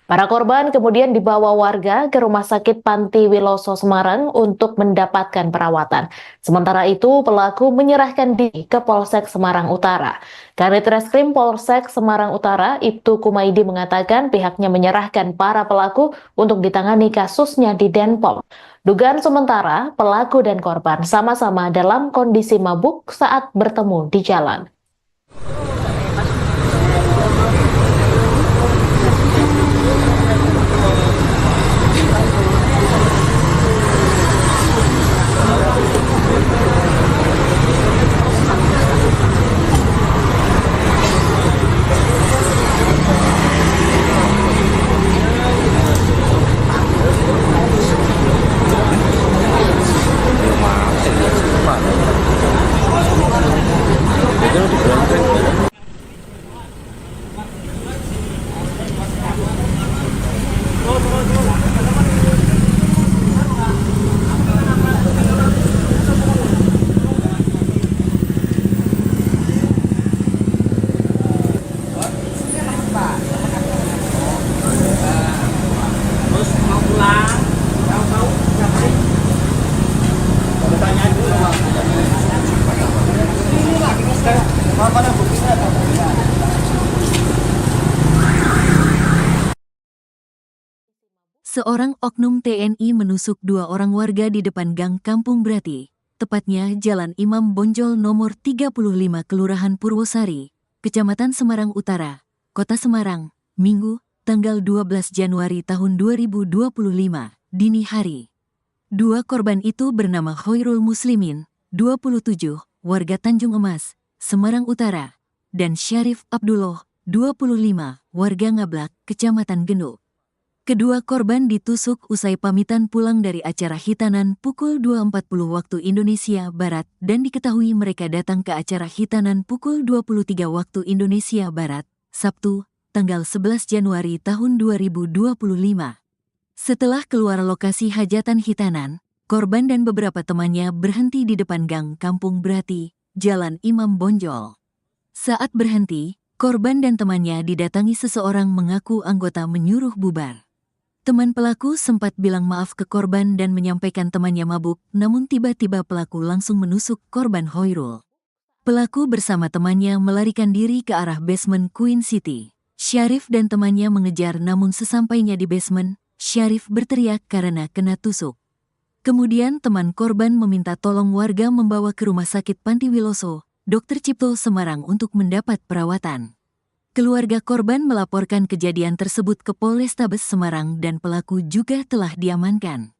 Para korban kemudian dibawa warga ke Rumah Sakit Panti Wiloso Semarang untuk mendapatkan perawatan. Sementara itu, pelaku menyerahkan diri ke Polsek Semarang Utara. Kanit Reskrim Polsek Semarang Utara, Ibtu Kumaidi mengatakan pihaknya menyerahkan para pelaku untuk ditangani kasusnya di Denpom. Dugaan sementara, pelaku dan korban sama-sama dalam kondisi mabuk saat bertemu di jalan. Seorang oknum TNI menusuk dua orang warga di depan Gang Kampung Brati, tepatnya Jalan Imam Bonjol nomor 35 Kelurahan Purwosari, Kecamatan Semarang Utara, Kota Semarang, Minggu, tanggal 12 Januari tahun 2025, dini hari. Dua korban itu bernama Khairul Muslimin, 27, warga Tanjung Emas, Semarang Utara, dan Syarif Abdullah, 25, warga Ngablak, Kecamatan Genuk. Kedua korban ditusuk usai pamitan pulang dari acara hitanan pukul 2.40 waktu Indonesia Barat dan diketahui mereka datang ke acara hitanan pukul 23 waktu Indonesia Barat, Sabtu, tanggal 11 Januari tahun 2025. Setelah keluar lokasi hajatan hitanan, korban dan beberapa temannya berhenti di depan Gang Kampung Brati, Jalan Imam Bonjol. Saat berhenti, korban dan temannya didatangi seseorang mengaku anggota menyuruh bubar. Teman pelaku sempat bilang maaf ke korban dan menyampaikan temannya mabuk, namun tiba-tiba pelaku langsung menusuk korban Khairul. Pelaku bersama temannya melarikan diri ke arah basement Queen City. Syarif dan temannya mengejar namun sesampainya di basement, Syarif berteriak karena kena tusuk. Kemudian teman korban meminta tolong warga membawa ke Rumah Sakit Panti Wiloso, Dr. Cipto Semarang untuk mendapat perawatan. Keluarga korban melaporkan kejadian tersebut ke Polrestabes Semarang dan pelaku juga telah diamankan.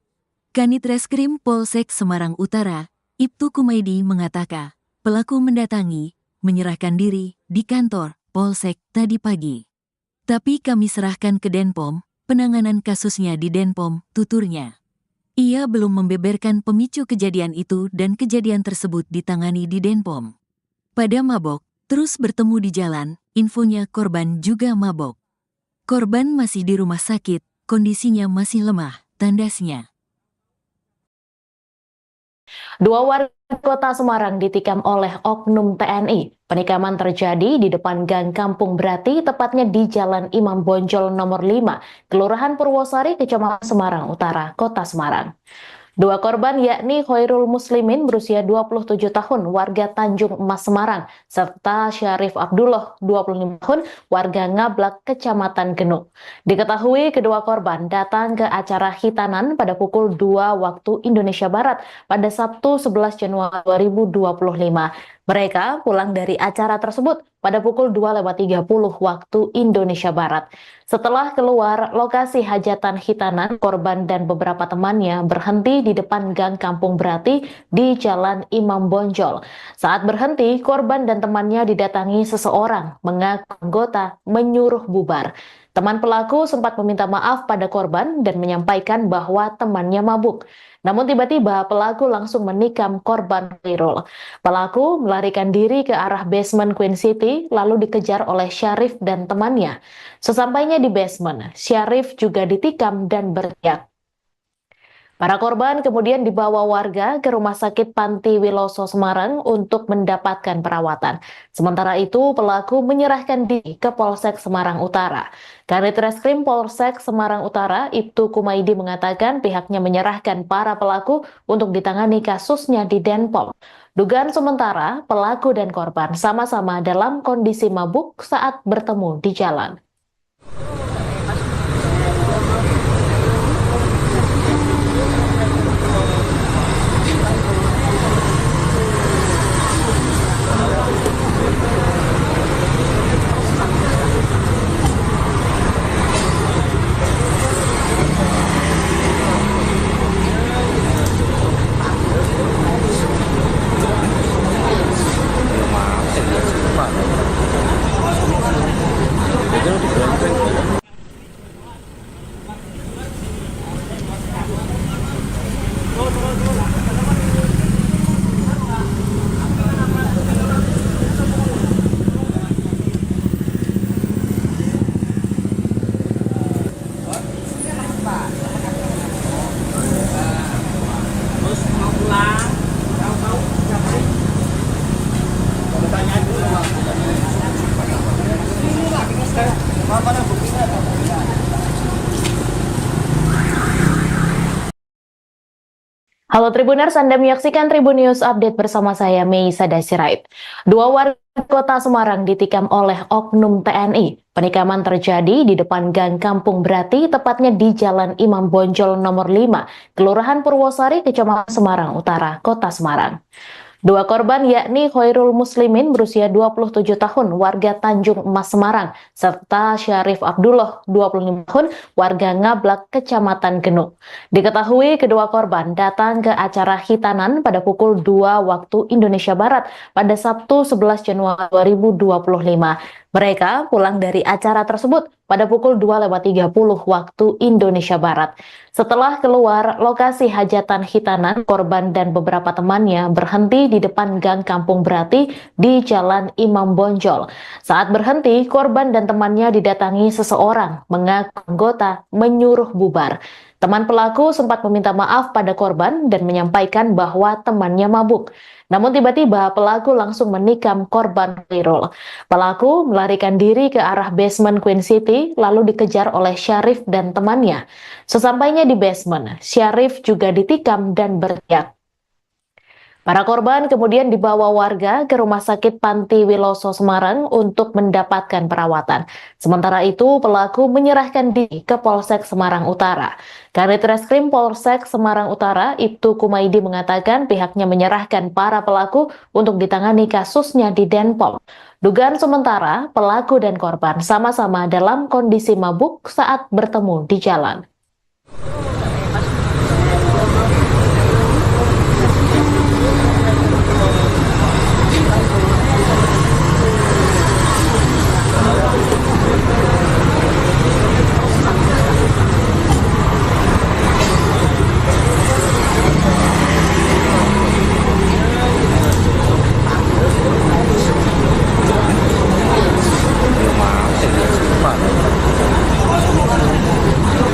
Kanit Reskrim Polsek Semarang Utara, Ibtu Kumaidi mengatakan, pelaku menyerahkan diri di kantor Polsek tadi pagi. Tapi kami serahkan ke Denpom, penanganan kasusnya di Denpom, tuturnya. Ia belum membeberkan pemicu kejadian itu dan kejadian tersebut ditangani di Denpom. Pada mabok, terus bertemu di jalan, infonya korban juga mabok. Korban masih di rumah sakit, kondisinya masih lemah, tandasnya. Dua warga kota Semarang ditikam oleh oknum TNI. Penikaman terjadi di depan Gang Kampung Brati, tepatnya di Jalan Imam Bonjol nomor 5, Kelurahan Purwosari, Kecamatan Semarang Utara, Kota Semarang. Dua korban yakni Khairul Muslimin berusia 27 tahun warga Tanjung Emas Semarang serta Syarif Abdullah 25 tahun warga Ngablak Kecamatan Genuk. Diketahui kedua korban datang ke acara hitanan pada pukul 2 waktu Indonesia Barat pada Sabtu 11 Januari 2025. Mereka pulang dari acara tersebut pada pukul 2.30 waktu Indonesia Barat. Setelah keluar lokasi hajatan hitanan, korban dan beberapa temannya berhenti di depan Gang Kampung Brati di Jalan Imam Bonjol. Saat berhenti, korban dan temannya didatangi seseorang mengaku anggota menyuruh bubar. Teman pelaku sempat meminta maaf pada korban dan menyampaikan bahwa temannya mabuk. Namun tiba-tiba pelaku langsung menikam korban Khairul. Pelaku melarikan diri ke arah basement Queen City lalu dikejar oleh Syarif dan temannya. Sesampainya di basement, Syarif juga ditikam dan berteriak. Para korban kemudian dibawa warga ke Rumah Sakit Panti Wiloso Semarang untuk mendapatkan perawatan. Sementara itu, pelaku menyerahkan diri ke Polsek Semarang Utara. Kanit Reskrim Polsek Semarang Utara, Ibtu Kumaidi mengatakan pihaknya menyerahkan para pelaku untuk ditangani kasusnya di Denpom. Dugaan sementara, pelaku dan korban sama-sama dalam kondisi mabuk saat bertemu di jalan. Halo Tribuners, Anda menyaksikan Tribun News Update bersama saya, Meisa Dasirait. Dua warga kota Semarang ditikam oleh oknum TNI. Penikaman terjadi di depan Gang Kampung Brati, tepatnya di Jalan Imam Bonjol nomor 5, Kelurahan Purwosari, Kecamatan Semarang Utara, Kota Semarang. Dua korban yakni Khairul Muslimin berusia 27 tahun warga Tanjung Emas Semarang serta Syarif Abdullah 25 tahun warga Ngablak Kecamatan Genuk. Diketahui kedua korban datang ke acara hitanan pada pukul 2 waktu Indonesia Barat pada Sabtu 11 Januari 2025. Mereka pulang dari acara tersebut pada pukul 2.30 waktu Indonesia Barat. Setelah keluar lokasi hajatan hitanan, korban dan beberapa temannya berhenti di depan Gang Kampung Brati di Jalan Imam Bonjol. Saat berhenti, korban dan temannya didatangi seseorang mengaku anggota menyuruh bubar. Teman pelaku sempat meminta maaf pada korban dan menyampaikan bahwa temannya mabuk. Namun tiba-tiba pelaku langsung menikam korban Khairul. Pelaku melarikan diri ke arah basement Queen City lalu dikejar oleh Syarif dan temannya. Sesampainya di basement, Syarif juga ditikam dan berteriak. Para korban kemudian dibawa warga ke Rumah Sakit Panti Wiloso Semarang untuk mendapatkan perawatan. Sementara itu, pelaku menyerahkan diri ke Polsek Semarang Utara. Kanit Reskrim Polsek Semarang Utara, Ibtu Kumaidi mengatakan pihaknya menyerahkan para pelaku untuk ditangani kasusnya di Denpom. Dugaan sementara, pelaku dan korban sama-sama dalam kondisi mabuk saat bertemu di jalan.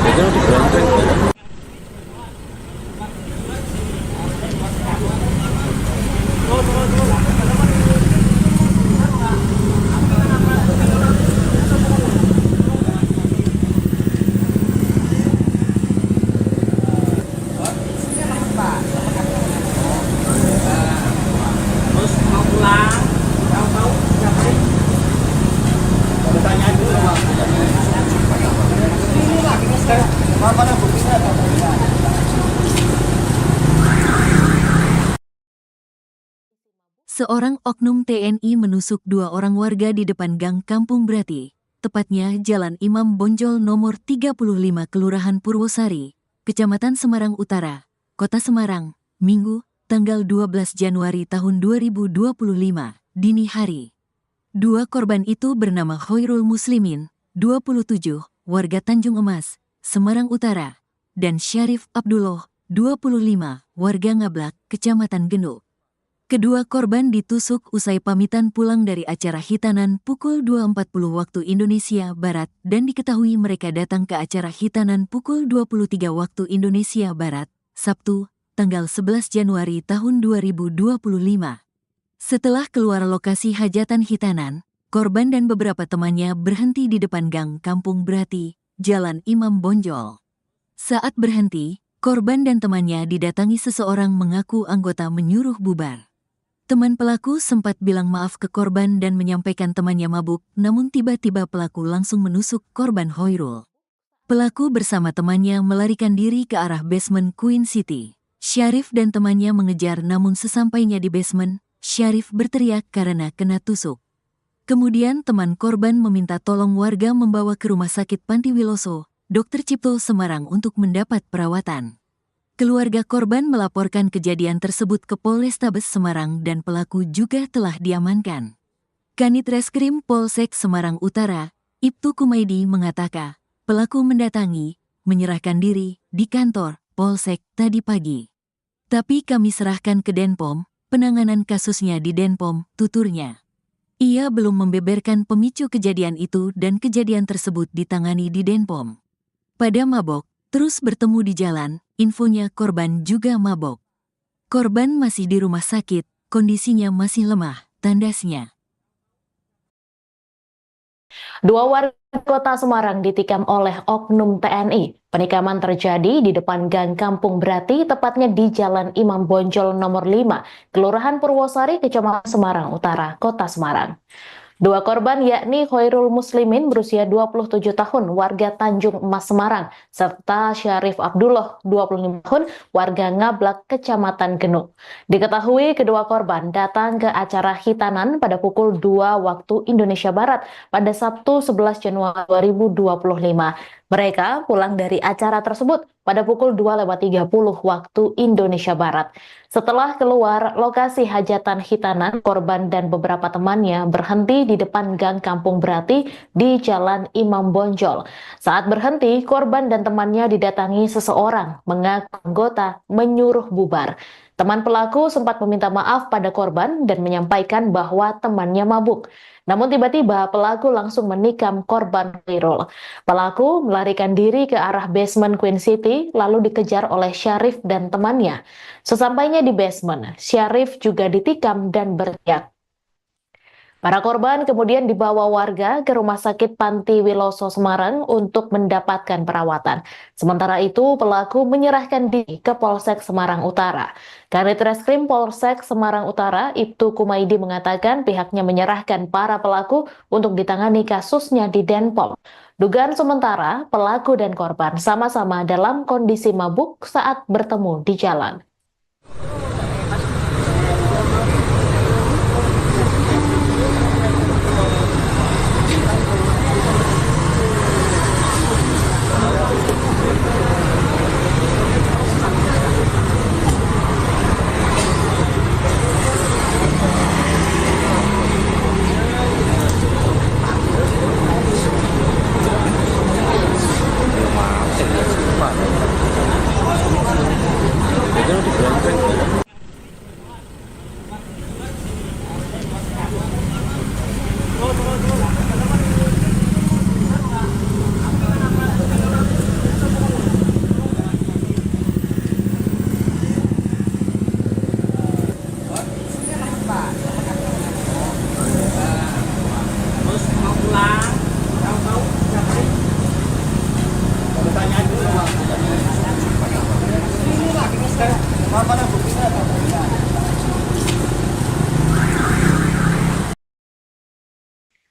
Itu di Brenteng. Seorang oknum TNI menusuk 2 orang warga di depan Gang Kampung Brati, tepatnya Jalan Imam Bonjol nomor 35 Kelurahan Purwosari, Kecamatan Semarang Utara, Kota Semarang, Minggu, tanggal 12 Januari tahun 2025, dini hari. 2 korban itu bernama Khoirul Muslimin, 27, warga Tanjung Emas, Semarang Utara, dan Syarif Abdullah, 25, warga Ngablak, Kecamatan Genuk. Kedua korban ditusuk usai pamitan pulang dari acara hitanan pukul 2.40 waktu Indonesia Barat dan diketahui mereka datang ke acara hitanan pukul 23 waktu Indonesia Barat, Sabtu, tanggal 11 Januari tahun 2025. Setelah keluar lokasi hajatan hitanan, korban dan beberapa temannya berhenti di depan Gang Kampung Brati, Jalan Imam Bonjol. Saat berhenti, korban dan temannya didatangi seseorang mengaku anggota menyuruh bubar. Teman pelaku sempat bilang maaf ke korban dan menyampaikan temannya mabuk, namun tiba-tiba pelaku langsung menusuk korban Khoirul. Pelaku bersama temannya melarikan diri ke arah basement Queen City. Syarif dan temannya mengejar, namun sesampainya di basement, Syarif berteriak karena kena tusuk. Kemudian teman korban meminta tolong warga membawa ke Rumah Sakit Panti Wiloso, Dr. Cipto Semarang untuk mendapat perawatan. Keluarga korban melaporkan kejadian tersebut ke Polrestabes Semarang dan pelaku juga telah diamankan. Kanit Reskrim Polsek Semarang Utara, Ibtu Kumaidi mengatakan, pelaku mendatangi, menyerahkan diri di kantor Polsek tadi pagi. Tapi kami serahkan ke Denpom, penanganan kasusnya di Denpom, tuturnya. Ia belum membeberkan pemicu kejadian itu dan kejadian tersebut ditangani di Denpom. Pada mabok, terus bertemu di jalan, infonya korban juga mabok. Korban masih di rumah sakit, kondisinya masih lemah, tandasnya. 2 warga Kota Semarang ditikam oleh oknum TNI. Penikaman terjadi di depan Gang Kampung Brati, tepatnya di Jalan Imam Bonjol nomor 5, Kelurahan Purwosari, Kecamatan Semarang Utara, Kota Semarang. 2 korban yakni Khoirul Muslimin berusia 27 tahun, warga Tanjung Emas Semarang, serta Syarif Abdullah, 25 tahun, warga Ngablak, Kecamatan Genuk. Diketahui kedua korban datang ke acara hitanan pada pukul 2 waktu Indonesia Barat pada Sabtu 11 Januari 2025. Mereka pulang dari acara tersebut pada pukul 2.30 waktu Indonesia Barat. Setelah keluar lokasi hajatan hitanan, korban dan beberapa temannya berhenti di depan Gang Kampung Brati di Jalan Imam Bonjol. Saat berhenti, korban dan temannya didatangi seseorang mengaku anggota menyuruh bubar. Teman pelaku sempat meminta maaf pada korban dan menyampaikan bahwa temannya mabuk. Namun tiba-tiba pelaku langsung menikam korban Khoirul. Pelaku melarikan diri ke arah basement Queen City lalu dikejar oleh Syarif dan temannya. Sesampainya di basement, Syarif juga ditikam dan berteriak. Para korban kemudian dibawa warga ke Rumah Sakit Panti Wiloso Semarang untuk mendapatkan perawatan. Sementara itu, pelaku menyerahkan diri ke Polsek Semarang Utara. Kanit Reskrim Polsek Semarang Utara, Ibtu Kumaidi mengatakan pihaknya menyerahkan para pelaku untuk ditangani kasusnya di Denpom. Dugaan sementara, pelaku dan korban sama-sama dalam kondisi mabuk saat bertemu di jalan.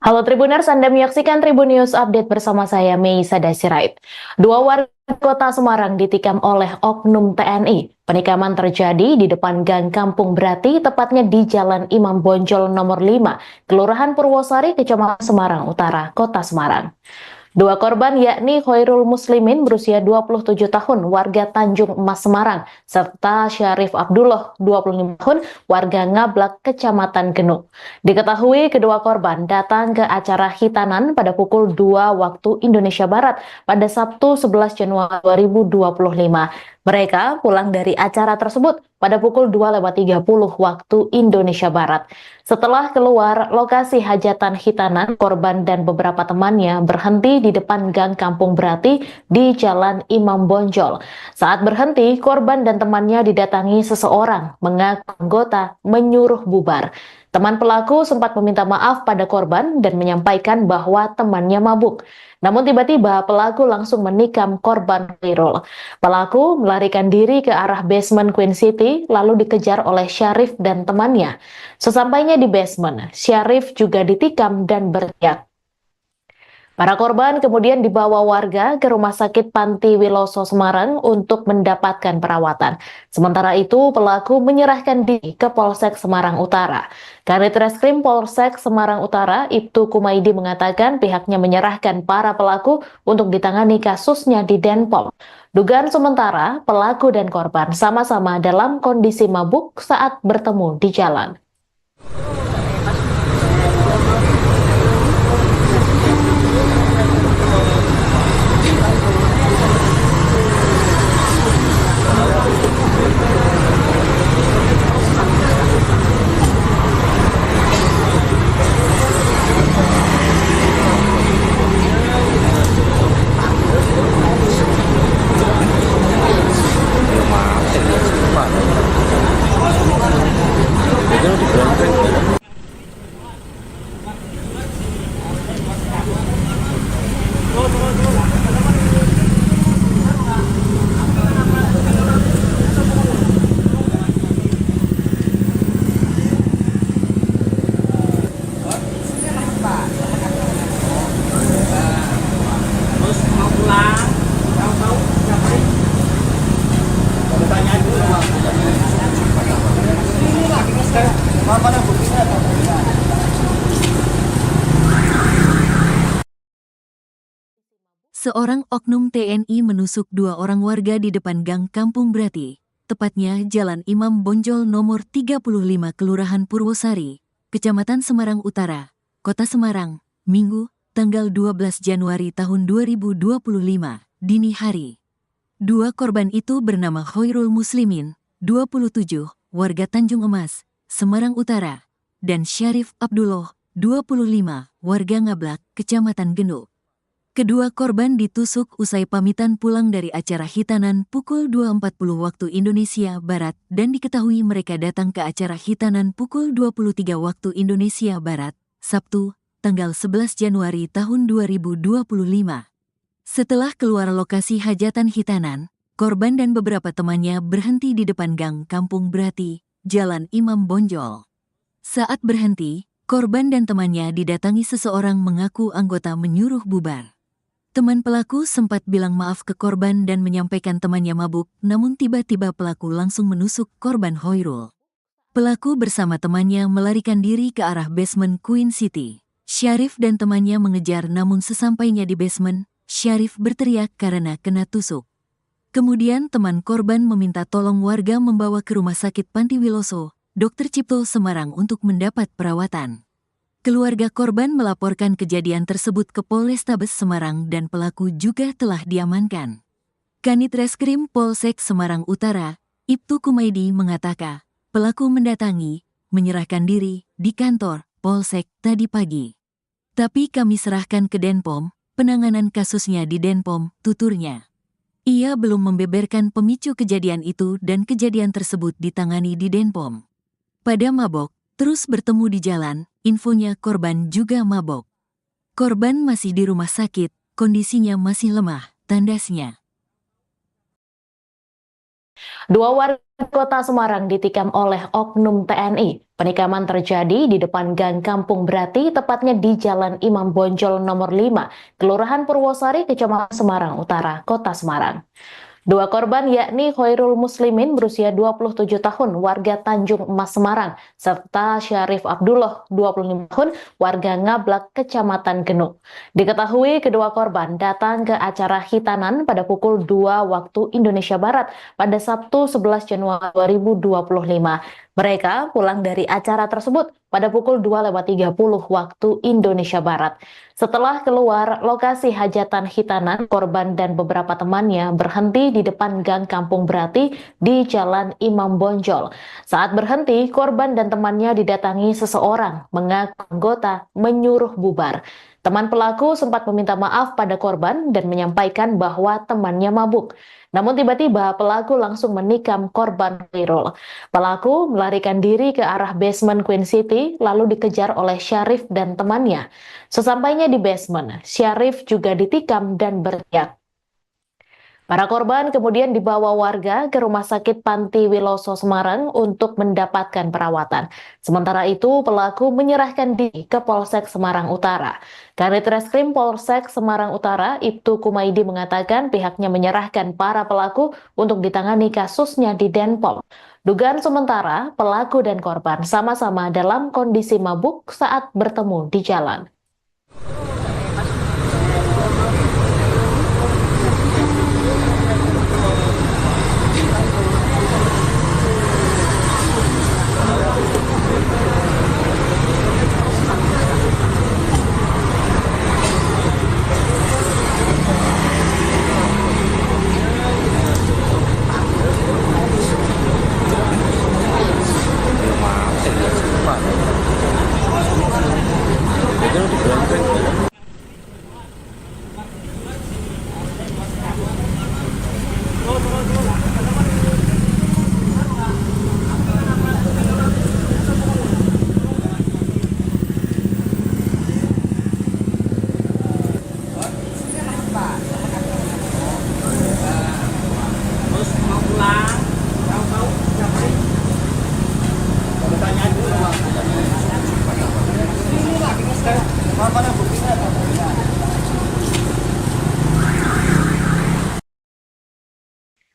Halo Tribuners, Anda menyaksikan Tribun News Update bersama saya, Meisa Dasirait. Dua warga kota Semarang ditikam oleh oknum TNI. Penikaman terjadi di depan Gang Kampung Brati, tepatnya di Jalan Imam Bonjol nomor 5, Kelurahan Purwosari, Kecamatan Semarang Utara, Kota Semarang. Dua korban yakni Khairul Muslimin berusia 27 tahun warga Tanjung Emas Semarang serta Syarif Abdullah 25 tahun warga Ngablak Kecamatan Genuk. Diketahui kedua korban datang ke acara hitanan pada pukul 2 waktu Indonesia Barat pada Sabtu 11 Januari 2025. Mereka pulang dari acara tersebut pada pukul 2:30 waktu Indonesia Barat. Setelah keluar lokasi hajatan hitanan, korban dan beberapa temannya berhenti di depan Gang Kampung Brati di Jalan Imam Bonjol. Saat berhenti, korban dan temannya didatangi seseorang mengaku anggota menyuruh bubar. Teman pelaku sempat meminta maaf pada korban dan menyampaikan bahwa temannya mabuk. Namun tiba-tiba pelaku langsung menikam korban Khairul. Pelaku melarikan diri ke arah basement Queen City lalu dikejar oleh Syarif dan temannya. Sesampainya di basement, Syarif juga ditikam dan berteriak. Para korban kemudian dibawa warga ke Rumah Sakit Panti Wiloso Semarang untuk mendapatkan perawatan. Sementara itu, pelaku menyerahkan diri ke Polsek Semarang Utara. Kanit Reskrim Polsek Semarang Utara, Ibtu Kumaidi mengatakan pihaknya menyerahkan para pelaku untuk ditangani kasusnya di Denpom. Dugaan sementara, pelaku dan korban sama-sama dalam kondisi mabuk saat bertemu di jalan. Seorang oknum TNI menusuk dua orang warga di depan Gang Kampung Brati, tepatnya Jalan Imam Bonjol nomor 35 Kelurahan Purwosari, Kecamatan Semarang Utara, Kota Semarang, Minggu, tanggal 12 Januari tahun 2025, dini hari. Dua korban itu bernama Khairul Muslimin, 27, warga Tanjung Emas, Semarang Utara, dan Syarif Abdullah, 25, warga Ngablak, Kecamatan Genuk. Kedua korban ditusuk usai pamitan pulang dari acara hitanan pukul 2.40 waktu Indonesia Barat dan diketahui mereka datang ke acara hitanan pukul 23 waktu Indonesia Barat, Sabtu, tanggal 11 Januari tahun 2025. Setelah keluar lokasi hajatan hitanan, korban dan beberapa temannya berhenti di depan Gang Kampung Brati, Jalan Imam Bonjol. Saat berhenti, korban dan temannya didatangi seseorang mengaku anggota menyuruh bubar. Teman pelaku sempat bilang maaf ke korban dan menyampaikan temannya mabuk, namun tiba-tiba pelaku langsung menusuk korban Khairul. Pelaku bersama temannya melarikan diri ke arah basement Queen City. Syarif dan temannya mengejar namun sesampainya di basement, Syarif berteriak karena kena tusuk. Kemudian teman korban meminta tolong warga membawa ke Rumah Sakit Panti Wiloso, Dr. Cipto Semarang untuk mendapat perawatan. Keluarga korban melaporkan kejadian tersebut ke Polrestabes Semarang dan pelaku juga telah diamankan. Kanit Reskrim Polsek Semarang Utara, Ibtu Kumaidi mengatakan, pelaku mendatangi, menyerahkan diri di kantor Polsek tadi pagi. Tapi kami serahkan ke Denpom, penanganan kasusnya di Denpom, tuturnya. Ia belum membeberkan pemicu kejadian itu dan kejadian tersebut ditangani di Denpom. Pada mabok, terus bertemu di jalan, infonya korban juga mabok. Korban masih di rumah sakit, kondisinya masih lemah, tandasnya. Dua warga kota Semarang ditikam oleh oknum TNI. Penikaman terjadi di depan Gang Kampung Brati, tepatnya di Jalan Imam Bonjol nomor 5, Kelurahan Purwosari, Kecamatan Semarang Utara, Kota Semarang. Dua korban yakni Khairul Muslimin berusia 27 tahun warga Tanjung Emas Semarang serta Syarif Abdullah 25 tahun warga Ngablak Kecamatan Genuk. Diketahui kedua korban datang ke acara hitanan pada pukul 2 waktu Indonesia Barat pada Sabtu 11 Januari 2025. Mereka pulang dari acara tersebut pada pukul 2.30 waktu Indonesia Barat. Setelah keluar lokasi hajatan hitanan, korban dan beberapa temannya berhenti di depan Gang Kampung Brati di Jalan Imam Bonjol. Saat berhenti, korban dan temannya didatangi seseorang mengaku anggota menyuruh bubar. Teman pelaku sempat meminta maaf pada korban dan menyampaikan bahwa temannya mabuk. Namun tiba-tiba pelaku langsung menikam korban Khairul. Pelaku melarikan diri ke arah basement Queen City lalu dikejar oleh Syarif dan temannya. Sesampainya di basement, Syarif juga ditikam dan berteriak. Para korban kemudian dibawa warga ke Rumah Sakit Panti Wiloso Semarang untuk mendapatkan perawatan. Sementara itu, pelaku menyerahkan diri ke Polsek Semarang Utara. Kanit Reskrim Polsek Semarang Utara, Ibtu Kumaidi mengatakan pihaknya menyerahkan para pelaku untuk ditangani kasusnya di Denpom. Dugaan sementara, pelaku dan korban sama-sama dalam kondisi mabuk saat bertemu di jalan.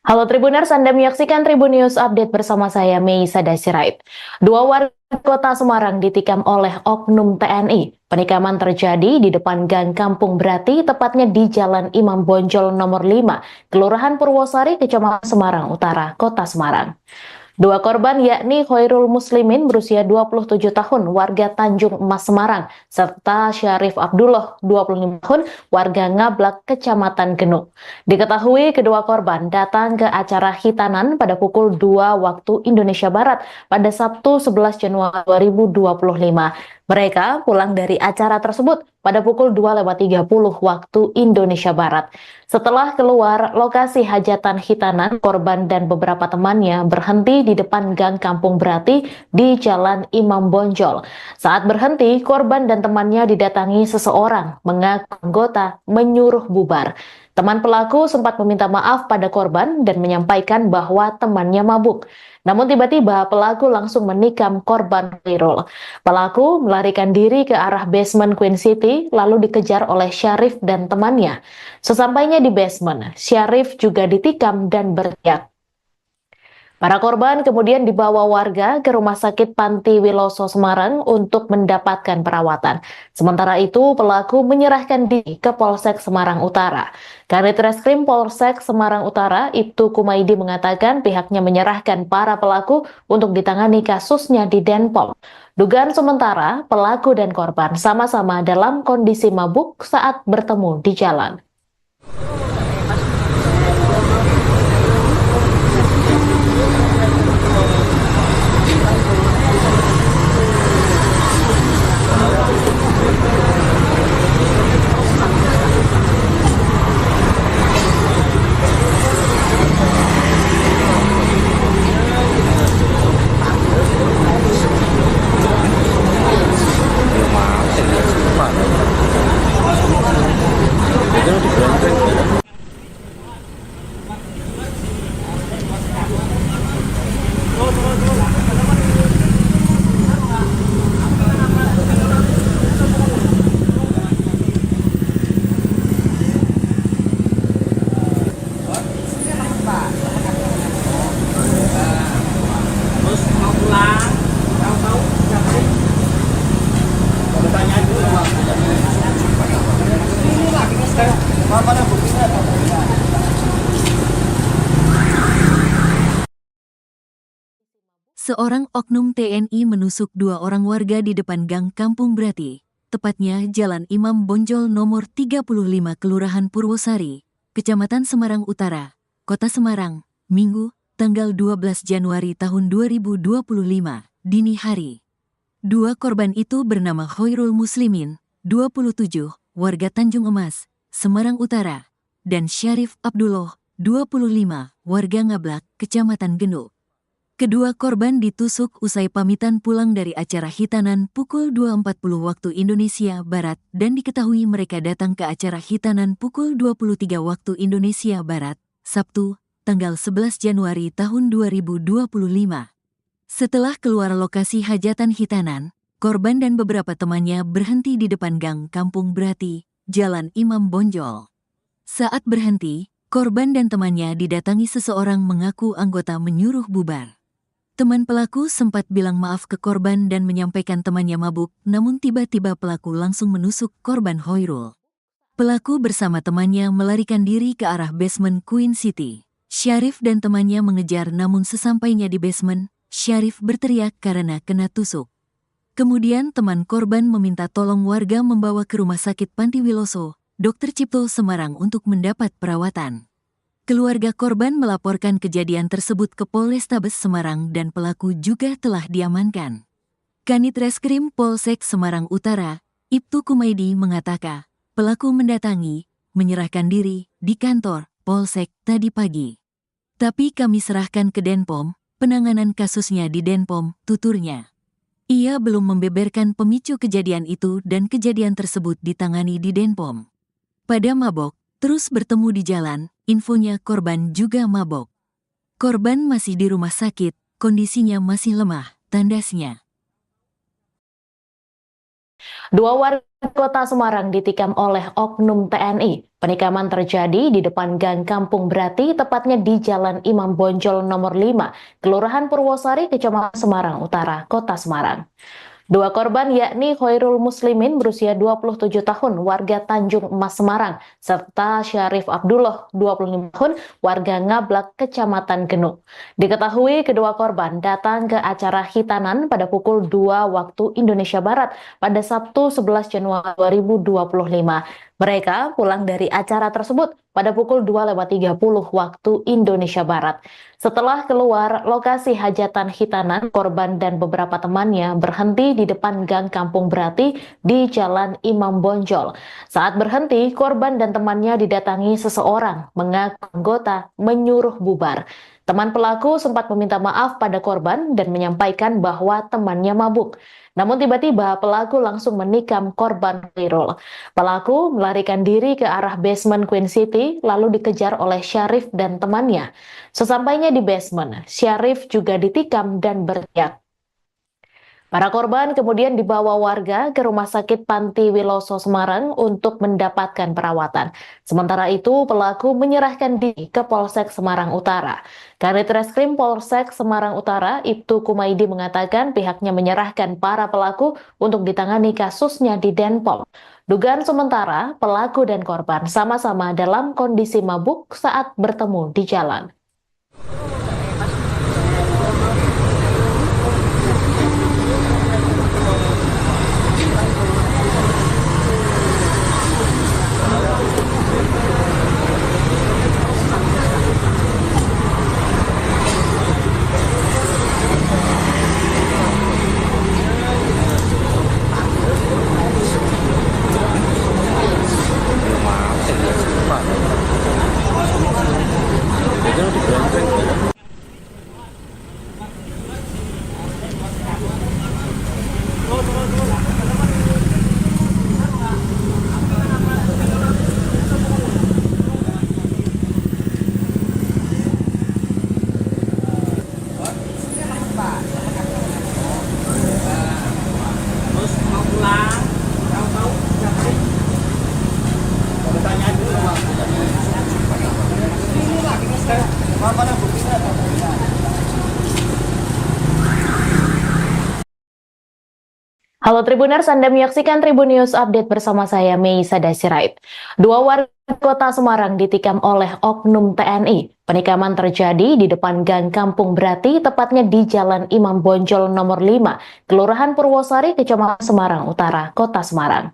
Halo Tribuners, Anda menyaksikan Tribun News Update bersama saya, Meisa Sirait. Dua warga kota Semarang ditikam oleh oknum TNI. Penikaman terjadi di depan Gang Kampung Brati, tepatnya di Jalan Imam Bonjol nomor 5, Kelurahan Purwosari, Kecamatan Semarang Utara, Kota Semarang. Dua korban yakni Khairul Muslimin berusia 27 tahun warga Tanjung Emas Semarang serta Syarif Abdullah 25 tahun warga Ngablak Kecamatan Genuk. Diketahui kedua korban datang ke acara hitanan pada pukul 2 waktu Indonesia Barat pada Sabtu 11 Januari 2025. Mereka pulang dari acara tersebut pada pukul 2.30 waktu Indonesia Barat. Setelah keluar lokasi hajatan hitanan, korban dan beberapa temannya berhenti di depan Gang Kampung Brati di Jalan Imam Bonjol. Saat berhenti, korban dan temannya didatangi seseorang mengaku anggota menyuruh bubar. Teman pelaku sempat meminta maaf pada korban dan menyampaikan bahwa temannya mabuk. Namun tiba-tiba pelaku langsung menikam korban Khairul. Pelaku melarikan diri ke arah basement Queen City lalu dikejar oleh Syarif dan temannya. Sesampainya di basement, Syarif juga ditikam dan berteriak. Para korban kemudian dibawa warga ke Rumah Sakit Panti Wiloso Semarang untuk mendapatkan perawatan. Sementara itu, pelaku menyerahkan diri ke Polsek Semarang Utara. Kanit Reskrim Polsek Semarang Utara, Ibtu Kumaidi mengatakan pihaknya menyerahkan para pelaku untuk ditangani kasusnya di Denpom. Dugaan sementara, pelaku dan korban sama-sama dalam kondisi mabuk saat bertemu di jalan. Seorang oknum TNI menusuk 2 orang warga di depan Gang Kampung Brati, tepatnya Jalan Imam Bonjol nomor 35 Kelurahan Purwosari, Kecamatan Semarang Utara, Kota Semarang, Minggu, tanggal 12 Januari tahun 2025, dini hari. 2 korban itu bernama Khairul Muslimin, 27, warga Tanjung Emas, Semarang Utara, dan Syarif Abdullah, 25, warga Ngablak, Kecamatan Genuk. Kedua korban ditusuk usai pamitan pulang dari acara hitanan pukul 2.40 waktu Indonesia Barat dan diketahui mereka datang ke acara hitanan pukul 23 waktu Indonesia Barat, Sabtu, tanggal 11 Januari tahun 2025. Setelah keluar lokasi hajatan hitanan, korban dan beberapa temannya berhenti di depan Gang Kampung Brati, Jalan Imam Bonjol. Saat berhenti, korban dan temannya didatangi seseorang mengaku anggota menyuruh bubar. Teman pelaku sempat bilang maaf ke korban dan menyampaikan temannya mabuk, namun tiba-tiba pelaku langsung menusuk korban Khairul. Pelaku bersama temannya melarikan diri ke arah basement Queen City. Syarif dan temannya mengejar namun sesampainya di basement, Syarif berteriak karena kena tusuk. Kemudian teman korban meminta tolong warga membawa ke Rumah Sakit Panti Wiloso, Dr. Cipto Semarang untuk mendapat perawatan. Keluarga korban melaporkan kejadian tersebut ke Polrestabes Semarang dan pelaku juga telah diamankan. Kanit Reskrim Polsek Semarang Utara, Ibtu Kumaidi mengatakan, pelaku mendatangi, menyerahkan diri di kantor Polsek tadi pagi. Tapi kami serahkan ke Denpom, penanganan kasusnya di Denpom, tuturnya. Ia belum membeberkan pemicu kejadian itu dan kejadian tersebut ditangani di Denpom. Pada mabok, terus bertemu di jalan, infonya korban juga mabok. Korban masih di rumah sakit, kondisinya masih lemah, tandasnya. 2 warga Kota Semarang ditikam oleh oknum TNI. Penikaman terjadi di depan Gang Kampung Brati, tepatnya di Jalan Imam Bonjol nomor 5, Kelurahan Purwosari, Kecamatan Semarang Utara, Kota Semarang. 2 korban yakni Khairul Muslimin berusia 27 tahun, warga Tanjung Emas Semarang, serta Syarif Abdullah, 25 tahun, warga Ngablak, Kecamatan Genuk. Diketahui kedua korban datang ke acara hitanan pada pukul 2 waktu Indonesia Barat pada Sabtu 11 Januari 2025. Mereka pulang dari acara tersebut pada pukul 2.30 waktu Indonesia Barat. Setelah keluar lokasi hajatan hitanan, korban dan beberapa temannya berhenti di depan Gang Kampung Brati di Jalan Imam Bonjol. Saat berhenti, korban dan temannya didatangi seseorang mengaku anggota menyuruh bubar. Teman pelaku sempat meminta maaf pada korban dan menyampaikan bahwa temannya mabuk. Namun tiba-tiba pelaku langsung menikam korban Khairul. Pelaku melarikan diri ke arah basement Queen City lalu dikejar oleh Syarif dan temannya. Sesampainya di basement, Syarif juga ditikam dan berteriak. Para korban kemudian dibawa warga ke Rumah Sakit Panti Wiloso Semarang untuk mendapatkan perawatan. Sementara itu, pelaku menyerahkan diri ke Polsek Semarang Utara. Kanit Reskrim Polsek Semarang Utara, Ibtu Kumaidi mengatakan pihaknya menyerahkan para pelaku untuk ditangani kasusnya di Denpom. Dugaan sementara, pelaku dan korban sama-sama dalam kondisi mabuk saat bertemu di jalan. Itu di Halo Tribuners, Anda menyaksikan Tribun News Update bersama saya, Meisa Dasirait. Dua warga kota Semarang ditikam oleh oknum TNI. Penikaman terjadi di depan Gang Kampung Brati, tepatnya di Jalan Imam Bonjol nomor 5, Kelurahan Purwosari, Kecamatan Semarang Utara, Kota Semarang.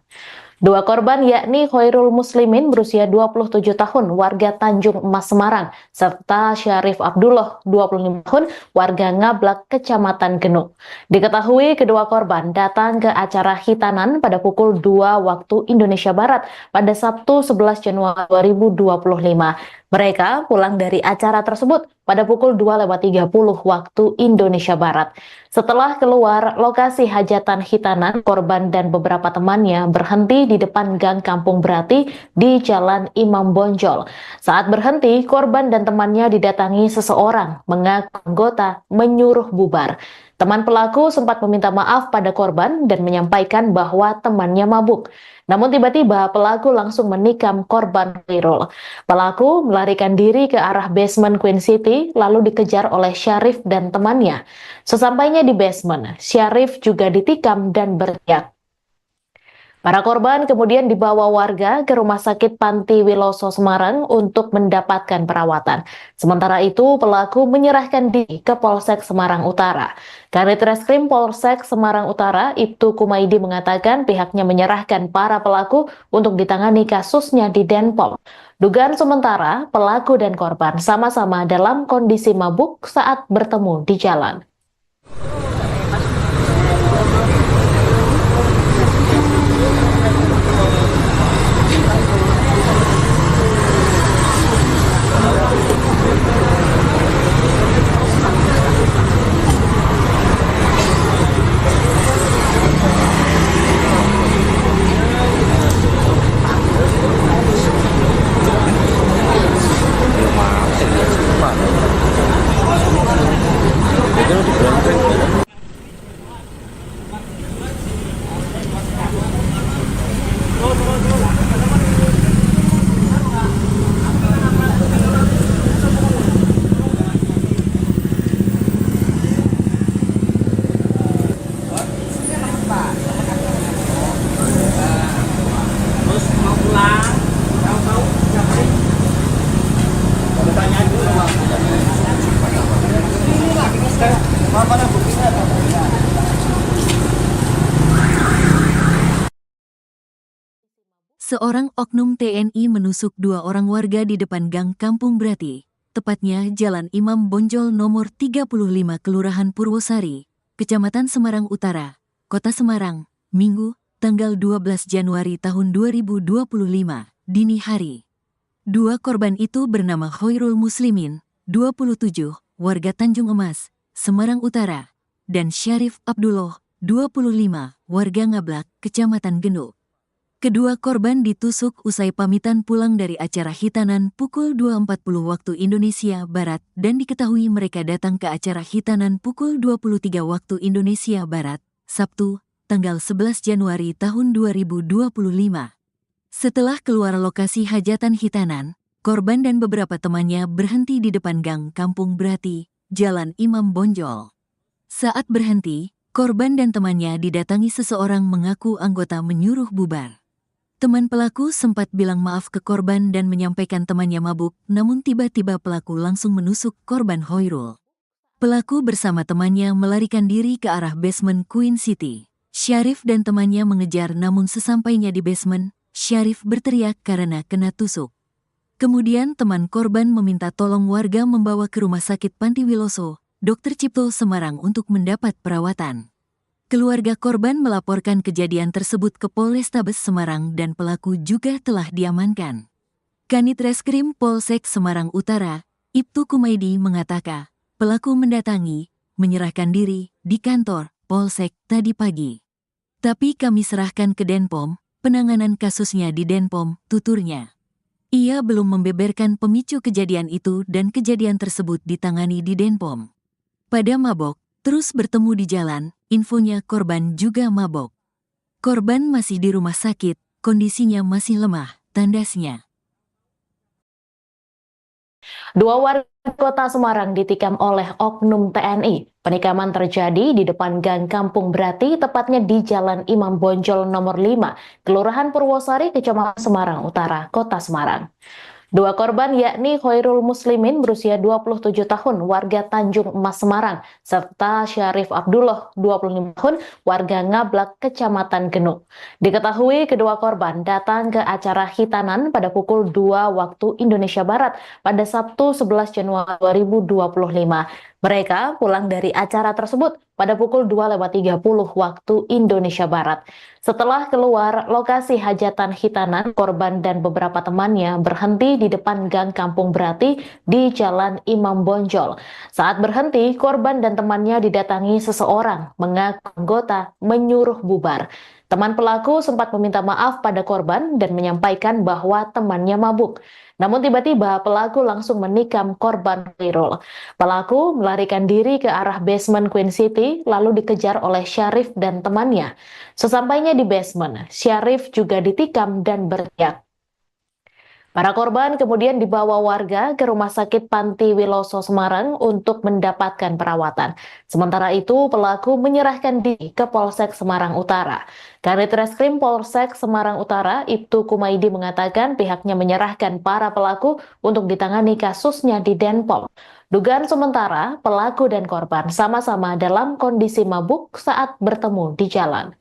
Dua korban yakni Khairul Muslimin berusia 27 tahun warga Tanjung Emas Semarang serta Syarif Abdullah 25 tahun warga Ngablak Kecamatan Genuk. Diketahui kedua korban datang ke acara hitanan pada pukul 2 waktu Indonesia Barat pada Sabtu 11 Januari 2025. Mereka pulang dari acara tersebut pada pukul 2.30 waktu Indonesia Barat. Setelah keluar lokasi hajatan hitanan, korban dan beberapa temannya berhenti di depan Gang Kampung Brati di Jalan Imam Bonjol. Saat berhenti, korban dan temannya didatangi seseorang mengaku anggota menyuruh bubar. Teman pelaku sempat meminta maaf pada korban dan menyampaikan bahwa temannya mabuk. Namun tiba-tiba pelaku langsung menikam korban Khairul. Pelaku melarikan diri ke arah basement Queen City lalu dikejar oleh Syarif dan temannya. Sesampainya di basement, Syarif juga ditikam dan berteriak. Para korban kemudian dibawa warga ke Rumah Sakit Panti Wiloso Semarang untuk mendapatkan perawatan. Sementara itu, pelaku menyerahkan diri ke Polsek Semarang Utara. Kanit Reskrim Polsek Semarang Utara, Ibtu Kumaidi mengatakan pihaknya menyerahkan para pelaku untuk ditangani kasusnya di Denpom. Dugaan sementara, pelaku dan korban sama-sama dalam kondisi mabuk saat bertemu di jalan. Seorang oknum TNI menusuk dua orang warga di depan Gang Kampung Brati, tepatnya Jalan Imam Bonjol nomor 35 Kelurahan Purwosari, Kecamatan Semarang Utara, Kota Semarang, Minggu, tanggal 12 Januari tahun 2025, dini hari. Dua korban itu bernama Khairul Muslimin, 27, warga Tanjung Emas, Semarang Utara, dan Syarif Abdullah, 25, warga Ngablak, Kecamatan Genuk. Kedua korban ditusuk usai pamitan pulang dari acara hitanan pukul 2.40 waktu Indonesia Barat dan diketahui mereka datang ke acara hitanan pukul 23 waktu Indonesia Barat, Sabtu, tanggal 11 Januari tahun 2025. Setelah keluar lokasi hajatan hitanan, korban dan beberapa temannya berhenti di depan Gang Kampung Brati, Jalan Imam Bonjol. Saat berhenti, korban dan temannya didatangi seseorang mengaku anggota menyuruh bubar. Teman pelaku sempat bilang maaf ke korban dan menyampaikan temannya mabuk, namun tiba-tiba pelaku langsung menusuk korban Khairul. Pelaku bersama temannya melarikan diri ke arah basement Queen City. Syarif dan temannya mengejar namun sesampainya di basement, Syarif berteriak karena kena tusuk. Kemudian teman korban meminta tolong warga membawa ke Rumah Sakit Panti Wiloso, Dr. Cipto Semarang untuk mendapat perawatan. Keluarga korban melaporkan kejadian tersebut ke Polrestabes Semarang dan pelaku juga telah diamankan. Kanit Reskrim Polsek Semarang Utara, Ibtu Kumaidi mengatakan, pelaku mendatangi, menyerahkan diri di kantor Polsek tadi pagi. Tapi kami serahkan ke Denpom, penanganan kasusnya di Denpom, tuturnya. Ia belum membeberkan pemicu kejadian itu dan kejadian tersebut ditangani di Denpom. Pada mabok, terus bertemu di jalan, infonya korban juga mabok. Korban masih di rumah sakit, kondisinya masih lemah, tandasnya. Dua warga Kota Semarang ditikam oleh oknum TNI. Penikaman terjadi di depan Gang Kampung Brati, tepatnya di Jalan Imam Bonjol nomor 5, Kelurahan Purwosari, Kecamatan Semarang Utara, Kota Semarang. Dua korban yakni Khairul Muslimin berusia 27 tahun warga Tanjung Emas Semarang serta Syarif Abdullah 25 tahun warga Ngablak Kecamatan Genuk. Diketahui kedua korban datang ke acara hitanan pada pukul 2 waktu Indonesia Barat pada Sabtu 11 Januari 2025. Mereka pulang dari acara tersebut pada pukul 2.30 waktu Indonesia Barat. Setelah keluar lokasi hajatan hitanan, korban dan beberapa temannya berhenti di depan Gang Kampung Brati di Jalan Imam Bonjol. Saat berhenti, korban dan temannya didatangi seseorang mengaku anggota menyuruh bubar. Teman pelaku sempat meminta maaf pada korban dan menyampaikan bahwa temannya mabuk. Namun tiba-tiba pelaku langsung menikam korban Khairul. Pelaku melarikan diri ke arah basement Queen City lalu dikejar oleh Syarif dan temannya. Sesampainya di basement, Syarif juga ditikam dan berteriak. Para korban kemudian dibawa warga ke Rumah Sakit Panti Wiloso Semarang untuk mendapatkan perawatan. Sementara itu, pelaku menyerahkan diri ke Polsek Semarang Utara. Kanit Reskrim Polsek Semarang Utara, Ibtu Kumaidi mengatakan pihaknya menyerahkan para pelaku untuk ditangani kasusnya di Denpom. Dugaan sementara, pelaku dan korban sama-sama dalam kondisi mabuk saat bertemu di jalan.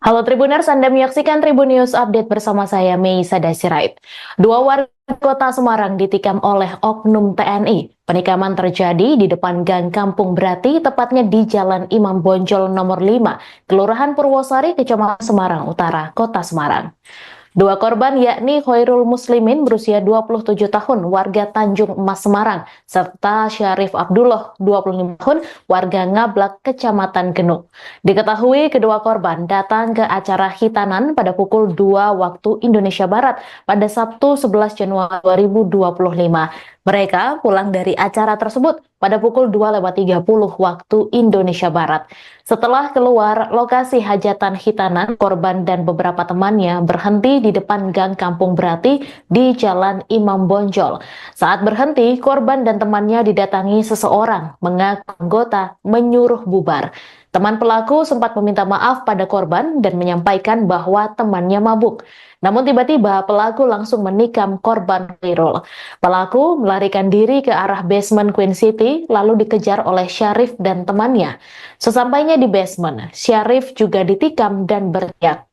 Halo Tribuners, Anda menyaksikan Tribun News Update bersama saya, Meisa Dasirait. Dua warga Kota Semarang ditikam oleh oknum TNI. Penikaman terjadi di depan Gang Kampung Brati, tepatnya di Jalan Imam Bonjol nomor 5, Kelurahan Purwosari, Kecamatan Semarang Utara, Kota Semarang. Dua korban yakni Khairul Muslimin berusia 27 tahun warga Tanjung Emas Semarang serta Syarif Abdullah 25 tahun warga Ngablak Kecamatan Genuk. Diketahui kedua korban datang ke acara hitanan pada pukul 2 waktu Indonesia Barat pada Sabtu 11 Januari 2025. Mereka pulang dari acara tersebut pada pukul 2.30 waktu Indonesia Barat. Setelah keluar lokasi hajatan hitanan, korban dan beberapa temannya berhenti di depan Gang Kampung Brati di Jalan Imam Bonjol. Saat berhenti, korban dan temannya didatangi seseorang mengaku anggota menyuruh bubar. Teman pelaku sempat meminta maaf pada korban dan menyampaikan bahwa temannya mabuk. Namun tiba-tiba pelaku langsung menikam korban Khairul. Pelaku melarikan diri ke arah basement Queen City lalu dikejar oleh Syarif dan temannya. Sesampainya di basement, Syarif juga ditikam dan berteriak.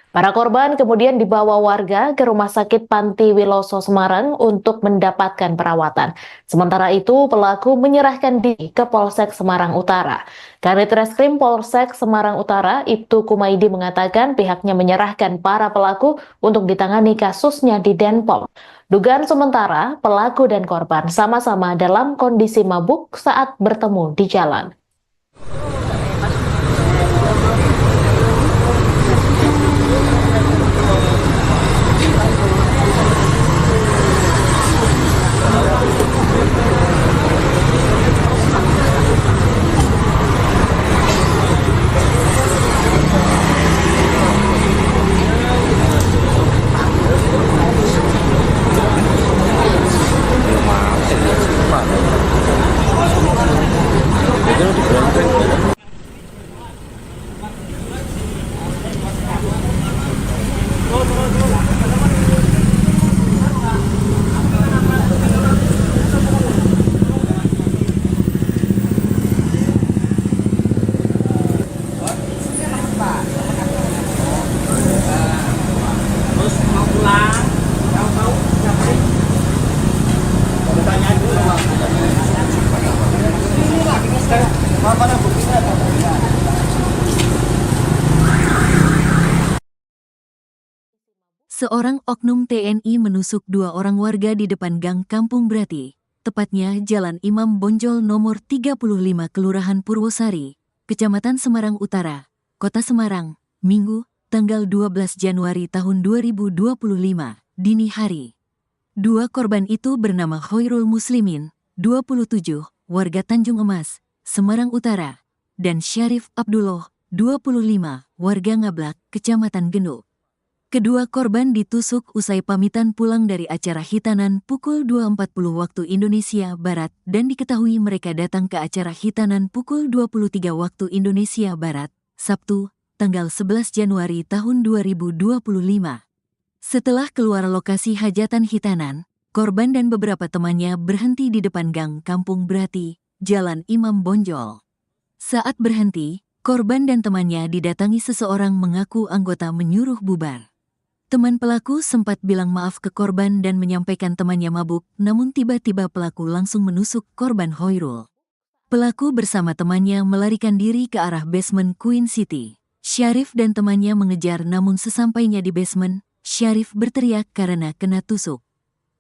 Para korban kemudian dibawa warga ke Rumah Sakit Panti Wiloso Semarang untuk mendapatkan perawatan. Sementara itu, pelaku menyerahkan diri ke Polsek Semarang Utara. Kanit Reskrim Polsek Semarang Utara, Ibtu Kumaidi mengatakan pihaknya menyerahkan para pelaku untuk ditangani kasusnya di Denpom. Dugaan sementara, pelaku dan korban sama-sama dalam kondisi mabuk saat bertemu di jalan. Seorang oknum TNI menusuk 2 orang warga di depan Gang Kampung Brati, tepatnya Jalan Imam Bonjol nomor 35 Kelurahan Purwosari, Kecamatan Semarang Utara, Kota Semarang, Minggu, tanggal 12 Januari tahun 2025, dini hari. 2 korban itu bernama Khairul Muslimin, 27, warga Tanjung Emas, Semarang Utara, dan Syarif Abdullah, 25, warga Ngablak, Kecamatan Genuk. Kedua korban ditusuk usai pamitan pulang dari acara hitanan pukul 2.40 waktu Indonesia Barat dan diketahui mereka datang ke acara hitanan pukul 23 waktu Indonesia Barat, Sabtu, tanggal 11 Januari tahun 2025. Setelah keluar lokasi hajatan hitanan, korban dan beberapa temannya berhenti di depan Gang Kampung Brati, Jalan Imam Bonjol. Saat berhenti, korban dan temannya didatangi seseorang mengaku anggota menyuruh bubar. Teman pelaku sempat bilang maaf ke korban dan menyampaikan temannya mabuk, namun tiba-tiba pelaku langsung menusuk korban Khairul. Pelaku bersama temannya melarikan diri ke arah basement Queen City. Syarif dan temannya mengejar namun sesampainya di basement, Syarif berteriak karena kena tusuk.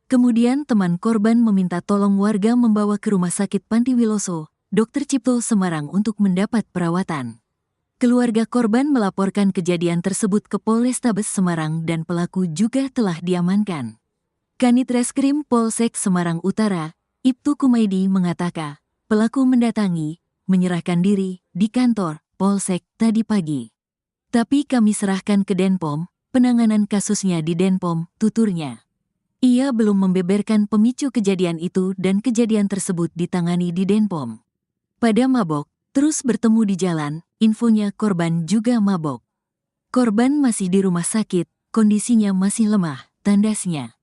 Kemudian teman korban meminta tolong warga membawa ke Rumah Sakit Panti Wiloso, Dr. Cipto Semarang untuk mendapat perawatan. Keluarga korban melaporkan kejadian tersebut ke Polrestabes Semarang dan pelaku juga telah diamankan. Kanit Reskrim Polsek Semarang Utara, Ibtu Kumaidi mengatakan, pelaku mendatangi, menyerahkan diri di kantor Polsek tadi pagi. Tapi kami serahkan ke Denpom, penanganan kasusnya di Denpom, tuturnya. Ia belum membeberkan pemicu kejadian itu dan kejadian tersebut ditangani di Denpom. Pada mabok, terus bertemu di jalan, infonya korban juga mabok. Korban masih di rumah sakit, kondisinya masih lemah, tandasnya.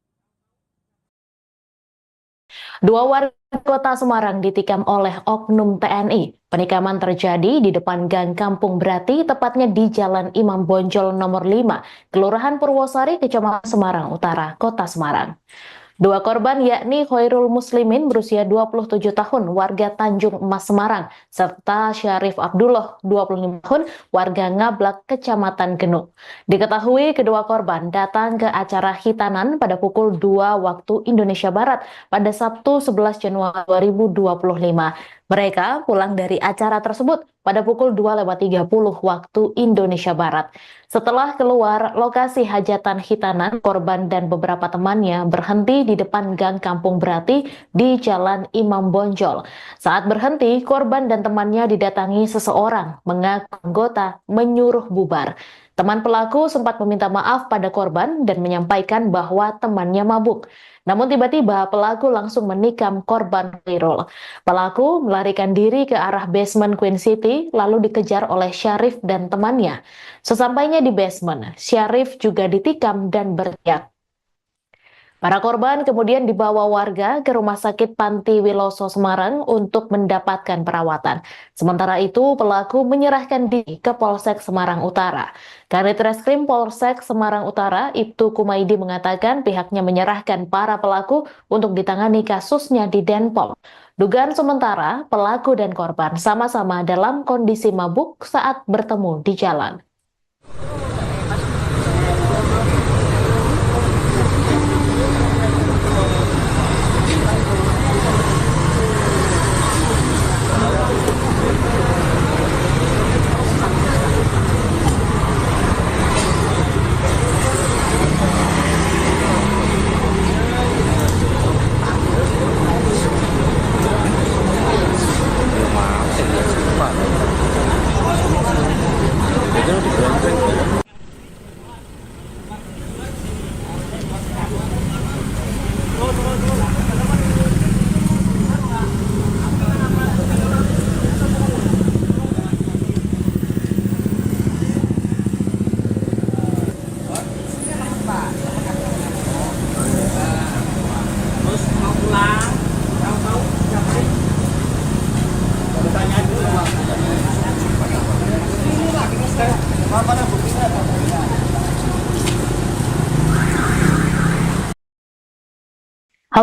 2 warga Kota Semarang ditikam oleh oknum TNI. Penikaman terjadi di depan Gang Kampung Brati, tepatnya di Jalan Imam Bonjol nomor 5, Kelurahan Purwosari, Kecamatan Semarang Utara, Kota Semarang. 2 korban yakni Khairul Muslimin berusia 27 tahun warga Tanjung Emas Semarang serta Syarif Abdullah 25 tahun warga Ngablak Kecamatan Genuk. Diketahui kedua korban datang ke acara hitanan pada pukul 2 waktu Indonesia Barat pada Sabtu 11 Januari 2025. Mereka pulang dari acara tersebut pada pukul 2.30 waktu Indonesia Barat. Setelah keluar lokasi hajatan hitanan, korban dan beberapa temannya berhenti di depan Gang Kampung Brati di Jalan Imam Bonjol. Saat berhenti, korban dan temannya didatangi seseorang mengaku anggota menyuruh bubar. Teman pelaku sempat meminta maaf pada korban dan menyampaikan bahwa temannya mabuk. Namun tiba-tiba pelaku langsung menikam korban Khairul. Pelaku melarikan diri ke arah basement Queen City lalu dikejar oleh Syarif dan temannya. Sesampainya di basement, Syarif juga ditikam dan berteriak. Para korban kemudian dibawa warga ke Rumah Sakit Panti Wiloso Semarang untuk mendapatkan perawatan. Sementara itu, pelaku menyerahkan diri ke Polsek Semarang Utara. Kanit Reskrim Polsek Semarang Utara, Ibtu Kumaidi mengatakan pihaknya menyerahkan para pelaku untuk ditangani kasusnya di Denpom. Dugaan sementara, pelaku dan korban sama-sama dalam kondisi mabuk saat bertemu di jalan.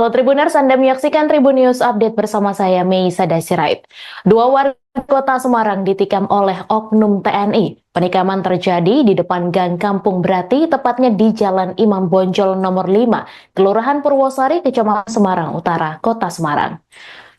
Halo Tribuners, Anda menyaksikan Tribun News Update bersama saya, Meisada Sirait. Dua warga kota Semarang ditikam oleh oknum TNI. Penikaman terjadi di depan Gang Kampung Brati, tepatnya di Jalan Imam Bonjol nomor 5, Kelurahan Purwosari, Kecamatan Semarang Utara, Kota Semarang.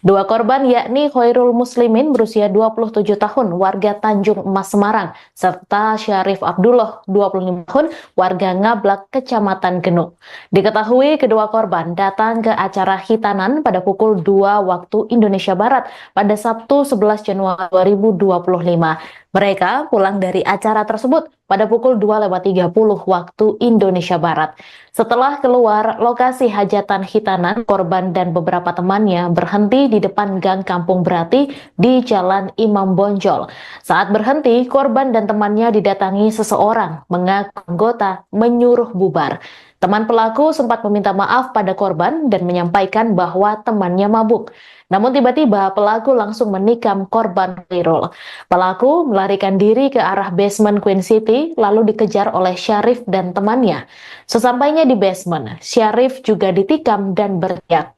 Dua korban yakni Khairul Muslimin berusia 27 tahun warga Tanjung Emas Semarang serta Syarif Abdullah 25 tahun warga Ngablak Kecamatan Genuk. Diketahui kedua korban datang ke acara hitanan pada pukul 2 waktu Indonesia Barat pada Sabtu 11 Januari 2025. Mereka pulang dari acara tersebut pada pukul 2.30 waktu Indonesia Barat. Setelah keluar lokasi hajatan hitanan, korban dan beberapa temannya berhenti di depan Gang Kampung Brati di Jalan Imam Bonjol. Saat berhenti, korban dan temannya didatangi seseorang mengaku anggota menyuruh bubar. Teman pelaku sempat meminta maaf pada korban dan menyampaikan bahwa temannya mabuk. Namun tiba-tiba pelaku langsung menikam korban Khairul. Pelaku melarikan diri ke arah basement Queen City lalu dikejar oleh Syarif dan temannya. Sesampainya di basement, Syarif juga ditikam dan berteriak.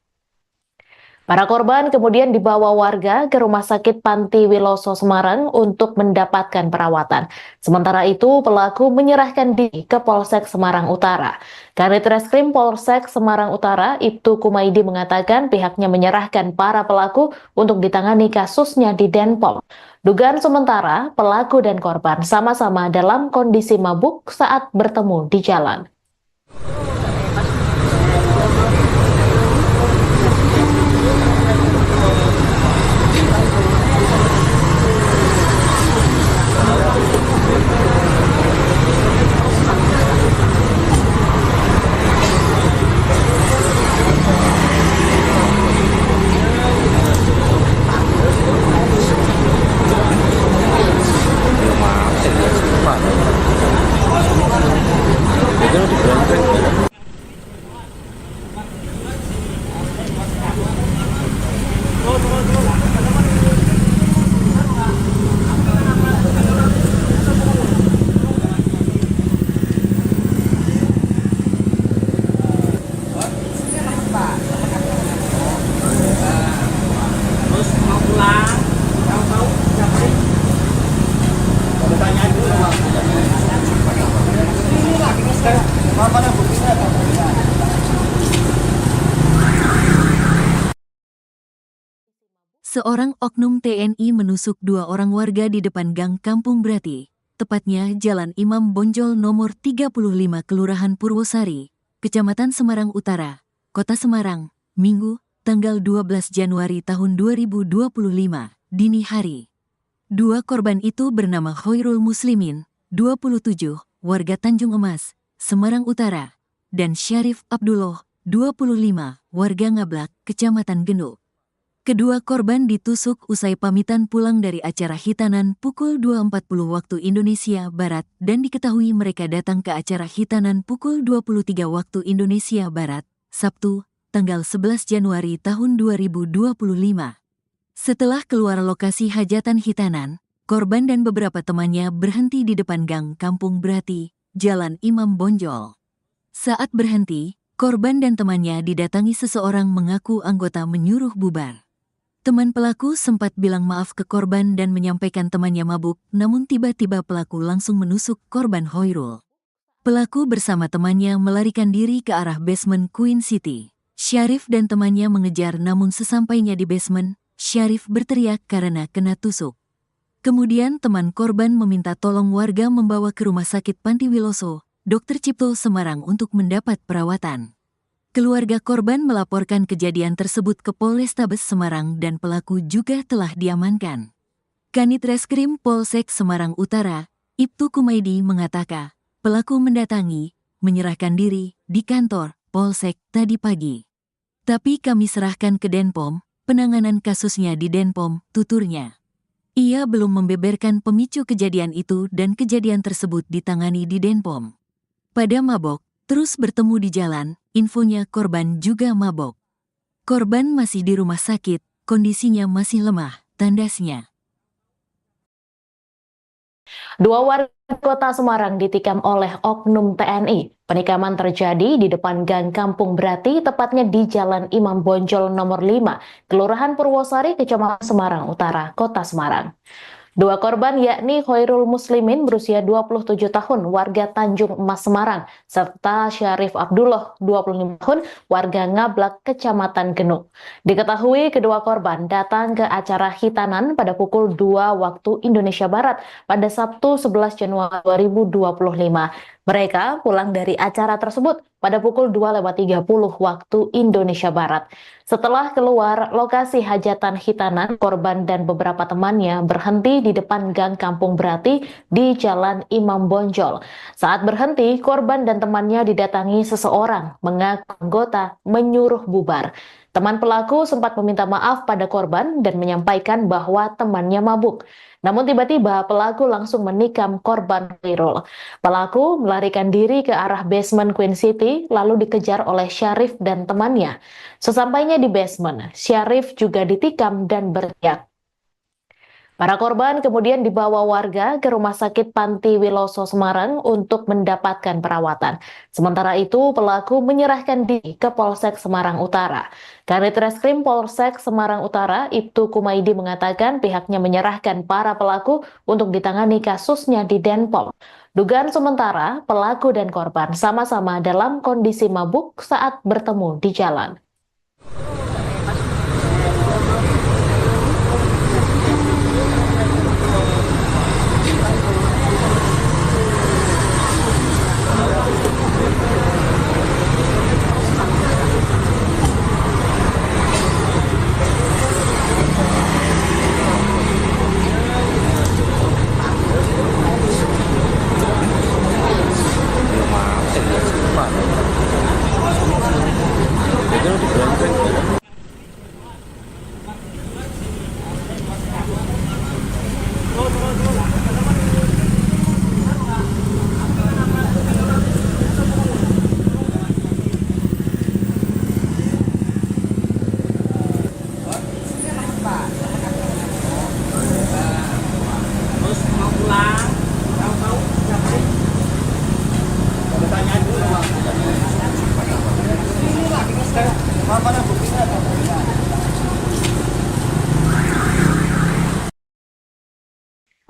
Para korban kemudian dibawa warga ke Rumah Sakit Panti Wiloso Semarang untuk mendapatkan perawatan. Sementara itu, pelaku menyerahkan diri ke Polsek Semarang Utara. Kanit Reskrim Polsek Semarang Utara, Ibtu Kumaidi mengatakan pihaknya menyerahkan para pelaku untuk ditangani kasusnya di Denpom. Dugaan sementara, pelaku dan korban sama-sama dalam kondisi mabuk saat bertemu di jalan. Seorang oknum TNI menusuk dua orang warga di depan Gang Kampung Brati, tepatnya Jalan Imam Bonjol nomor 35 Kelurahan Purwosari, Kecamatan Semarang Utara, Kota Semarang, Minggu, tanggal 12 Januari tahun 2025, dini hari. Dua korban itu bernama Khairul Muslimin, 27, warga Tanjung Emas, Semarang Utara, dan Syarif Abdullah, 25, warga Ngablak, Kecamatan Genuk. Kedua korban ditusuk usai pamitan pulang dari acara hitanan pukul 2.40 waktu Indonesia Barat dan diketahui mereka datang ke acara hitanan pukul 23 waktu Indonesia Barat, Sabtu, tanggal 11 Januari tahun 2025. Setelah keluar lokasi hajatan hitanan, korban dan beberapa temannya berhenti di depan Gang Kampung Brati, Jalan Imam Bonjol. Saat berhenti, korban dan temannya didatangi seseorang mengaku anggota menyuruh bubar. Teman pelaku sempat bilang maaf ke korban dan menyampaikan temannya mabuk, namun tiba-tiba pelaku langsung menusuk korban Khairul. Pelaku bersama temannya melarikan diri ke arah basement Queen City. Syarif dan temannya mengejar namun sesampainya di basement, Syarif berteriak karena kena tusuk. Kemudian teman korban meminta tolong warga membawa ke Rumah Sakit Panti Wiloso, Dr. Cipto Semarang untuk mendapat perawatan. Keluarga korban melaporkan kejadian tersebut ke Polrestabes Semarang dan pelaku juga telah diamankan. Kanit Reskrim Polsek Semarang Utara, Ibtu Kumaidi mengatakan, pelaku mendatangi, menyerahkan diri di kantor Polsek tadi pagi. Tapi kami serahkan ke Denpom, penanganan kasusnya di Denpom, tuturnya. Ia belum membeberkan pemicu kejadian itu dan kejadian tersebut ditangani di Denpom. Pada mabok, terus bertemu di jalan, infonya korban juga mabok. Korban masih di rumah sakit, kondisinya masih lemah, tandasnya. Dua warga Kota Semarang ditikam oleh oknum TNI. Penikaman terjadi di depan Gang Kampung Brati, tepatnya di Jalan Imam Bonjol nomor 5, Kelurahan Purwosari, Kecamatan Semarang Utara, Kota Semarang. Dua korban yakni Khairul Muslimin berusia 27 tahun warga Tanjung Emas Semarang serta Syarif Abdullah 25 tahun warga Ngablak Kecamatan Genuk. Diketahui kedua korban datang ke acara hitanan pada pukul 2 waktu Indonesia Barat pada Sabtu 11 Januari 2025. Mereka pulang dari acara tersebut pada pukul 2.30 waktu Indonesia Barat. Setelah keluar lokasi hajatan hitanan, korban dan beberapa temannya berhenti di depan Gang Kampung Brati di Jalan Imam Bonjol. Saat berhenti, korban dan temannya didatangi seseorang mengaku anggota menyuruh bubar. Teman pelaku sempat meminta maaf pada korban dan menyampaikan bahwa temannya mabuk. Namun tiba-tiba pelaku langsung menikam korban Khairul. Pelaku melarikan diri ke arah basement Queen City lalu dikejar oleh Syarif dan temannya. Sesampainya di basement, Syarif juga ditikam dan berteriak. Para korban kemudian dibawa warga ke Rumah Sakit Panti Wiloso Semarang untuk mendapatkan perawatan. Sementara itu, pelaku menyerahkan diri ke Polsek Semarang Utara. Kanit Reskrim Polsek Semarang Utara, Ibtu Kumaidi mengatakan pihaknya menyerahkan para pelaku untuk ditangani kasusnya di Denpom. Dugaan sementara, pelaku dan korban sama-sama dalam kondisi mabuk saat bertemu di jalan.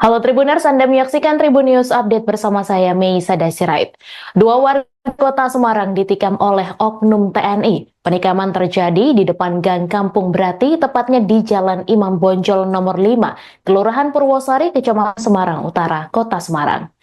Halo Tribuners, Anda menyaksikan Tribun News Update bersama saya, Meisa Dasirait. Dua warga Kota Semarang ditikam oleh oknum TNI. Penikaman terjadi di depan Gang Kampung Brati, tepatnya di Jalan Imam Bonjol nomor 5, Kelurahan Purwosari, Kecamatan Semarang Utara, Kota Semarang.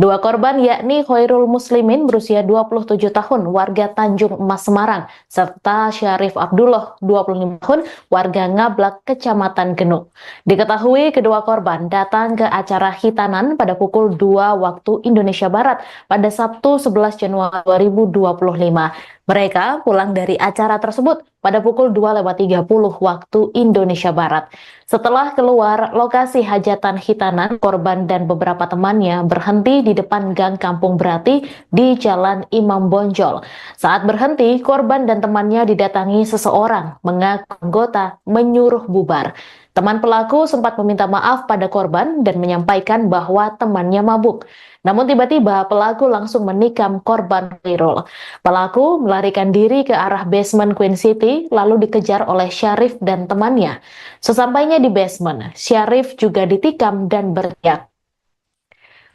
Dua korban yakni Khairul Muslimin berusia 27 tahun warga Tanjung Emas Semarang serta Syarif Abdullah 25 tahun warga Ngablak Kecamatan Genuk. Diketahui kedua korban datang ke acara hitanan pada pukul 2 waktu Indonesia Barat pada Sabtu 11 Januari 2025. Mereka pulang dari acara tersebut pada pukul 2.30 waktu Indonesia Barat. Setelah keluar lokasi hajatan hitanan, korban dan beberapa temannya berhenti di depan Gang Kampung Brati di Jalan Imam Bonjol. Saat berhenti, korban dan temannya didatangi seseorang mengaku anggota menyuruh bubar. Teman pelaku sempat meminta maaf pada korban dan menyampaikan bahwa temannya mabuk. Namun tiba-tiba pelaku langsung menikam korban Khairul. Pelaku melarikan diri ke arah basement Queen City lalu dikejar oleh Syarif dan temannya. Sesampainya di basement, Syarif juga ditikam dan berteriak.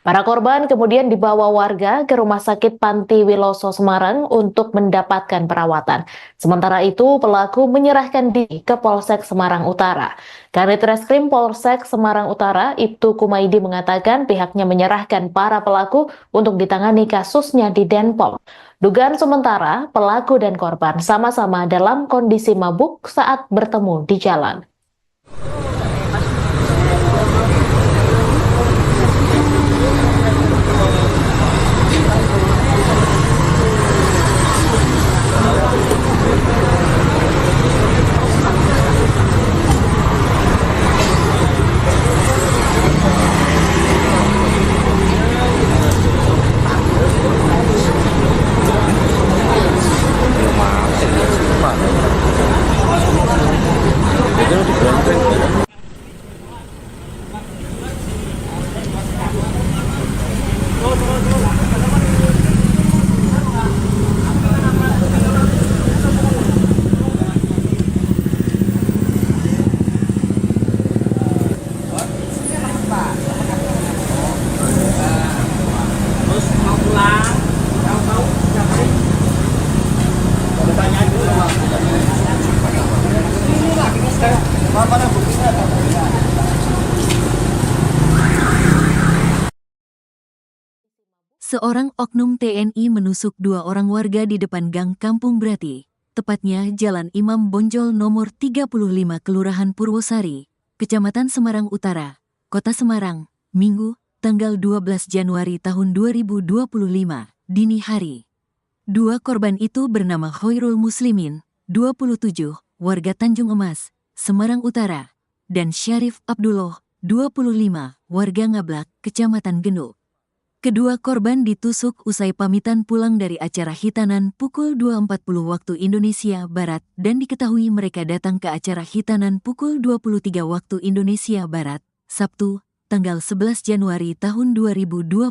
Para korban kemudian dibawa warga ke Rumah Sakit Panti Wiloso Semarang untuk mendapatkan perawatan. Sementara itu, pelaku menyerahkan diri ke Polsek Semarang Utara. Kanit Reskrim Polsek Semarang Utara, Ibtu Kumaidi mengatakan pihaknya menyerahkan para pelaku untuk ditangani kasusnya di Denpom. Dugaan sementara, pelaku dan korban sama-sama dalam kondisi mabuk saat bertemu di jalan. Seorang oknum TNI menusuk 2 orang warga di depan Gang Kampung Brati, tepatnya Jalan Imam Bonjol nomor 35 Kelurahan Purwosari, Kecamatan Semarang Utara, Kota Semarang, Minggu, tanggal 12 Januari tahun 2025, dini hari. 2 korban itu bernama Khairul Muslimin, 27, warga Tanjung Emas, Semarang Utara, dan Syarif Abdullah, 25, warga Ngablak, Kecamatan Genuk. Kedua korban ditusuk usai pamitan pulang dari acara hitanan pukul 2.40 waktu Indonesia Barat dan diketahui mereka datang ke acara hitanan pukul 23 waktu Indonesia Barat, Sabtu, tanggal 11 Januari tahun 2025.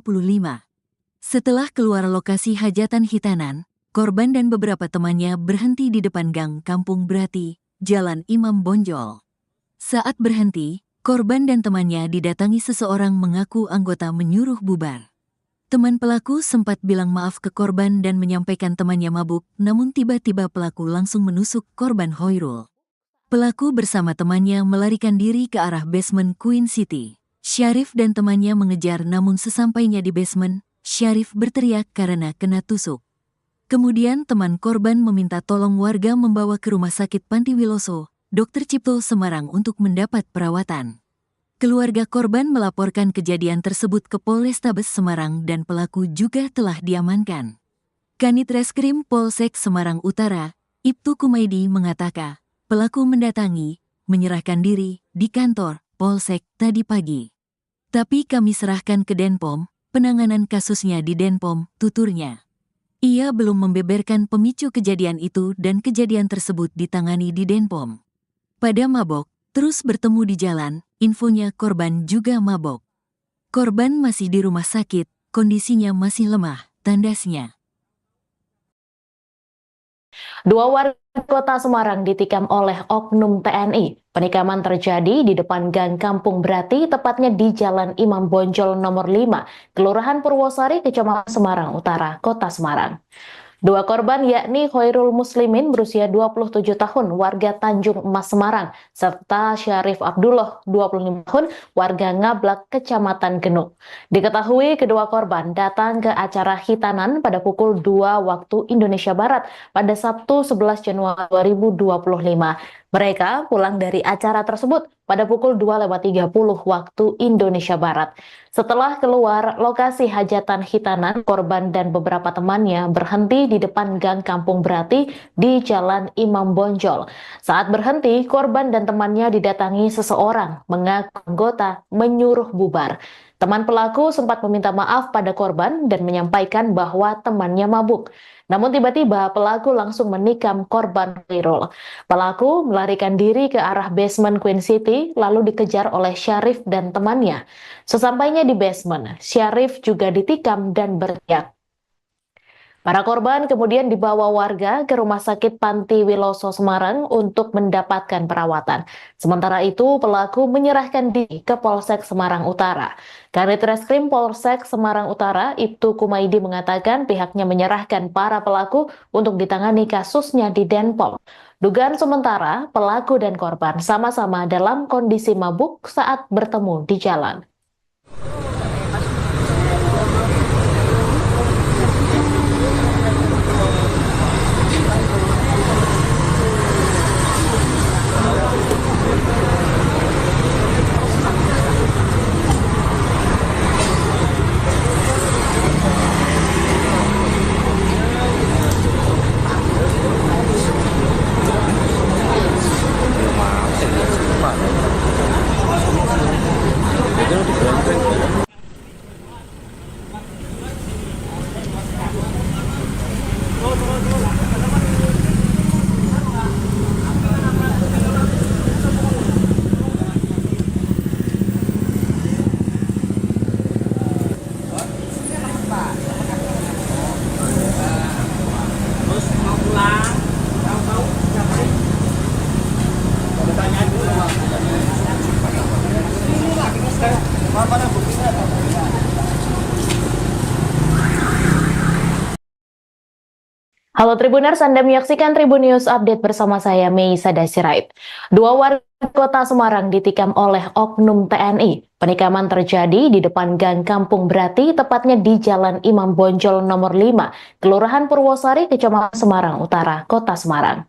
Setelah keluar lokasi hajatan hitanan, korban dan beberapa temannya berhenti di depan Gang Kampung Brati, Jalan Imam Bonjol. Saat berhenti, korban dan temannya didatangi seseorang mengaku anggota menyuruh bubar. Teman pelaku sempat bilang maaf ke korban dan menyampaikan temannya mabuk, namun tiba-tiba pelaku langsung menusuk korban Khairul. Pelaku bersama temannya melarikan diri ke arah basement Queen City. Syarif dan temannya mengejar namun sesampainya di basement, Syarif berteriak karena kena tusuk. Kemudian teman korban meminta tolong warga membawa ke Rumah Sakit Panti Wiloso, Dr. Cipto Semarang untuk mendapat perawatan. Keluarga korban melaporkan kejadian tersebut ke Polrestabes Semarang dan pelaku juga telah diamankan. Kanit Reskrim Polsek Semarang Utara, Ibtu Kumaidi mengatakan, pelaku mendatangi, menyerahkan diri di kantor Polsek tadi pagi. Tapi kami serahkan ke Denpom, penanganan kasusnya di Denpom, tuturnya. Ia belum membeberkan pemicu kejadian itu dan kejadian tersebut ditangani di Denpom. Pada mabok, terus bertemu di jalan, infonya korban juga mabok. Korban masih di rumah sakit, kondisinya masih lemah, tandasnya. 2 warga Kota Semarang ditikam oleh oknum TNI. Penikaman terjadi di depan Gang Kampung Brati, tepatnya di Jalan Imam Bonjol nomor 5, Kelurahan Purwosari, Kecamatan Semarang Utara, Kota Semarang. 2 korban yakni Khairul Muslimin berusia 27 tahun, warga Tanjung Emas Semarang, serta Syarif Abdullah, 25 tahun, warga Ngablak, Kecamatan Genuk. Diketahui kedua korban datang ke acara hitanan pada pukul 2 waktu Indonesia Barat pada Sabtu 11 Januari 2025. Mereka pulang dari acara tersebut pada pukul 2.30 waktu Indonesia Barat. Setelah keluar lokasi hajatan hitanan, korban dan beberapa temannya berhenti di depan Gang Kampung Brati di Jalan Imam Bonjol. Saat berhenti, korban dan temannya didatangi seseorang mengaku anggota menyuruh bubar. Teman pelaku sempat meminta maaf pada korban dan menyampaikan bahwa temannya mabuk. Namun tiba-tiba pelaku langsung menikam korban Khairul. Pelaku melarikan diri ke arah basement Queen City lalu dikejar oleh Syarif dan temannya. Sesampainya di basement, Syarif juga ditikam dan berteriak. Para korban kemudian dibawa warga ke Rumah Sakit Panti Wiloso Semarang untuk mendapatkan perawatan. Sementara itu, pelaku menyerahkan diri ke Polsek Semarang Utara. Kanit Reskrim Polsek Semarang Utara, Ibtu Kumaidi mengatakan pihaknya menyerahkan para pelaku untuk ditangani kasusnya di Denpom. Dugaan sementara, pelaku dan korban sama-sama dalam kondisi mabuk saat bertemu di jalan. Halo Tribuners, Anda menyaksikan Tribun News Update bersama saya, Meisa Sirait. Dua warga kota Semarang ditikam oleh oknum TNI. Penikaman terjadi di depan Gang Kampung Brati, tepatnya di Jalan Imam Bonjol nomor 5, Kelurahan Purwosari, Kecamatan Semarang Utara, Kota Semarang.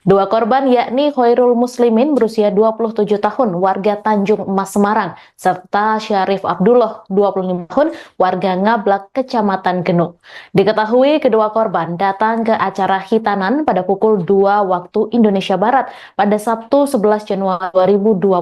Dua korban yakni Khairul Muslimin berusia 27 tahun warga Tanjung Emas Semarang serta Syarif Abdullah 25 tahun warga Ngablak Kecamatan Genuk. Diketahui kedua korban datang ke acara hitanan pada pukul 2 waktu Indonesia Barat pada Sabtu 11 Januari 2025.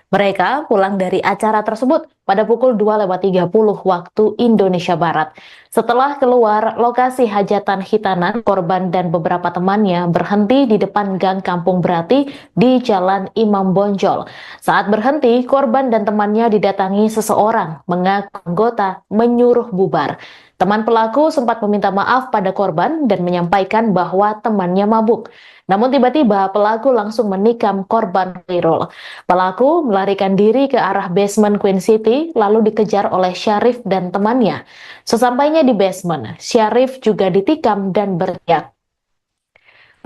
Mereka pulang dari acara tersebut pada pukul 2.30 waktu Indonesia Barat. Setelah keluar lokasi hajatan hitanan, korban dan beberapa temannya berhenti di depan Gang Kampung Brati di Jalan Imam Bonjol. Saat berhenti, korban dan temannya didatangi seseorang mengaku anggota menyuruh bubar. Teman pelaku sempat meminta maaf pada korban dan menyampaikan bahwa temannya mabuk. Namun tiba-tiba pelaku langsung menikam korban Khairul. Pelaku melarikan diri ke arah basement Queen City lalu dikejar oleh Syarif dan temannya. Sesampainya di basement, Syarif juga ditikam dan berteriak.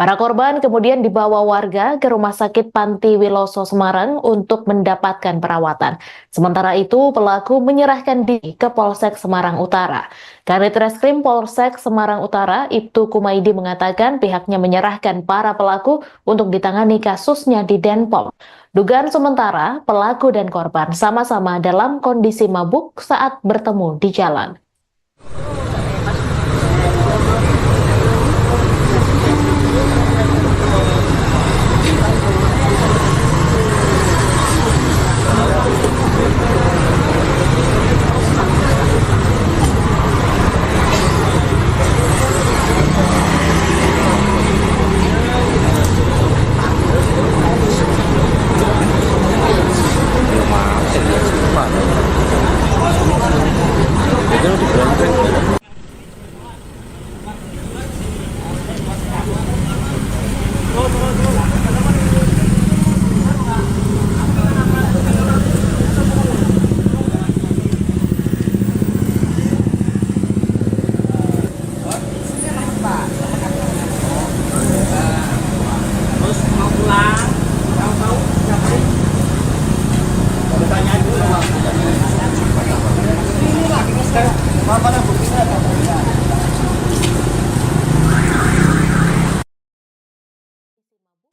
Para korban kemudian dibawa warga ke Rumah Sakit Panti Wiloso Semarang untuk mendapatkan perawatan. Sementara itu, pelaku menyerahkan diri ke Polsek Semarang Utara. Kanit Reskrim Polsek Semarang Utara, Ibtu Kumaidi mengatakan pihaknya menyerahkan para pelaku untuk ditangani kasusnya di Denpom. Dugaan sementara, pelaku dan korban sama-sama dalam kondisi mabuk saat bertemu di jalan.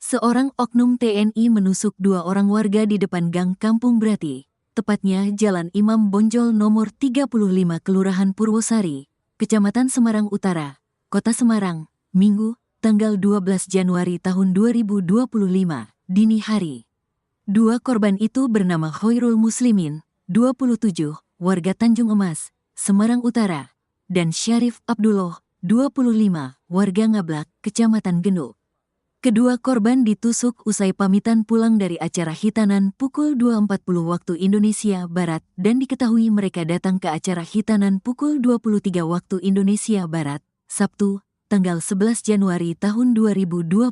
Seorang oknum TNI menusuk dua orang warga di depan Gang Kampung Brati, tepatnya Jalan Imam Bonjol nomor 35 Kelurahan Purwosari, Kecamatan Semarang Utara, Kota Semarang, Minggu, tanggal 12 Januari tahun 2025, dini hari. Dua korban itu bernama Khairul Muslimin, 27, warga Tanjung Emas, Semarang Utara, dan Syarif Abdullah, 25, warga Ngablak, Kecamatan Genuk. Kedua korban ditusuk usai pamitan pulang dari acara hitanan pukul 2.40 waktu Indonesia Barat dan diketahui mereka datang ke acara hitanan pukul 23 waktu Indonesia Barat, Sabtu, tanggal 11 Januari tahun 2025.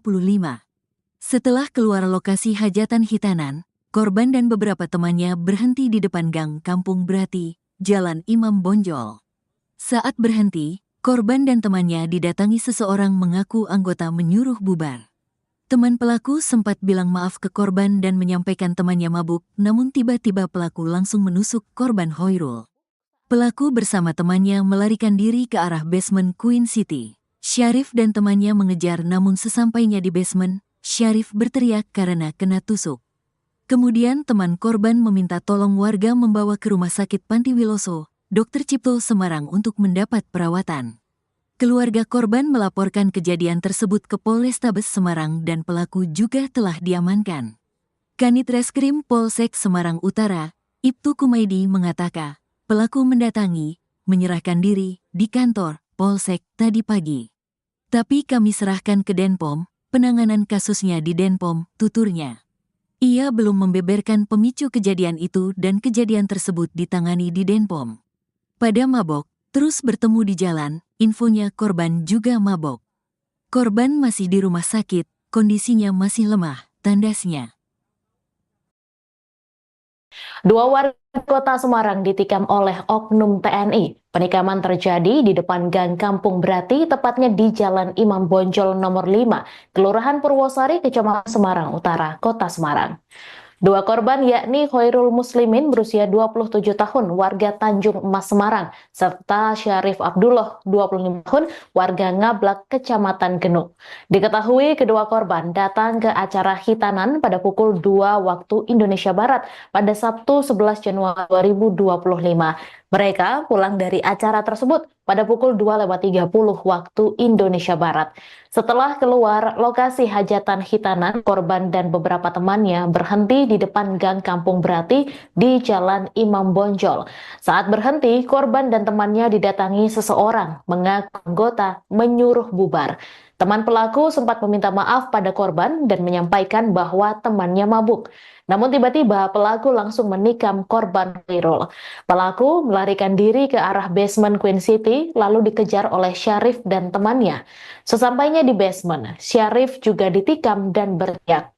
Setelah keluar lokasi hajatan hitanan, korban dan beberapa temannya berhenti di depan Gang Kampung Brati, Jalan Imam Bonjol. Saat berhenti, korban dan temannya didatangi seseorang mengaku anggota menyuruh bubar. Teman pelaku sempat bilang maaf ke korban dan menyampaikan temannya mabuk, namun tiba-tiba pelaku langsung menusuk korban Khairul. Pelaku bersama temannya melarikan diri ke arah basement Queen City. Syarif dan temannya mengejar namun sesampainya di basement, Syarif berteriak karena kena tusuk. Kemudian teman korban meminta tolong warga membawa ke Rumah Sakit Panti Wiloso, Dr. Cipto Semarang untuk mendapat perawatan. Keluarga korban melaporkan kejadian tersebut ke Polrestabes Semarang dan pelaku juga telah diamankan. Kanit Reskrim Polsek Semarang Utara, Ibtu Kumaidi mengatakan, pelaku mendatangi, menyerahkan diri di kantor Polsek tadi pagi. Tapi kami serahkan ke Denpom, penanganan kasusnya di Denpom, tuturnya. Ia belum membeberkan pemicu kejadian itu dan kejadian tersebut ditangani di Denpom. Pada mabok, terus bertemu di jalan, infonya korban juga mabok. Korban masih di rumah sakit, kondisinya masih lemah, tandasnya. Dua warga kota Semarang ditikam oleh oknum TNI. Penikaman terjadi di depan Gang Kampung Brati, tepatnya di Jalan Imam Bonjol nomor 5, Kelurahan Purwosari, Kecamatan Semarang Utara, Kota Semarang. Dua korban yakni Khairul Muslimin berusia 27 tahun warga Tanjung Emas Semarang serta Syarif Abdullah 25 tahun warga Ngablak Kecamatan Genuk. Diketahui kedua korban datang ke acara hitanan pada pukul 2 waktu Indonesia Barat pada Sabtu 11 Januari 2025. Mereka pulang dari acara tersebut pada pukul 2.30 waktu Indonesia Barat. Setelah keluar lokasi hajatan hitanan, korban dan beberapa temannya berhenti di depan Gang Kampung Brati di Jalan Imam Bonjol. Saat berhenti, korban dan temannya didatangi seseorang mengaku anggota menyuruh bubar. Teman pelaku sempat meminta maaf pada korban dan menyampaikan bahwa temannya mabuk. Namun tiba-tiba pelaku langsung menikam korban Khairul. Pelaku melarikan diri ke arah basement Queen City lalu dikejar oleh Syarif dan temannya. Sesampainya di basement, Syarif juga ditikam dan berteriak.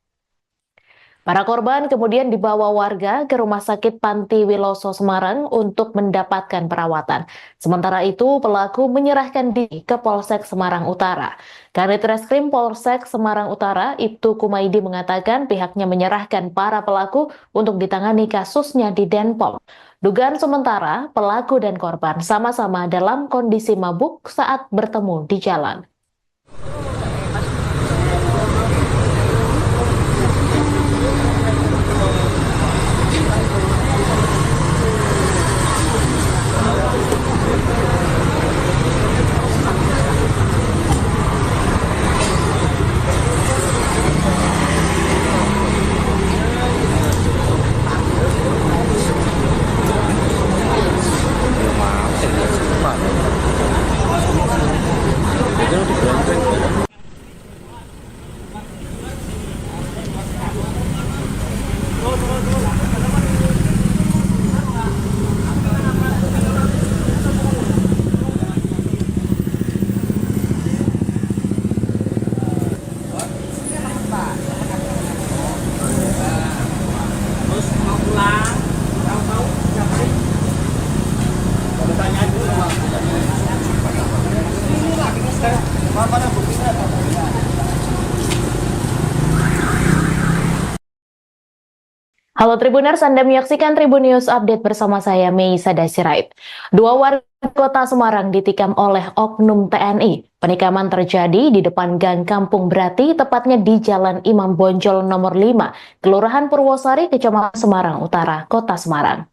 Para korban kemudian dibawa warga ke Rumah Sakit Panti Wiloso Semarang untuk mendapatkan perawatan. Sementara itu, pelaku menyerahkan diri ke Polsek Semarang Utara. Kanit Reskrim Polsek Semarang Utara, Ibtu Kumaidi mengatakan pihaknya menyerahkan para pelaku untuk ditangani kasusnya di Denpom. Dugaan sementara, pelaku dan korban sama-sama dalam kondisi mabuk saat bertemu di jalan. Halo Tribuners, Anda menyaksikan Tribun News Update bersama saya, Meisa Dasirait. Dua warga kota Semarang ditikam oleh oknum TNI. Penikaman terjadi di depan Gang Kampung Brati, tepatnya di Jalan Imam Bonjol nomor 5, Kelurahan Purwosari, Kecamatan Semarang Utara, Kota Semarang.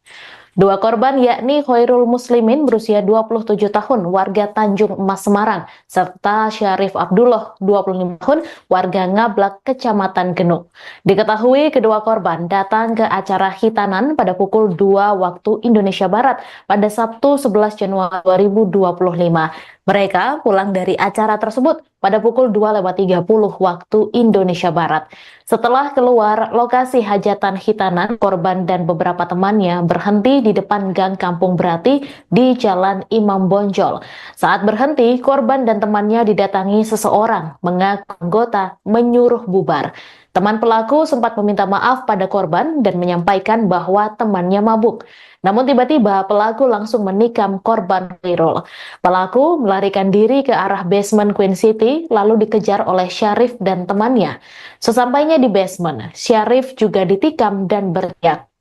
Dua korban yakni Khairul Muslimin berusia 27 tahun warga Tanjung Emas Semarang serta Syarif Abdullah 25 tahun warga Ngablak Kecamatan Genuk. Diketahui kedua korban datang ke acara hitanan pada pukul 2 waktu Indonesia Barat pada Sabtu 11 Januari 2025. Mereka pulang dari acara tersebut pada pukul 2.30 waktu Indonesia Barat. Setelah keluar lokasi hajatan hitanan, korban dan beberapa temannya berhenti di depan Gang Kampung Brati di Jalan Imam Bonjol. Saat berhenti, korban dan temannya didatangi seseorang mengaku anggota menyuruh bubar. Teman pelaku sempat meminta maaf pada korban dan menyampaikan bahwa temannya mabuk. Namun tiba-tiba pelaku langsung menikam korban Khairul. Pelaku melarikan diri ke arah basement Queen City lalu dikejar oleh Syarif dan temannya. Sesampainya di basement, Syarif juga ditikam dan berteriak.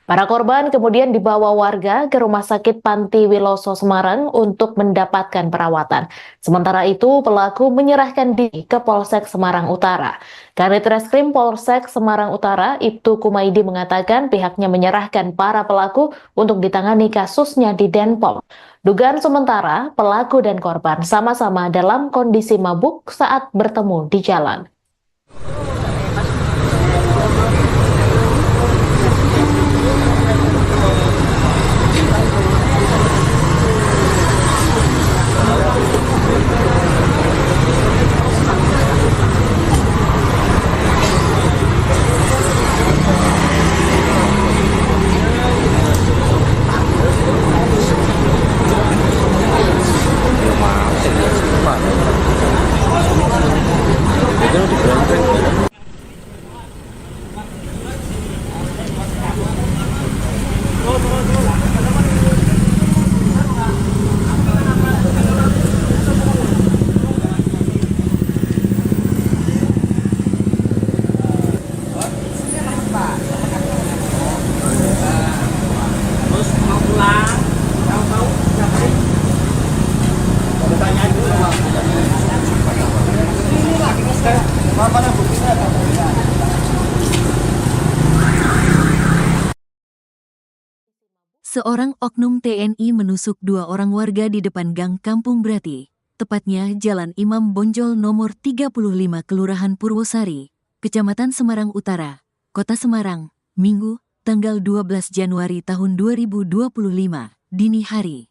Para korban kemudian dibawa warga ke Rumah Sakit Panti Wiloso Semarang untuk mendapatkan perawatan. Sementara itu, pelaku menyerahkan diri ke Polsek Semarang Utara. Kanit Reskrim Polsek Semarang Utara, Ibtu Kumaidi mengatakan pihaknya menyerahkan para pelaku untuk ditangani kasusnya di Denpom. Dugaan sementara, pelaku dan korban sama-sama dalam kondisi mabuk saat bertemu di jalan. Itu di Brenteng. Seorang oknum TNI menusuk 2 orang warga di depan Gang Kampung Brati, tepatnya Jalan Imam Bonjol nomor 35 Kelurahan Purwosari, Kecamatan Semarang Utara, Kota Semarang, Minggu, tanggal 12 Januari tahun 2025, dini hari.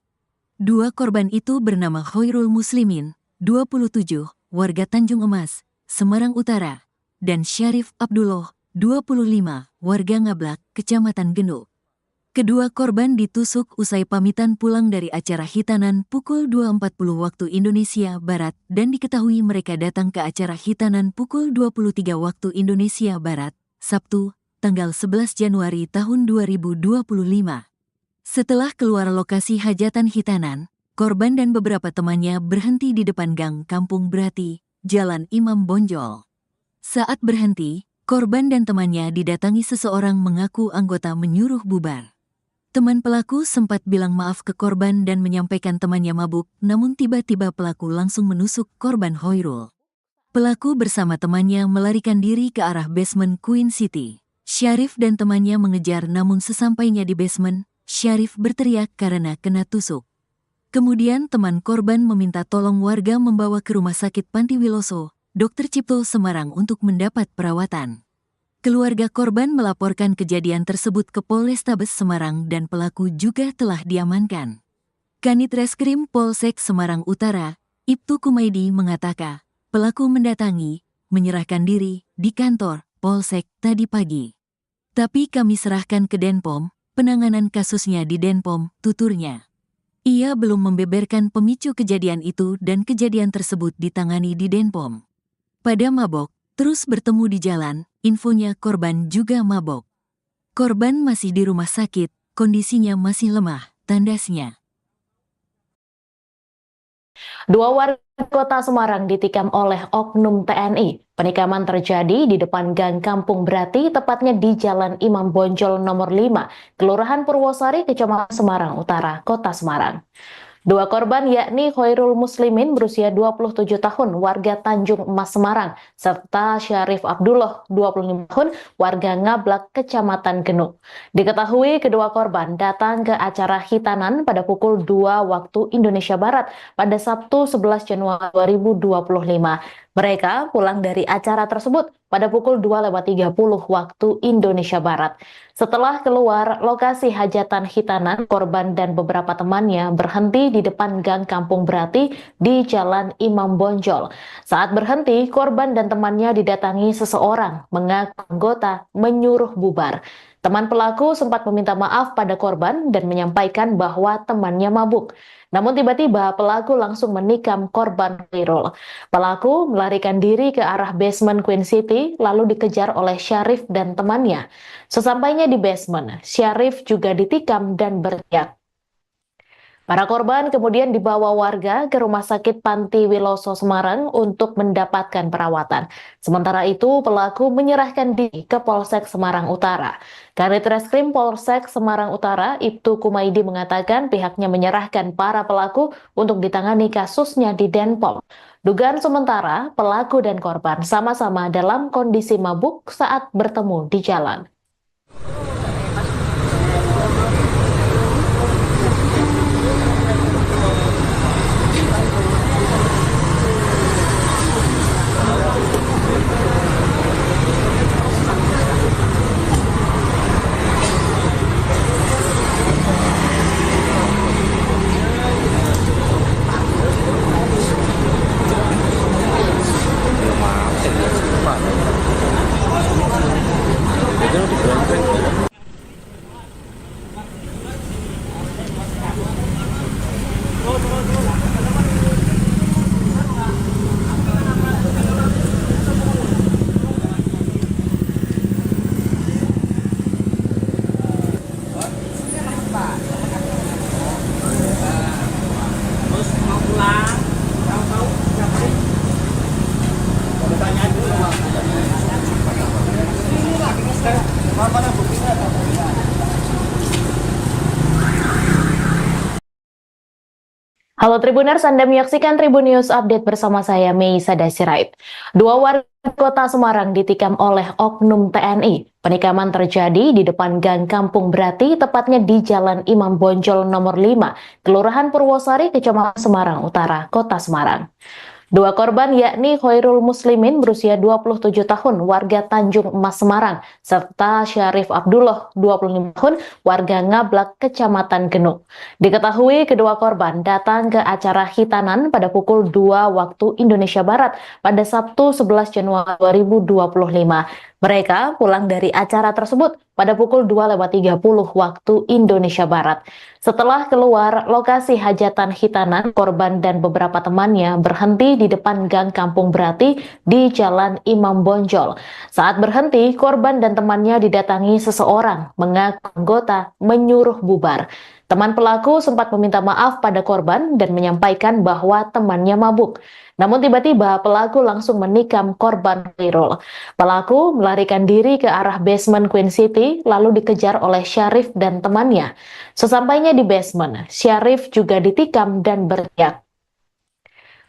2 korban itu bernama Khairul Muslimin, 27, warga Tanjung Emas, Semarang Utara, dan Syarif Abdullah, 25, warga Ngablak, Kecamatan Genuk. Kedua korban ditusuk usai pamitan pulang dari acara hitanan pukul 2.40 waktu Indonesia Barat dan diketahui mereka datang ke acara hitanan pukul 23 waktu Indonesia Barat, Sabtu, tanggal 11 Januari tahun 2025. Setelah keluar lokasi hajatan hitanan, korban dan beberapa temannya berhenti di depan Gang Kampung Brati, Jalan Imam Bonjol. Saat berhenti, korban dan temannya didatangi seseorang mengaku anggota menyuruh bubar. Teman pelaku sempat bilang maaf ke korban dan menyampaikan temannya mabuk, namun tiba-tiba pelaku langsung menusuk korban Khairul. Pelaku bersama temannya melarikan diri ke arah basement Queen City. Syarif dan temannya mengejar namun sesampainya di basement, Syarif berteriak karena kena tusuk. Kemudian teman korban meminta tolong warga membawa ke Rumah Sakit Panti Wiloso, Dr. Cipto Semarang untuk mendapat perawatan. Keluarga korban melaporkan kejadian tersebut ke Polrestabes Semarang dan pelaku juga telah diamankan. Kanit Reskrim Polsek Semarang Utara, Ibtu Kumaidi mengatakan, pelaku mendatangi, menyerahkan diri di kantor Polsek tadi pagi. Tapi kami serahkan ke Denpom, penanganan kasusnya di Denpom, tuturnya. Ia belum membeberkan pemicu kejadian itu dan kejadian tersebut ditangani di Denpom. Pada mabok, terus bertemu di jalan, infonya korban juga mabok. Korban masih di rumah sakit, kondisinya masih lemah, tandasnya. 2 warga Kota Semarang ditikam oleh oknum TNI. Penikaman terjadi di depan Gang Kampung Brati, tepatnya di Jalan Imam Bonjol nomor 5, Kelurahan Purwosari, Kecamatan Semarang Utara, Kota Semarang. 2 korban yakni Khairul Muslimin berusia 27 tahun, warga Tanjung Emas Semarang, serta Syarif Abdullah, 25 tahun, warga Ngablak, Kecamatan Genuk. Diketahui kedua korban datang ke acara hitanan pada pukul 2 waktu Indonesia Barat pada Sabtu 11 Januari 2025. Mereka pulang dari acara tersebut pada pukul 2.30 waktu Indonesia Barat. Setelah keluar lokasi hajatan hitanan, korban dan beberapa temannya berhenti di depan Gang Kampung Brati di Jalan Imam Bonjol. Saat berhenti, korban dan temannya didatangi seseorang mengaku anggota menyuruh bubar. Teman pelaku sempat meminta maaf pada korban dan menyampaikan bahwa temannya mabuk. Namun tiba-tiba pelaku langsung menikam korban Khairul. Pelaku melarikan diri ke arah basement Queen City lalu dikejar oleh Syarif dan temannya. Sesampainya di basement, Syarif juga ditikam dan berteriak. Para korban kemudian dibawa warga ke Rumah Sakit Panti Wiloso Semarang untuk mendapatkan perawatan. Sementara itu, pelaku menyerahkan diri ke Polsek Semarang Utara. Kanit Reskrim Polsek Semarang Utara, Ibtu Kumaidi mengatakan pihaknya menyerahkan para pelaku untuk ditangani kasusnya di Denpom. Dugaan sementara, pelaku dan korban sama-sama dalam kondisi mabuk saat bertemu di jalan. Halo Tribuners, Anda menyaksikan Tribun News Update bersama saya, Meisa Sirait. Dua warga kota Semarang ditikam oleh oknum TNI. Penikaman terjadi di depan Gang Kampung Brati, tepatnya di Jalan Imam Bonjol nomor 5, Kelurahan Purwosari, Kecamatan Semarang Utara, Kota Semarang. Dua korban yakni Khairul Muslimin berusia 27 tahun warga Tanjung Emas Semarang serta Syarif Abdullah 25 tahun warga Ngablak Kecamatan Genuk. Diketahui kedua korban datang ke acara hitanan pada pukul 2 waktu Indonesia Barat pada Sabtu 11 Januari 2025. Mereka pulang dari acara tersebut pada pukul 2:30 waktu Indonesia Barat. Setelah keluar lokasi hajatan hitanan, korban dan beberapa temannya berhenti di depan Gang Kampung Brati di Jalan Imam Bonjol. Saat berhenti, korban dan temannya didatangi seseorang mengaku anggota menyuruh bubar. Teman pelaku sempat meminta maaf pada korban dan menyampaikan bahwa temannya mabuk. Namun tiba-tiba pelaku langsung menikam korban Khairul. Pelaku melarikan diri ke arah basement Queen City lalu dikejar oleh Syarif dan temannya. Sesampainya di basement, Syarif juga ditikam dan berteriak.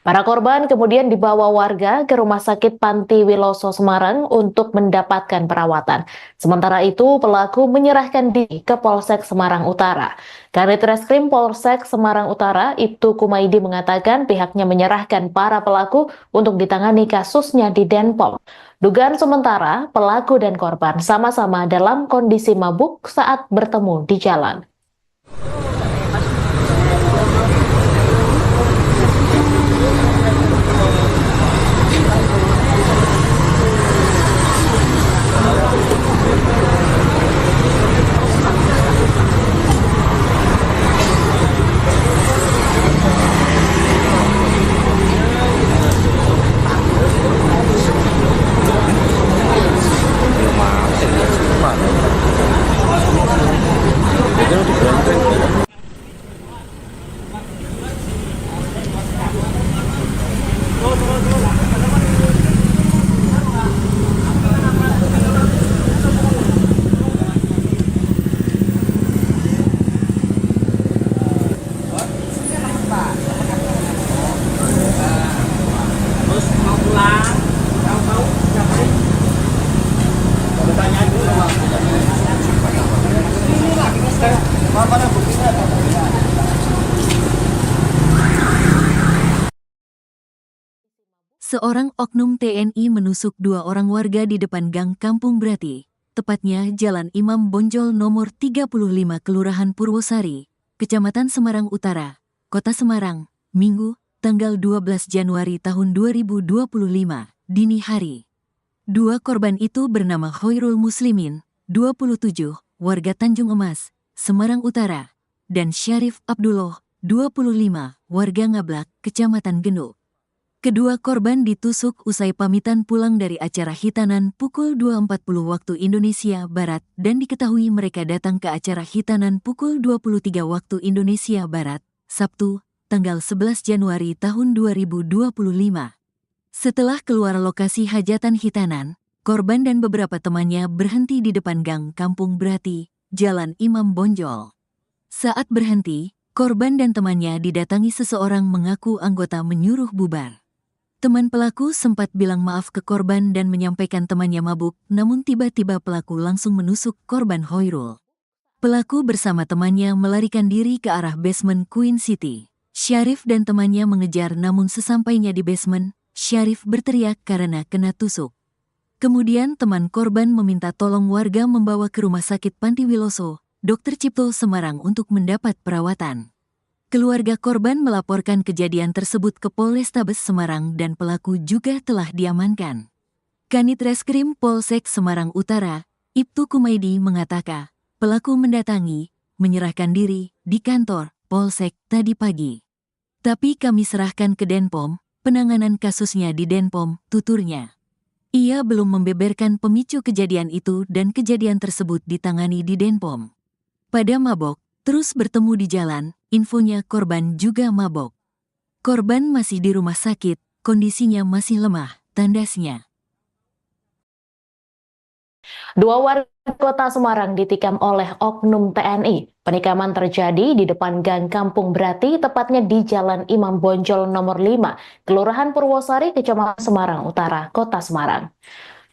Para korban kemudian dibawa warga ke Rumah Sakit Panti Wiloso Semarang untuk mendapatkan perawatan. Sementara itu, pelaku menyerahkan diri ke Polsek Semarang Utara. Kanit Reskrim Polsek Semarang Utara, Ibtu Kumaidi mengatakan pihaknya menyerahkan para pelaku untuk ditangani kasusnya di Denpom. Dugaan sementara, pelaku dan korban sama-sama dalam kondisi mabuk saat bertemu di jalan. Seorang oknum TNI menusuk dua orang warga di depan Gang Kampung Brati, tepatnya Jalan Imam Bonjol nomor 35 Kelurahan Purwosari, Kecamatan Semarang Utara, Kota Semarang, Minggu, tanggal 12 Januari tahun 2025, dini hari. Dua korban itu bernama Khairul Muslimin, 27, warga Tanjung Emas, Semarang Utara, dan Syarif Abdullah, 25, warga Ngablak, Kecamatan Genuk. Kedua korban ditusuk usai pamitan pulang dari acara hitanan pukul 2.40 waktu Indonesia Barat dan diketahui mereka datang ke acara hitanan pukul 23 waktu Indonesia Barat, Sabtu, tanggal 11 Januari tahun 2025. Setelah keluar lokasi hajatan hitanan, korban dan beberapa temannya berhenti di depan Gang Kampung Brati, Jalan Imam Bonjol. Saat berhenti, korban dan temannya didatangi seseorang mengaku anggota menyuruh bubar. Teman pelaku sempat bilang maaf ke korban dan menyampaikan temannya mabuk, namun tiba-tiba pelaku langsung menusuk korban Khairul. Pelaku bersama temannya melarikan diri ke arah basement Queen City. Syarif dan temannya mengejar namun sesampainya di basement, Syarif berteriak karena kena tusuk. Kemudian teman korban meminta tolong warga membawa ke Rumah Sakit Panti Wiloso, Dr. Cipto Semarang untuk mendapat perawatan. Keluarga korban melaporkan kejadian tersebut ke Polrestabes Semarang dan pelaku juga telah diamankan. Kanit Reskrim Polsek Semarang Utara, Ibtu Kumaidi mengatakan, pelaku menyerahkan diri di kantor Polsek tadi pagi. Tapi kami serahkan ke Denpom, penanganan kasusnya di Denpom, tuturnya. Ia belum membeberkan pemicu kejadian itu dan kejadian tersebut ditangani di Denpom. Pada mabok, terus bertemu di jalan, infonya korban juga mabok. Korban masih di rumah sakit, kondisinya masih lemah, tandasnya. Dua warga Kota Semarang ditikam oleh oknum TNI. Penikaman terjadi di depan Gang Kampung Brati, tepatnya di Jalan Imam Bonjol nomor 5, Kelurahan Purwosari, Kecamatan Semarang Utara, Kota Semarang.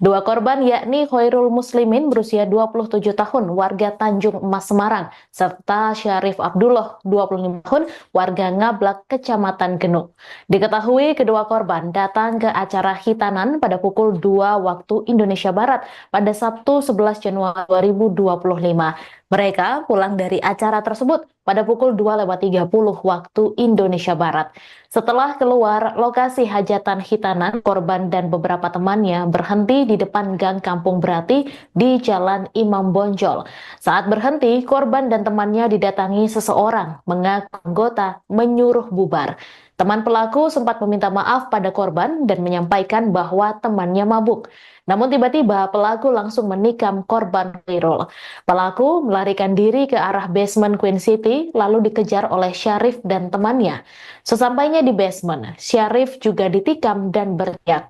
Dua korban yakni Khairul Muslimin berusia 27 tahun warga Tanjung Emas Semarang serta Syarif Abdullah 25 tahun warga Ngablak Kecamatan Genuk. Diketahui kedua korban datang ke acara hitanan pada pukul 2 waktu Indonesia Barat pada Sabtu 11 Januari 2025. Mereka pulang dari acara tersebut pada pukul 2.30 waktu Indonesia Barat. Setelah keluar lokasi hajatan hitanan, korban dan beberapa temannya berhenti di depan Gang Kampung Brati di Jalan Imam Bonjol. Saat berhenti, korban dan temannya didatangi seseorang mengaku anggota menyuruh bubar. Teman pelaku sempat meminta maaf pada korban dan menyampaikan bahwa temannya mabuk. Namun tiba-tiba pelaku langsung menikam korban Khairul. Pelaku melarikan diri ke arah basement Queen City lalu dikejar oleh Syarif dan temannya. Sesampainya di basement, Syarif juga ditikam dan berteriak.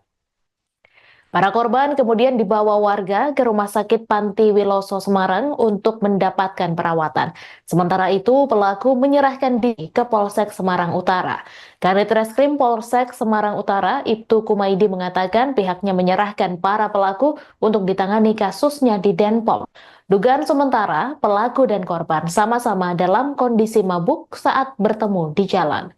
Para korban kemudian dibawa warga ke Rumah Sakit Panti Wiloso Semarang untuk mendapatkan perawatan. Sementara itu, pelaku menyerahkan diri ke Polsek Semarang Utara. Kanit Reskrim Polsek Semarang Utara, Ibtu Kumaidi mengatakan pihaknya menyerahkan para pelaku untuk ditangani kasusnya di Denpom. Dugaan sementara, pelaku dan korban sama-sama dalam kondisi mabuk saat bertemu di jalan.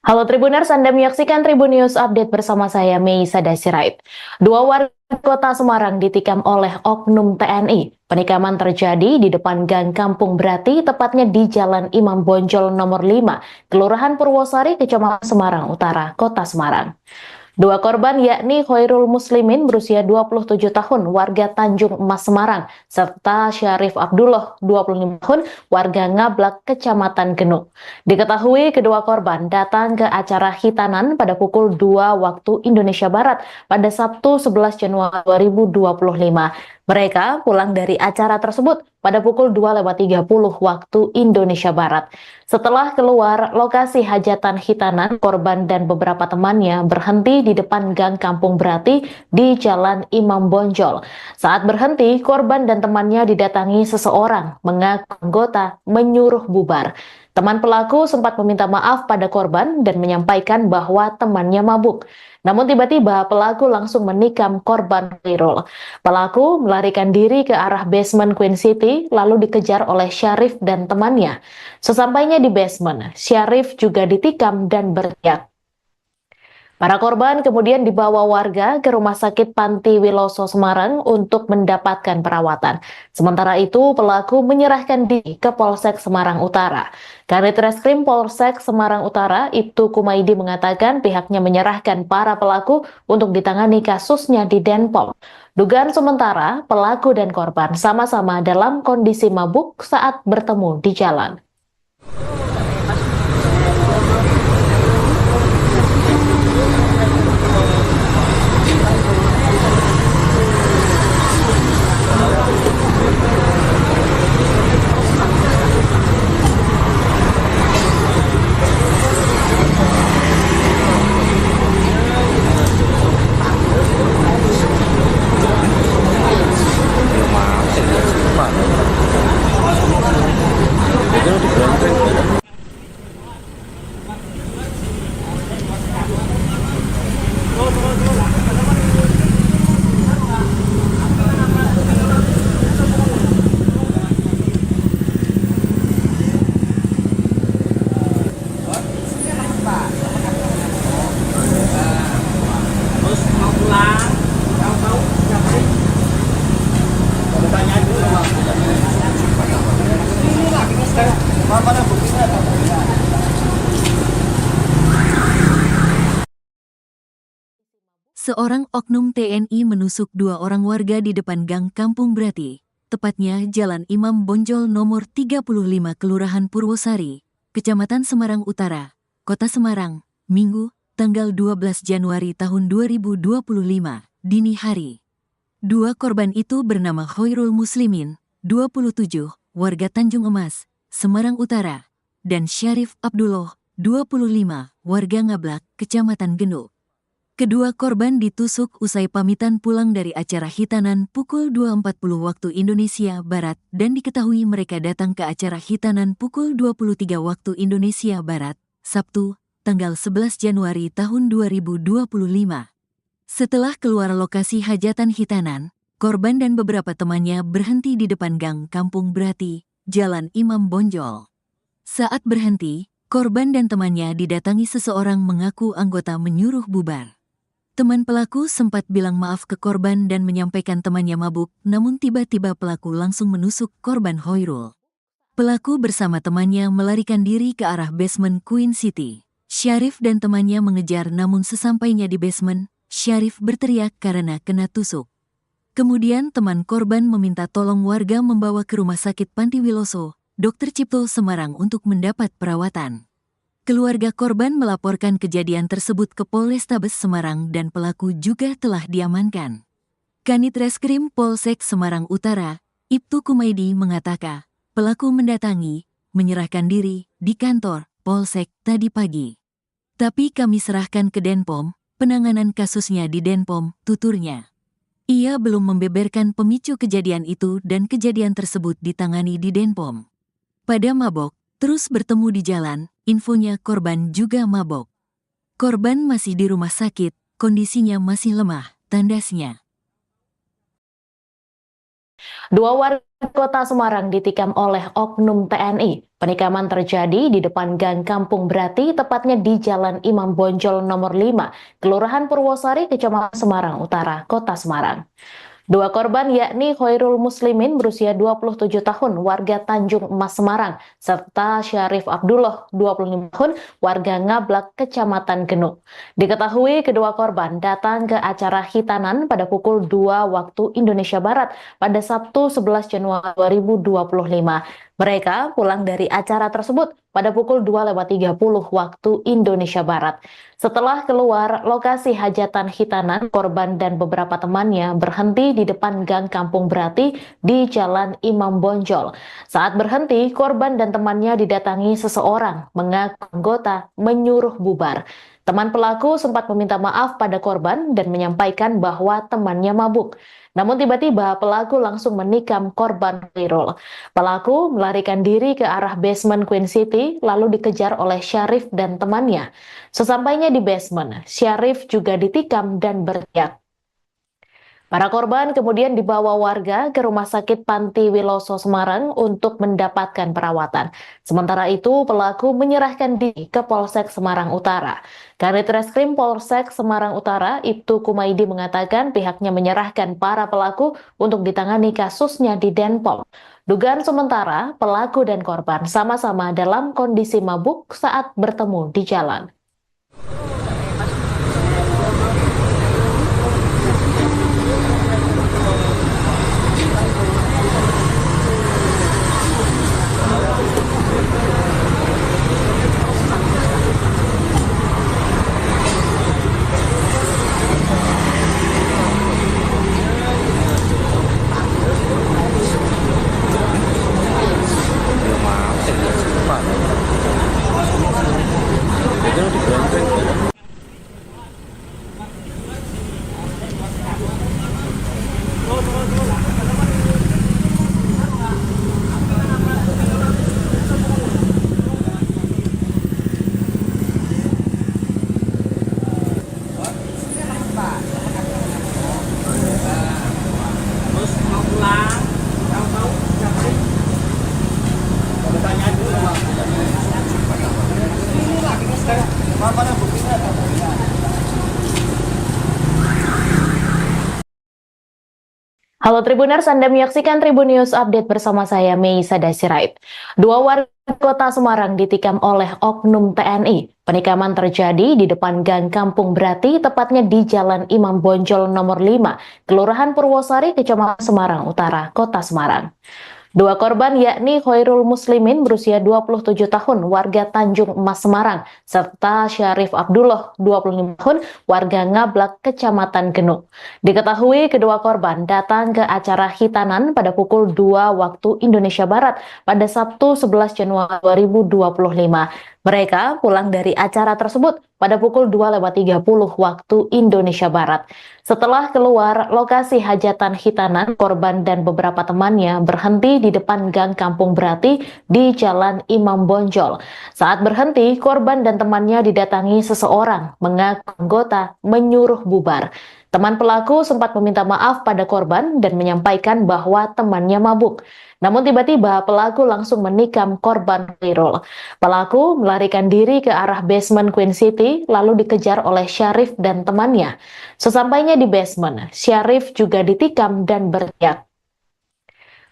Halo Tribuners, Anda menyaksikan Tribun News Update bersama saya, Meisa Dasirait. Dua warga Kota Semarang ditikam oleh oknum TNI. Penikaman terjadi di depan Gang Kampung Brati, tepatnya di Jalan Imam Bonjol nomor 5, Kelurahan Purwosari, Kecamatan Semarang Utara, Kota Semarang. Dua korban yakni Khairul Muslimin berusia 27 tahun warga Tanjung Emas Semarang serta Syarif Abdullah 25 tahun warga Ngablak Kecamatan Genuk. Diketahui kedua korban datang ke acara hitanan pada pukul 2 waktu Indonesia Barat pada Sabtu 11 Januari 2025. Mereka pulang dari acara tersebut pada pukul 2.30 waktu Indonesia Barat. Setelah keluar lokasi hajatan hitanan, korban dan beberapa temannya berhenti di depan Gang Kampung Brati di Jalan Imam Bonjol. Saat berhenti, korban dan temannya didatangi seseorang mengaku anggota menyuruh bubar. Teman pelaku sempat meminta maaf pada korban dan menyampaikan bahwa temannya mabuk. Namun tiba-tiba pelaku langsung menikam korban Khairul. Pelaku melarikan diri ke arah basement Queen City lalu dikejar oleh Syarif dan temannya. Sesampainya di basement, Syarif juga ditikam dan berteriak. Para korban kemudian dibawa warga ke Rumah Sakit Panti Wiloso Semarang untuk mendapatkan perawatan. Sementara itu, pelaku menyerahkan diri ke Polsek Semarang Utara. Kanit Reskrim Polsek Semarang Utara, Ibtu Kumaidi mengatakan pihaknya menyerahkan para pelaku untuk ditangani kasusnya di Denpom. Dugaan sementara, pelaku dan korban sama-sama dalam kondisi mabuk saat bertemu di jalan. Itu di Brenteng. Seorang oknum TNI menusuk 2 orang warga di depan Gang Kampung Brati, tepatnya Jalan Imam Bonjol nomor 35 Kelurahan Purwosari, Kecamatan Semarang Utara, Kota Semarang, Minggu, tanggal 12 Januari tahun 2025, dini hari. 2 korban itu bernama Khairul Muslimin, 27, warga Tanjung Emas, Semarang Utara, dan Syarif Abdullah, 25, warga Ngablak, Kecamatan Genuk. Kedua korban ditusuk usai pamitan pulang dari acara hitanan pukul 2.40 waktu Indonesia Barat dan diketahui mereka datang ke acara hitanan pukul 23 waktu Indonesia Barat, Sabtu, tanggal 11 Januari tahun 2025. Setelah keluar lokasi hajatan hitanan, korban dan beberapa temannya berhenti di depan Gang Kampung Brati, Jalan Imam Bonjol. Saat berhenti, korban dan temannya didatangi seseorang mengaku anggota menyuruh bubar. Teman pelaku sempat bilang maaf ke korban dan menyampaikan temannya mabuk, namun tiba-tiba pelaku langsung menusuk korban Khairul. Pelaku bersama temannya melarikan diri ke arah basement Queen City. Syarif dan temannya mengejar, namun sesampainya di basement, Syarif berteriak karena kena tusuk. Kemudian teman korban meminta tolong warga membawa ke Rumah Sakit Panti Wiloso, Dr. Cipto Semarang untuk mendapat perawatan. Keluarga korban melaporkan kejadian tersebut ke Polrestabes Semarang dan pelaku juga telah diamankan. Kanit Reskrim Polsek Semarang Utara, Ibtu Kumaidi mengatakan, pelaku mendatangi, menyerahkan diri di kantor Polsek tadi pagi. Tapi kami serahkan ke Denpom, penanganan kasusnya di Denpom, tuturnya. Ia belum membeberkan pemicu kejadian itu dan kejadian tersebut ditangani di Denpom. Pada mabok, terus bertemu di jalan, infonya korban juga mabok. Korban masih di rumah sakit, kondisinya masih lemah, tandasnya. 2 warga Kota Semarang ditikam oleh oknum TNI. Penikaman terjadi di depan Gang Kampung Brati, tepatnya di Jalan Imam Bonjol nomor 5, Kelurahan Purwosari, Kecamatan Semarang Utara, Kota Semarang. 2 korban yakni Khairul Muslimin berusia 27 tahun, warga Tanjung Emas Semarang, serta Syarif Abdullah, 25 tahun, warga Ngablak, Kecamatan Genuk. Diketahui kedua korban datang ke acara hitanan pada pukul 2 waktu Indonesia Barat pada Sabtu 11 Januari 2025. Mereka pulang dari acara tersebut pada pukul 2.30 waktu Indonesia Barat. Setelah keluar lokasi hajatan hitanan, korban dan beberapa temannya berhenti di depan Gang Kampung Brati di Jalan Imam Bonjol. Saat berhenti, korban dan temannya didatangi seseorang mengaku anggota menyuruh bubar. Teman pelaku sempat meminta maaf pada korban dan menyampaikan bahwa temannya mabuk. Namun tiba-tiba pelaku langsung menikam korban Khairul. Pelaku melarikan diri ke arah basement Queen City lalu dikejar oleh Syarif dan temannya. Sesampainya di basement, Syarif juga ditikam dan berteriak. Para korban kemudian dibawa warga ke Rumah Sakit Panti Wiloso Semarang untuk mendapatkan perawatan. Sementara itu, pelaku menyerahkan diri ke Polsek Semarang Utara. Kanit Reskrim Polsek Semarang Utara, Ibtu Kumaidi mengatakan pihaknya menyerahkan para pelaku untuk ditangani kasusnya di Denpom. Dugaan sementara, pelaku dan korban sama-sama dalam kondisi mabuk saat bertemu di jalan. Halo Tribuners, Anda menyaksikan Tribun News Update bersama saya, Meisa Dasirait. 2 warga Kota Semarang ditikam oleh oknum TNI. Penikaman terjadi di depan Gang Kampung Brati, tepatnya di Jalan Imam Bonjol nomor 5, Kelurahan Purwosari, Kecamatan Semarang Utara, Kota Semarang. Dua korban yakni Khairul Muslimin berusia 27 tahun warga Tanjung Emas Semarang serta Syarif Abdullah 25 tahun warga Ngablak Kecamatan Genuk. Diketahui kedua korban datang ke acara hitanan pada pukul 2 waktu Indonesia Barat pada Sabtu 11 Januari 2025. Mereka pulang dari acara tersebut pada pukul 2.30 waktu Indonesia Barat. Setelah keluar lokasi hajatan hitanan, korban dan beberapa temannya berhenti di depan Gang Kampung Brati di Jalan Imam Bonjol. Saat berhenti, korban dan temannya didatangi seseorang mengaku anggota menyuruh bubar. Teman pelaku sempat meminta maaf pada korban dan menyampaikan bahwa temannya mabuk. Namun tiba-tiba pelaku langsung menikam korban Khairul. Pelaku melarikan diri ke arah basement Queen City lalu dikejar oleh Syarif dan temannya. Sesampainya di basement, Syarif juga ditikam dan berteriak.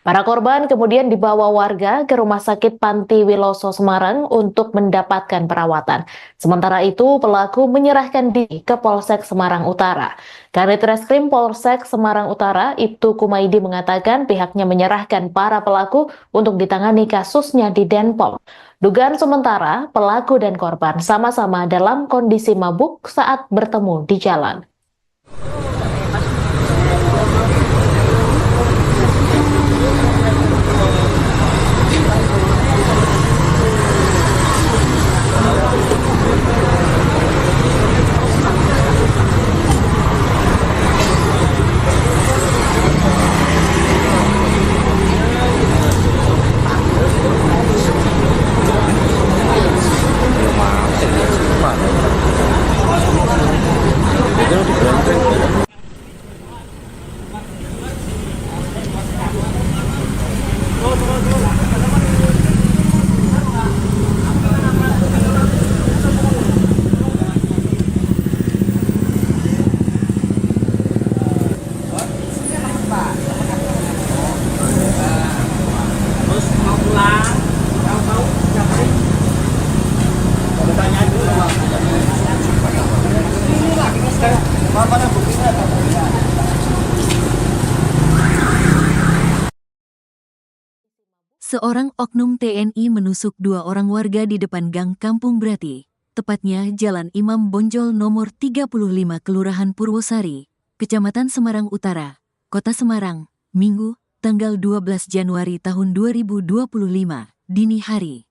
Para korban kemudian dibawa warga ke Rumah Sakit Panti Wiloso Semarang untuk mendapatkan perawatan. Sementara itu, pelaku menyerahkan diri ke Polsek Semarang Utara. Kanit Reskrim Polsek Semarang Utara, Ibtu Kumaidi mengatakan pihaknya menyerahkan para pelaku untuk ditangani kasusnya di Denpom. Dugaan sementara, pelaku dan korban sama-sama dalam kondisi mabuk saat bertemu di jalan. Seorang oknum TNI menusuk dua orang warga di depan Gang Kampung Brati, tepatnya Jalan Imam Bonjol nomor 35 Kelurahan Purwosari, Kecamatan Semarang Utara, Kota Semarang, Minggu, tanggal 12 Januari tahun 2025, dini hari.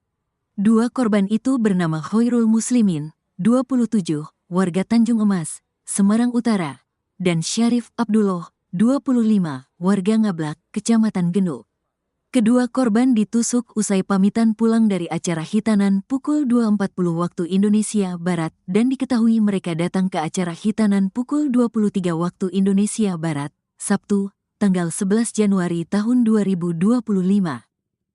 Dua korban itu bernama Khairul Muslimin, 27, warga Tanjung Emas, Semarang Utara, dan Syarif Abdullah, 25, warga Ngablak, Kecamatan Genuk. Kedua korban ditusuk usai pamitan pulang dari acara hitanan pukul 2.40 waktu Indonesia Barat dan diketahui mereka datang ke acara hitanan pukul 23 waktu Indonesia Barat, Sabtu, tanggal 11 Januari tahun 2025.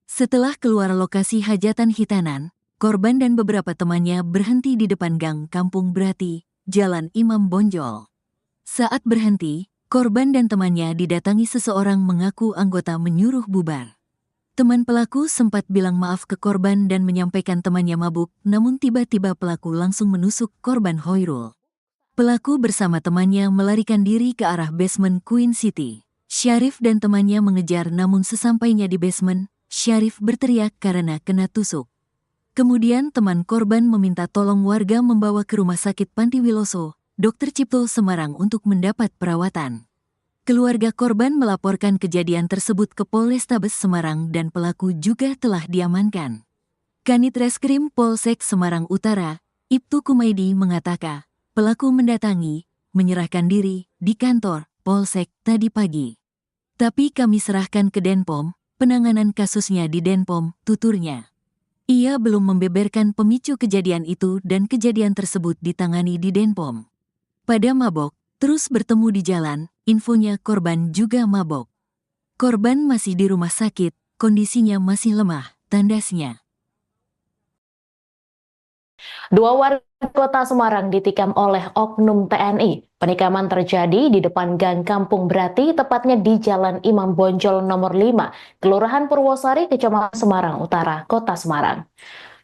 Setelah keluar lokasi hajatan hitanan, korban dan beberapa temannya berhenti di depan Gang Kampung Brati, Jalan Imam Bonjol. Saat berhenti, korban dan temannya didatangi seseorang mengaku anggota menyuruh bubar. Teman pelaku sempat bilang maaf ke korban dan menyampaikan temannya mabuk, namun tiba-tiba pelaku langsung menusuk korban Khairul. Pelaku bersama temannya melarikan diri ke arah basement Queen City. Syarif dan temannya mengejar namun sesampainya di basement, Syarif berteriak karena kena tusuk. Kemudian teman korban meminta tolong warga membawa ke Rumah Sakit Panti Wiloso, Dr. Cipto Semarang untuk mendapat perawatan. Keluarga korban melaporkan kejadian tersebut ke Polrestabes Semarang dan pelaku juga telah diamankan. Kanit Reskrim Polsek Semarang Utara, Ibtu Kumaidi mengatakan, pelaku mendatangi, menyerahkan diri di kantor Polsek tadi pagi. Tapi kami serahkan ke Denpom, penanganan kasusnya di Denpom, tuturnya. Ia belum membeberkan pemicu kejadian itu dan kejadian tersebut ditangani di Denpom. Pada mabok, terus bertemu di jalan, infonya korban juga mabok. Korban masih di rumah sakit, kondisinya masih lemah, tandasnya. Dua warga kota Semarang ditikam oleh oknum TNI. Penikaman terjadi di depan Gang Kampung Brati, tepatnya di Jalan Imam Bonjol nomor 5, Kelurahan Purwosari, Kecamatan Semarang Utara, Kota Semarang.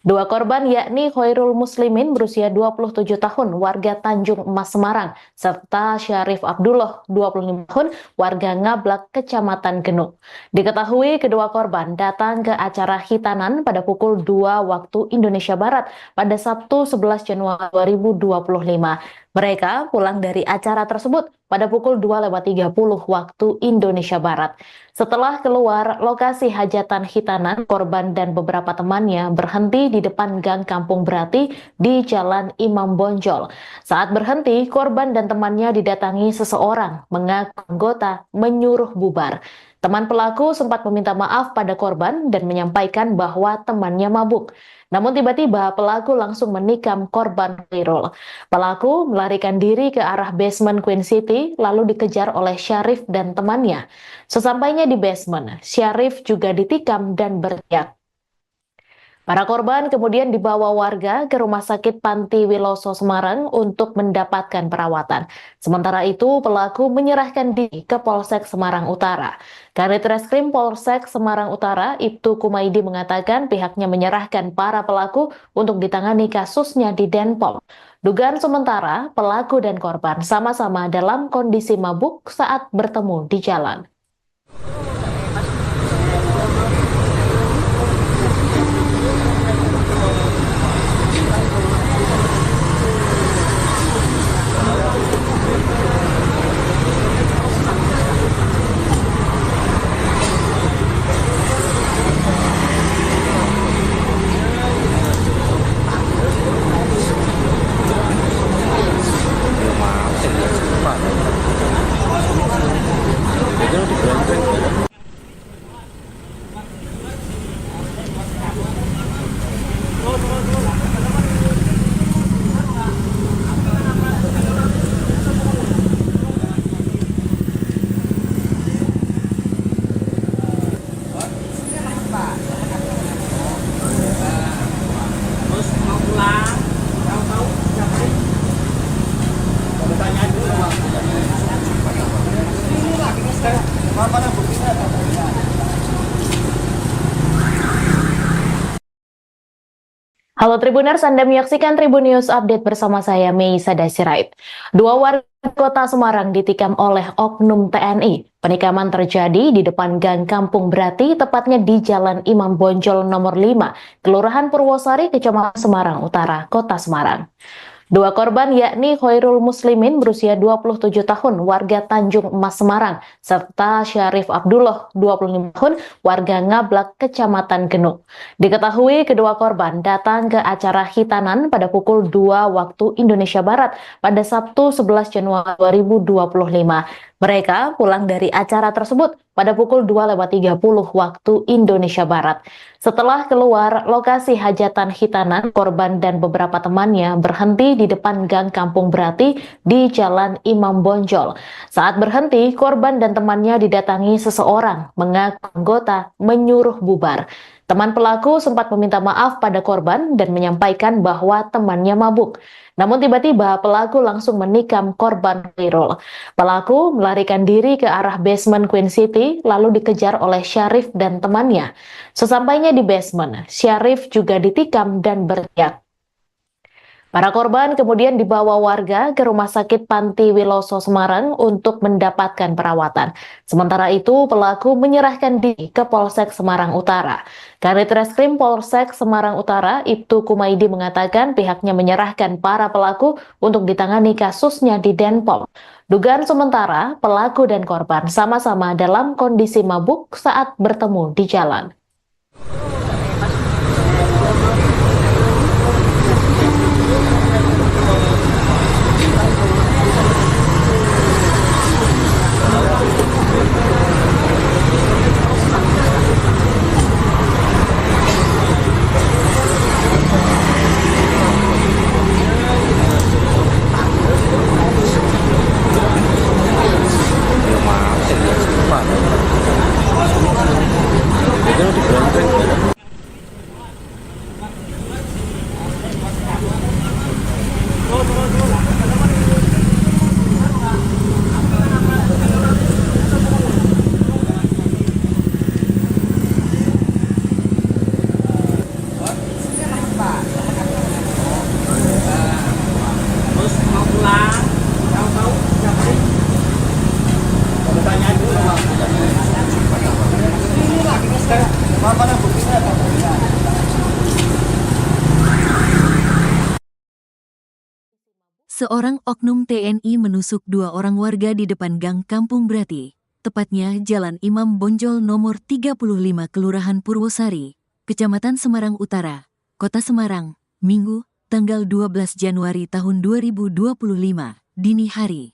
Dua korban yakni Khairul Muslimin berusia 27 tahun warga Tanjung Emas Semarang serta Syarif Abdullah 25 tahun warga Ngablak Kecamatan Genuk. Diketahui kedua korban datang ke acara hitanan pada pukul 2 waktu Indonesia Barat pada Sabtu 11 Januari 2025. Mereka pulang dari acara tersebut pada pukul 2.30 waktu Indonesia Barat. Setelah keluar lokasi hajatan hitanan, korban dan beberapa temannya berhenti di depan Gang Kampung Brati di Jalan Imam Bonjol. Saat berhenti, korban dan temannya didatangi seseorang mengaku anggota menyuruh bubar. Teman pelaku sempat meminta maaf pada korban dan menyampaikan bahwa temannya mabuk. Namun tiba-tiba pelaku langsung menikam korban Khairul. Pelaku melarikan diri ke arah basement Queen City lalu dikejar oleh Syarif dan temannya. Sesampainya di basement, Syarif juga ditikam dan berteriak. Para korban kemudian dibawa warga ke Rumah Sakit Panti Wiloso Semarang untuk mendapatkan perawatan. Sementara itu, pelaku menyerahkan diri ke Polsek Semarang Utara. Kanit Reskrim Polsek Semarang Utara, Ibtu Kumaidi mengatakan pihaknya menyerahkan para pelaku untuk ditangani kasusnya di Denpom. Dugaan sementara, pelaku dan korban sama-sama dalam kondisi mabuk saat bertemu di jalan. Halo Tribuners, Anda menyaksikan Tribun News Update bersama saya, Meisa Sirait. Dua warga kota Semarang ditikam oleh oknum TNI. Penikaman terjadi di depan Gang Kampung Brati, tepatnya di Jalan Imam Bonjol nomor 5, Kelurahan Purwosari, Kecamatan Semarang Utara, Kota Semarang. Dua korban yakni Khairul Muslimin berusia 27 tahun warga Tanjung Emas Semarang serta Syarif Abdullah 25 tahun warga Ngablak Kecamatan Genuk. Diketahui kedua korban datang ke acara hitanan pada pukul 2 waktu Indonesia Barat pada Sabtu 11 Januari 2025. Mereka pulang dari acara tersebut pada pukul 2.30 waktu Indonesia Barat. Setelah keluar lokasi hajatan hitanan, korban dan beberapa temannya berhenti di depan Gang Kampung Brati di Jalan Imam Bonjol. Saat berhenti, korban dan temannya didatangi seseorang mengaku anggota menyuruh bubar. Teman pelaku sempat meminta maaf pada korban dan menyampaikan bahwa temannya mabuk. Namun tiba-tiba pelaku langsung menikam korban Khairul. Pelaku melarikan diri ke arah basement Queen City lalu dikejar oleh Syarif dan temannya. Sesampainya di basement, Syarif juga ditikam dan berteriak. Para korban kemudian dibawa warga ke Rumah Sakit Panti Wiloso Semarang untuk mendapatkan perawatan. Sementara itu, pelaku menyerahkan diri ke Polsek Semarang Utara. Kanit Reskrim Polsek Semarang Utara, Ibtu Kumaidi mengatakan pihaknya menyerahkan para pelaku untuk ditangani kasusnya di Denpom. Dugaan sementara, pelaku dan korban sama-sama dalam kondisi mabuk saat bertemu di jalan. Itu di Seorang oknum TNI menusuk 2 orang warga di depan Gang Kampung Brati, tepatnya Jalan Imam Bonjol nomor 35 Kelurahan Purwosari, Kecamatan Semarang Utara, Kota Semarang, Minggu, tanggal 12 Januari tahun 2025, dini hari.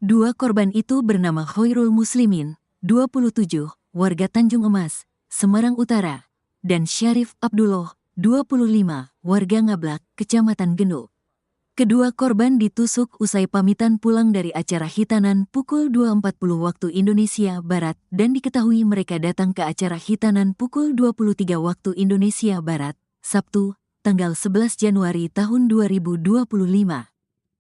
2 korban itu bernama Khairul Muslimin, 27, warga Tanjung Emas, Semarang Utara, dan Syarif Abdullah, 25, warga Ngablak, Kecamatan Genuk. Kedua korban ditusuk usai pamitan pulang dari acara hitanan pukul 2.40 waktu Indonesia Barat dan diketahui mereka datang ke acara hitanan pukul 23 waktu Indonesia Barat, Sabtu, tanggal 11 Januari tahun 2025.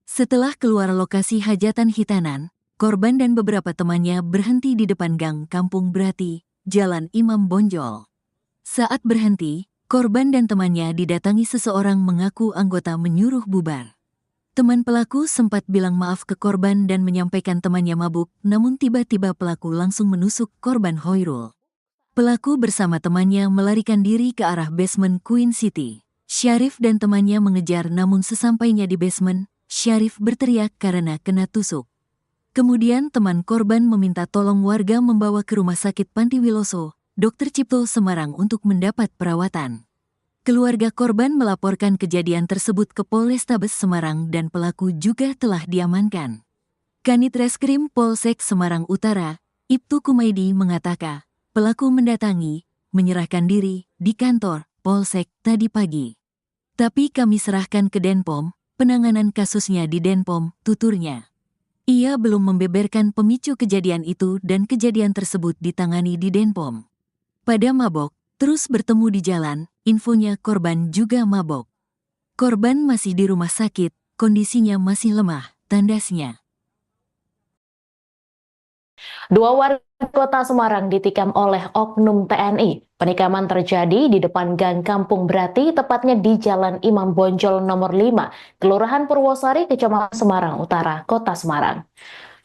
Setelah keluar lokasi hajatan hitanan, korban dan beberapa temannya berhenti di depan Gang Kampung Brati, Jalan Imam Bonjol. Saat berhenti, korban dan temannya didatangi seseorang mengaku anggota menyuruh bubar. Teman pelaku sempat bilang maaf ke korban dan menyampaikan temannya mabuk, namun tiba-tiba pelaku langsung menusuk korban Khairul. Pelaku bersama temannya melarikan diri ke arah basement Queen City. Syarif dan temannya mengejar namun sesampainya di basement, Syarif berteriak karena kena tusuk. Kemudian teman korban meminta tolong warga membawa ke Rumah Sakit Panti Wiloso, Dr. Cipto Semarang untuk mendapat perawatan. Keluarga korban melaporkan kejadian tersebut ke Polrestabes Semarang dan pelaku juga telah diamankan. Kanit Reskrim Polsek Semarang Utara, Ibtu Kumaidi mengatakan, pelaku mendatangi, menyerahkan diri di kantor Polsek tadi pagi. Tapi kami serahkan ke Denpom, penanganan kasusnya di Denpom, tuturnya. Ia belum membeberkan pemicu kejadian itu dan kejadian tersebut ditangani di Denpom. Pada mabok, terus bertemu di jalan, infonya korban juga mabok. Korban masih di rumah sakit, kondisinya masih lemah, tandasnya. 2 warga Kota Semarang ditikam oleh oknum TNI. Penikaman terjadi di depan Gang Kampung Brati, tepatnya di Jalan Imam Bonjol nomor 5, Kelurahan Purwosari, Kecamatan Semarang Utara, Kota Semarang.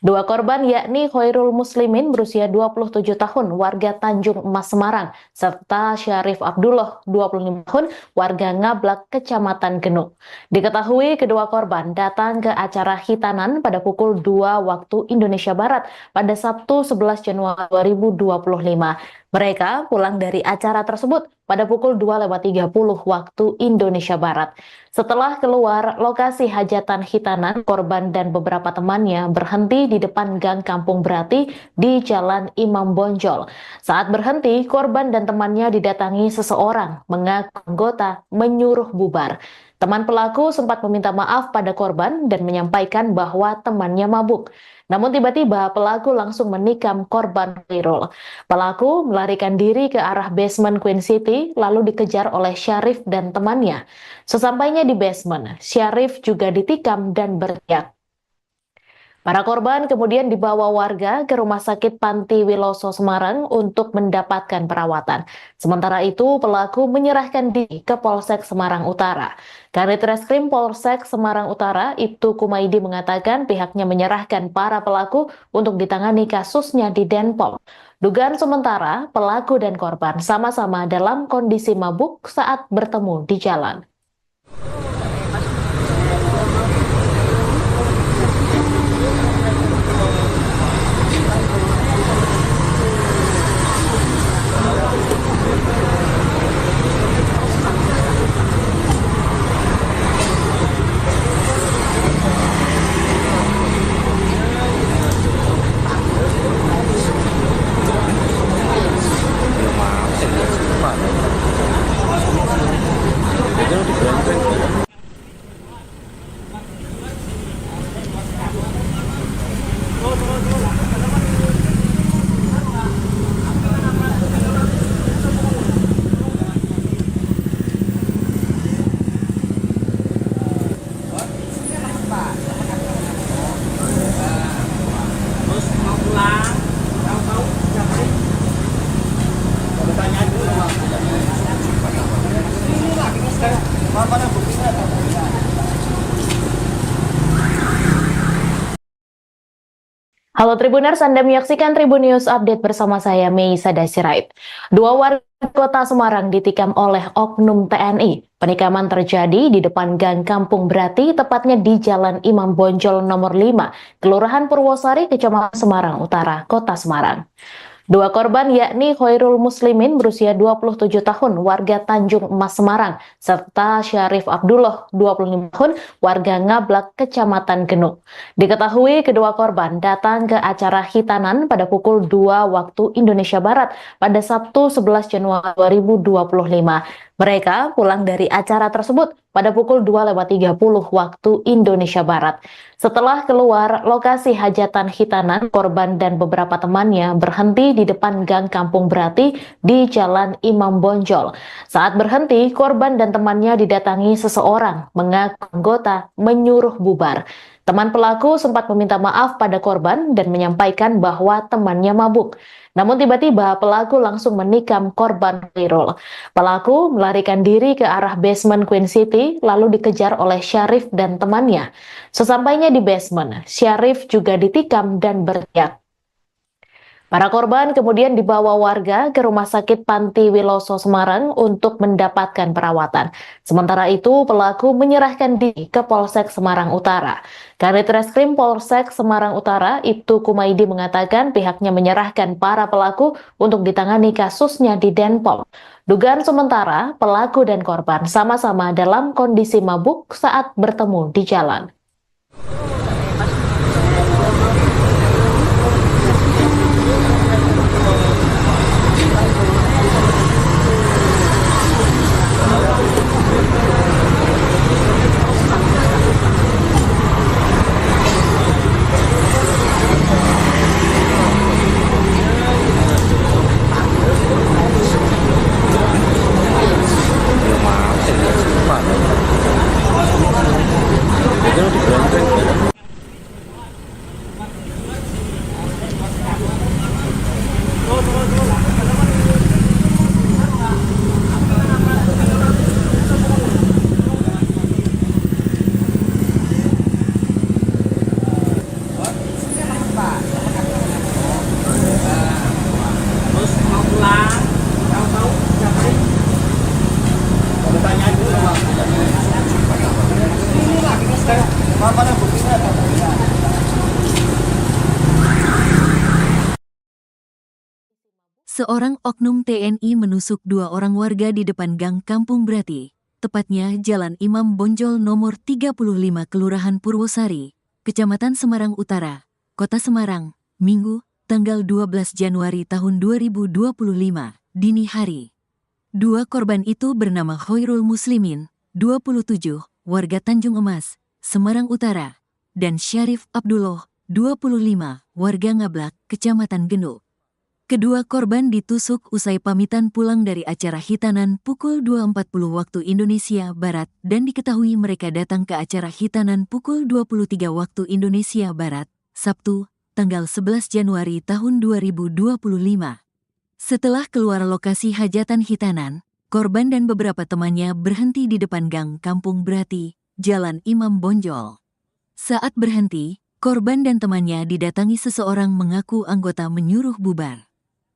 2 korban yakni Khairul Muslimin berusia 27 tahun, warga Tanjung Emas Semarang, serta Syarif Abdullah, 25 tahun, warga Ngablak, Kecamatan Genuk. Diketahui kedua korban datang ke acara hitanan pada pukul 2 waktu Indonesia Barat pada Sabtu 11 Januari 2025. Mereka pulang dari acara tersebut pada pukul 2.30 waktu Indonesia Barat. Setelah keluar lokasi hajatan hitanan, korban dan beberapa temannya berhenti di depan Gang Kampung Brati di Jalan Imam Bonjol. Saat berhenti, korban dan temannya didatangi seseorang mengaku anggota menyuruh bubar. Teman pelaku sempat meminta maaf pada korban dan menyampaikan bahwa temannya mabuk. Namun tiba-tiba pelaku langsung menikam korban Khairul. Pelaku melarikan diri ke arah basement Queen City lalu dikejar oleh Syarif dan temannya. Sesampainya di basement, Syarif juga ditikam dan berteriak. Para korban kemudian dibawa warga ke Rumah Sakit Panti Wiloso Semarang untuk mendapatkan perawatan. Sementara itu, pelaku menyerahkan diri ke Polsek Semarang Utara. Kanit Reskrim Polsek Semarang Utara, Ibtu Kumaidi mengatakan pihaknya menyerahkan para pelaku untuk ditangani kasusnya di Denpom. Dugaan sementara, pelaku dan korban sama-sama dalam kondisi mabuk saat bertemu di jalan. Halo Tribuners, Anda menyaksikan Tribun News Update bersama saya, Meisa Dasirait. Dua warga kota Semarang ditikam oleh oknum TNI. Penikaman terjadi di depan Gang Kampung Brati, tepatnya di Jalan Imam Bonjol nomor 5, Kelurahan Purwosari, Kecamatan Semarang Utara, Kota Semarang. Dua korban yakni Khairul Muslimin berusia 27 tahun warga Tanjung Emas Semarang serta Syarif Abdullah 25 tahun warga Ngablak Kecamatan Genuk. Diketahui kedua korban datang ke acara hitanan pada pukul 2 waktu Indonesia Barat pada Sabtu 11 Januari 2025. Mereka pulang dari acara tersebut pada pukul 2.30 waktu Indonesia Barat. Setelah keluar lokasi hajatan hitanan, korban dan beberapa temannya berhenti di depan Gang Kampung Brati di Jalan Imam Bonjol. Saat berhenti, korban dan temannya didatangi seseorang mengaku anggota menyuruh bubar. Teman pelaku sempat meminta maaf pada korban dan menyampaikan bahwa temannya mabuk. Namun tiba-tiba pelaku langsung menikam korban Khairul. Pelaku melarikan diri ke arah basement Queen City lalu dikejar oleh Syarif dan temannya. Sesampainya di basement, Syarif juga ditikam dan berteriak. Para korban kemudian dibawa warga ke Rumah Sakit Panti Wiloso Semarang untuk mendapatkan perawatan. Sementara itu, pelaku menyerahkan diri ke Polsek Semarang Utara. Kanit Reskrim Polsek Semarang Utara, Ibtu Kumaidi mengatakan pihaknya menyerahkan para pelaku untuk ditangani kasusnya di Denpom. Dugaan sementara, pelaku dan korban sama-sama dalam kondisi mabuk saat bertemu di jalan. Seorang oknum TNI menusuk dua orang warga di depan Gang Kampung Brati, tepatnya Jalan Imam Bonjol nomor 35 Kelurahan Purwosari, Kecamatan Semarang Utara, Kota Semarang, Minggu, tanggal 12 Januari tahun 2025, dini hari. Dua korban itu bernama Khairul Muslimin, 27, warga Tanjung Emas, Semarang Utara, dan Syarif Abdullah, 25, warga Ngablak, Kecamatan Genuk. Kedua korban ditusuk usai pamitan pulang dari acara hitanan pukul 2.40 waktu Indonesia Barat dan diketahui mereka datang ke acara hitanan pukul 23 waktu Indonesia Barat, Sabtu, tanggal 11 Januari tahun 2025. Setelah keluar lokasi hajatan hitanan, korban dan beberapa temannya berhenti di depan Gang Kampung Brati, Jalan Imam Bonjol. Saat berhenti, korban dan temannya didatangi seseorang mengaku anggota menyuruh bubar.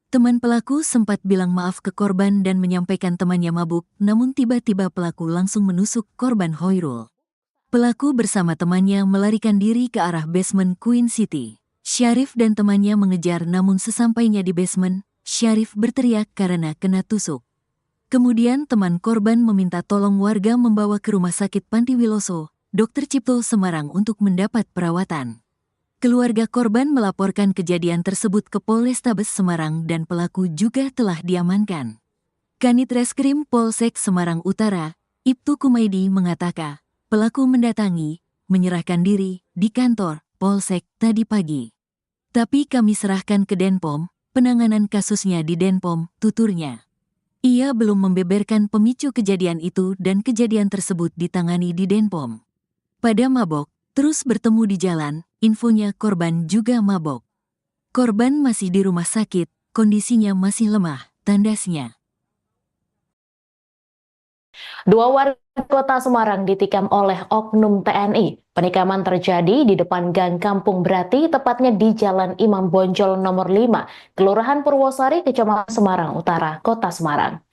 Teman pelaku sempat bilang maaf ke korban dan menyampaikan temannya mabuk, namun tiba-tiba pelaku langsung menusuk korban Khairul. Pelaku bersama temannya melarikan diri ke arah basement Queen City. Syarif dan temannya mengejar namun sesampainya di basement, Syarif berteriak karena kena tusuk. Kemudian teman korban meminta tolong warga membawa ke Rumah Sakit Panti Wiloso, Dr. Cipto Semarang untuk mendapat perawatan. Keluarga korban melaporkan kejadian tersebut ke Polrestabes Semarang dan pelaku juga telah diamankan. Kanit Reskrim Polsek Semarang Utara, Ibtu Kumaidi mengatakan, pelaku mendatangi, menyerahkan diri di kantor Polsek tadi pagi. Tapi kami serahkan ke Denpom, penanganan kasusnya di Denpom, tuturnya. Ia belum membeberkan pemicu kejadian itu dan kejadian tersebut ditangani di Denpom. Pada mabok, terus bertemu di jalan, infonya korban juga mabok. Korban masih di rumah sakit, kondisinya masih lemah, tandasnya. Dua warga kota Semarang ditikam oleh oknum TNI. Penikaman terjadi di depan Gang Kampung Brati, tepatnya di Jalan Imam Bonjol nomor 5, Kelurahan Purwosari, Kecamatan Semarang Utara, Kota Semarang.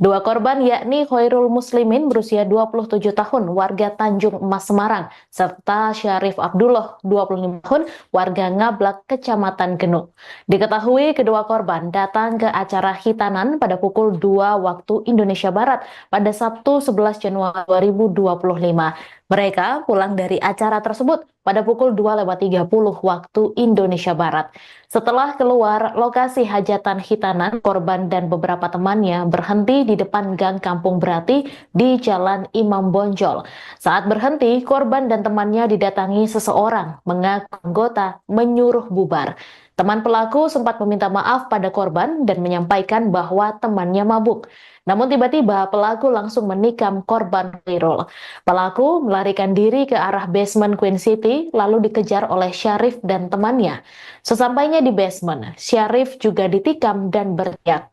Dua korban yakni Khairul Muslimin berusia 27 tahun warga Tanjung Emas Semarang serta Syarif Abdullah 25 tahun warga Ngablak Kecamatan Genuk. Diketahui kedua korban datang ke acara hitanan pada pukul 2 waktu Indonesia Barat pada Sabtu 11 Januari 2025. Mereka pulang dari acara tersebut pada pukul 2.30 waktu Indonesia Barat. Setelah keluar lokasi hajatan hitanan, korban dan beberapa temannya berhenti di depan Gang Kampung Brati di Jalan Imam Bonjol. Saat berhenti, korban dan temannya didatangi seseorang mengaku anggota menyuruh bubar. Teman pelaku sempat meminta maaf pada korban dan menyampaikan bahwa temannya mabuk. Namun tiba-tiba pelaku langsung menikam korban Khairul. Pelaku melarikan diri ke arah basement Queen City lalu dikejar oleh Syarif dan temannya. Sesampainya di basement, Syarif juga ditikam dan berteriak.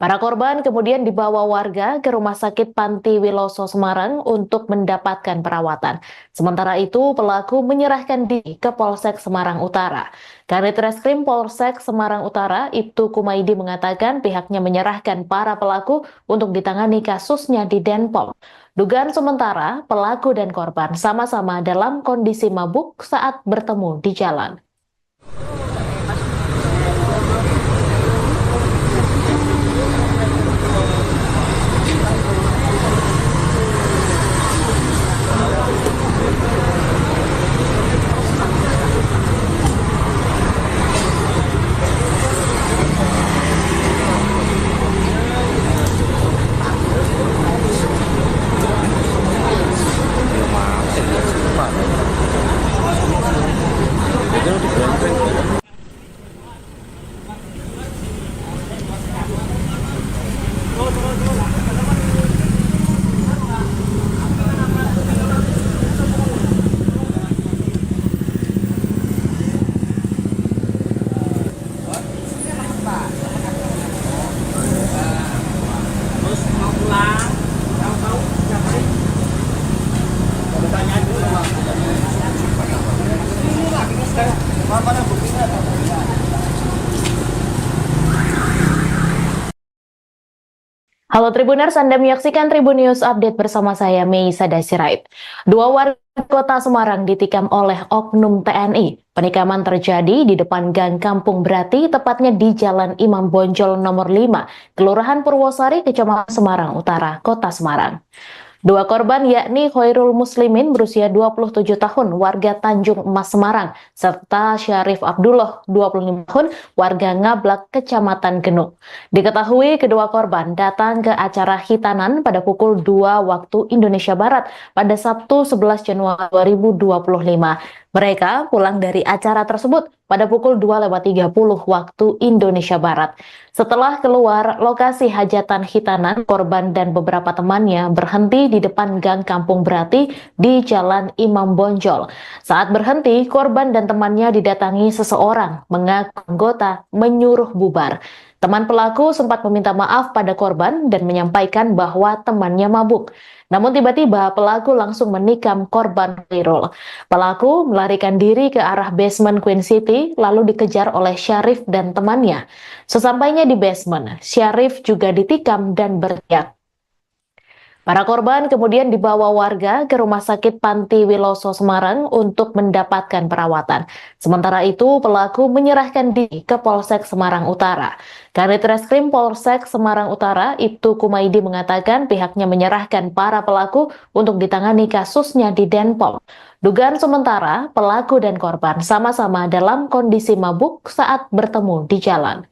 Para korban kemudian dibawa warga ke Rumah Sakit Panti Wiloso Semarang untuk mendapatkan perawatan. Sementara itu, pelaku menyerahkan diri ke Polsek Semarang Utara. Kanit Reskrim Polsek Semarang Utara, Ibtu Kumaidi mengatakan pihaknya menyerahkan para pelaku untuk ditangani kasusnya di Denpom. Dugaan sementara, pelaku dan korban sama-sama dalam kondisi mabuk saat bertemu di jalan. Halo Tribuners, Anda menyaksikan Tribun News Update bersama saya, Meisa Dasirait. Dua warga kota Semarang ditikam oleh oknum TNI. Penikaman terjadi di depan Gang Kampung Brati, tepatnya di Jalan Imam Bonjol nomor 5, Kelurahan Purwosari, Kecamatan Semarang Utara, Kota Semarang. Dua korban yakni Khairul Muslimin berusia 27 tahun warga Tanjung Emas Semarang serta Syarif Abdullah 25 tahun warga Ngablak Kecamatan Genuk. Diketahui kedua korban datang ke acara hitanan pada pukul 2 waktu Indonesia Barat pada Sabtu 11 Januari 2025. Mereka pulang dari acara tersebut pada pukul 2.30 waktu Indonesia Barat. Setelah keluar lokasi hajatan hitanan, korban dan beberapa temannya berhenti di depan Gang Kampung Brati di Jalan Imam Bonjol. Saat berhenti, korban dan temannya didatangi seseorang mengaku anggota menyuruh bubar. Teman pelaku sempat meminta maaf pada korban dan menyampaikan bahwa temannya mabuk. Namun tiba-tiba pelaku langsung menikam korban Khairul. Pelaku melarikan diri ke arah basement Queen City lalu dikejar oleh Syarif dan temannya. Sesampainya di basement, Syarif juga ditikam dan berteriak. Para korban kemudian dibawa warga ke Rumah Sakit Panti Wiloso Semarang untuk mendapatkan perawatan. Sementara itu, pelaku menyerahkan diri ke Polsek Semarang Utara. Kanit Reskrim Polsek Semarang Utara, Ibtu Kumaidi mengatakan pihaknya menyerahkan para pelaku untuk ditangani kasusnya di Denpom. Dugaan sementara, pelaku dan korban sama-sama dalam kondisi mabuk saat bertemu di jalan.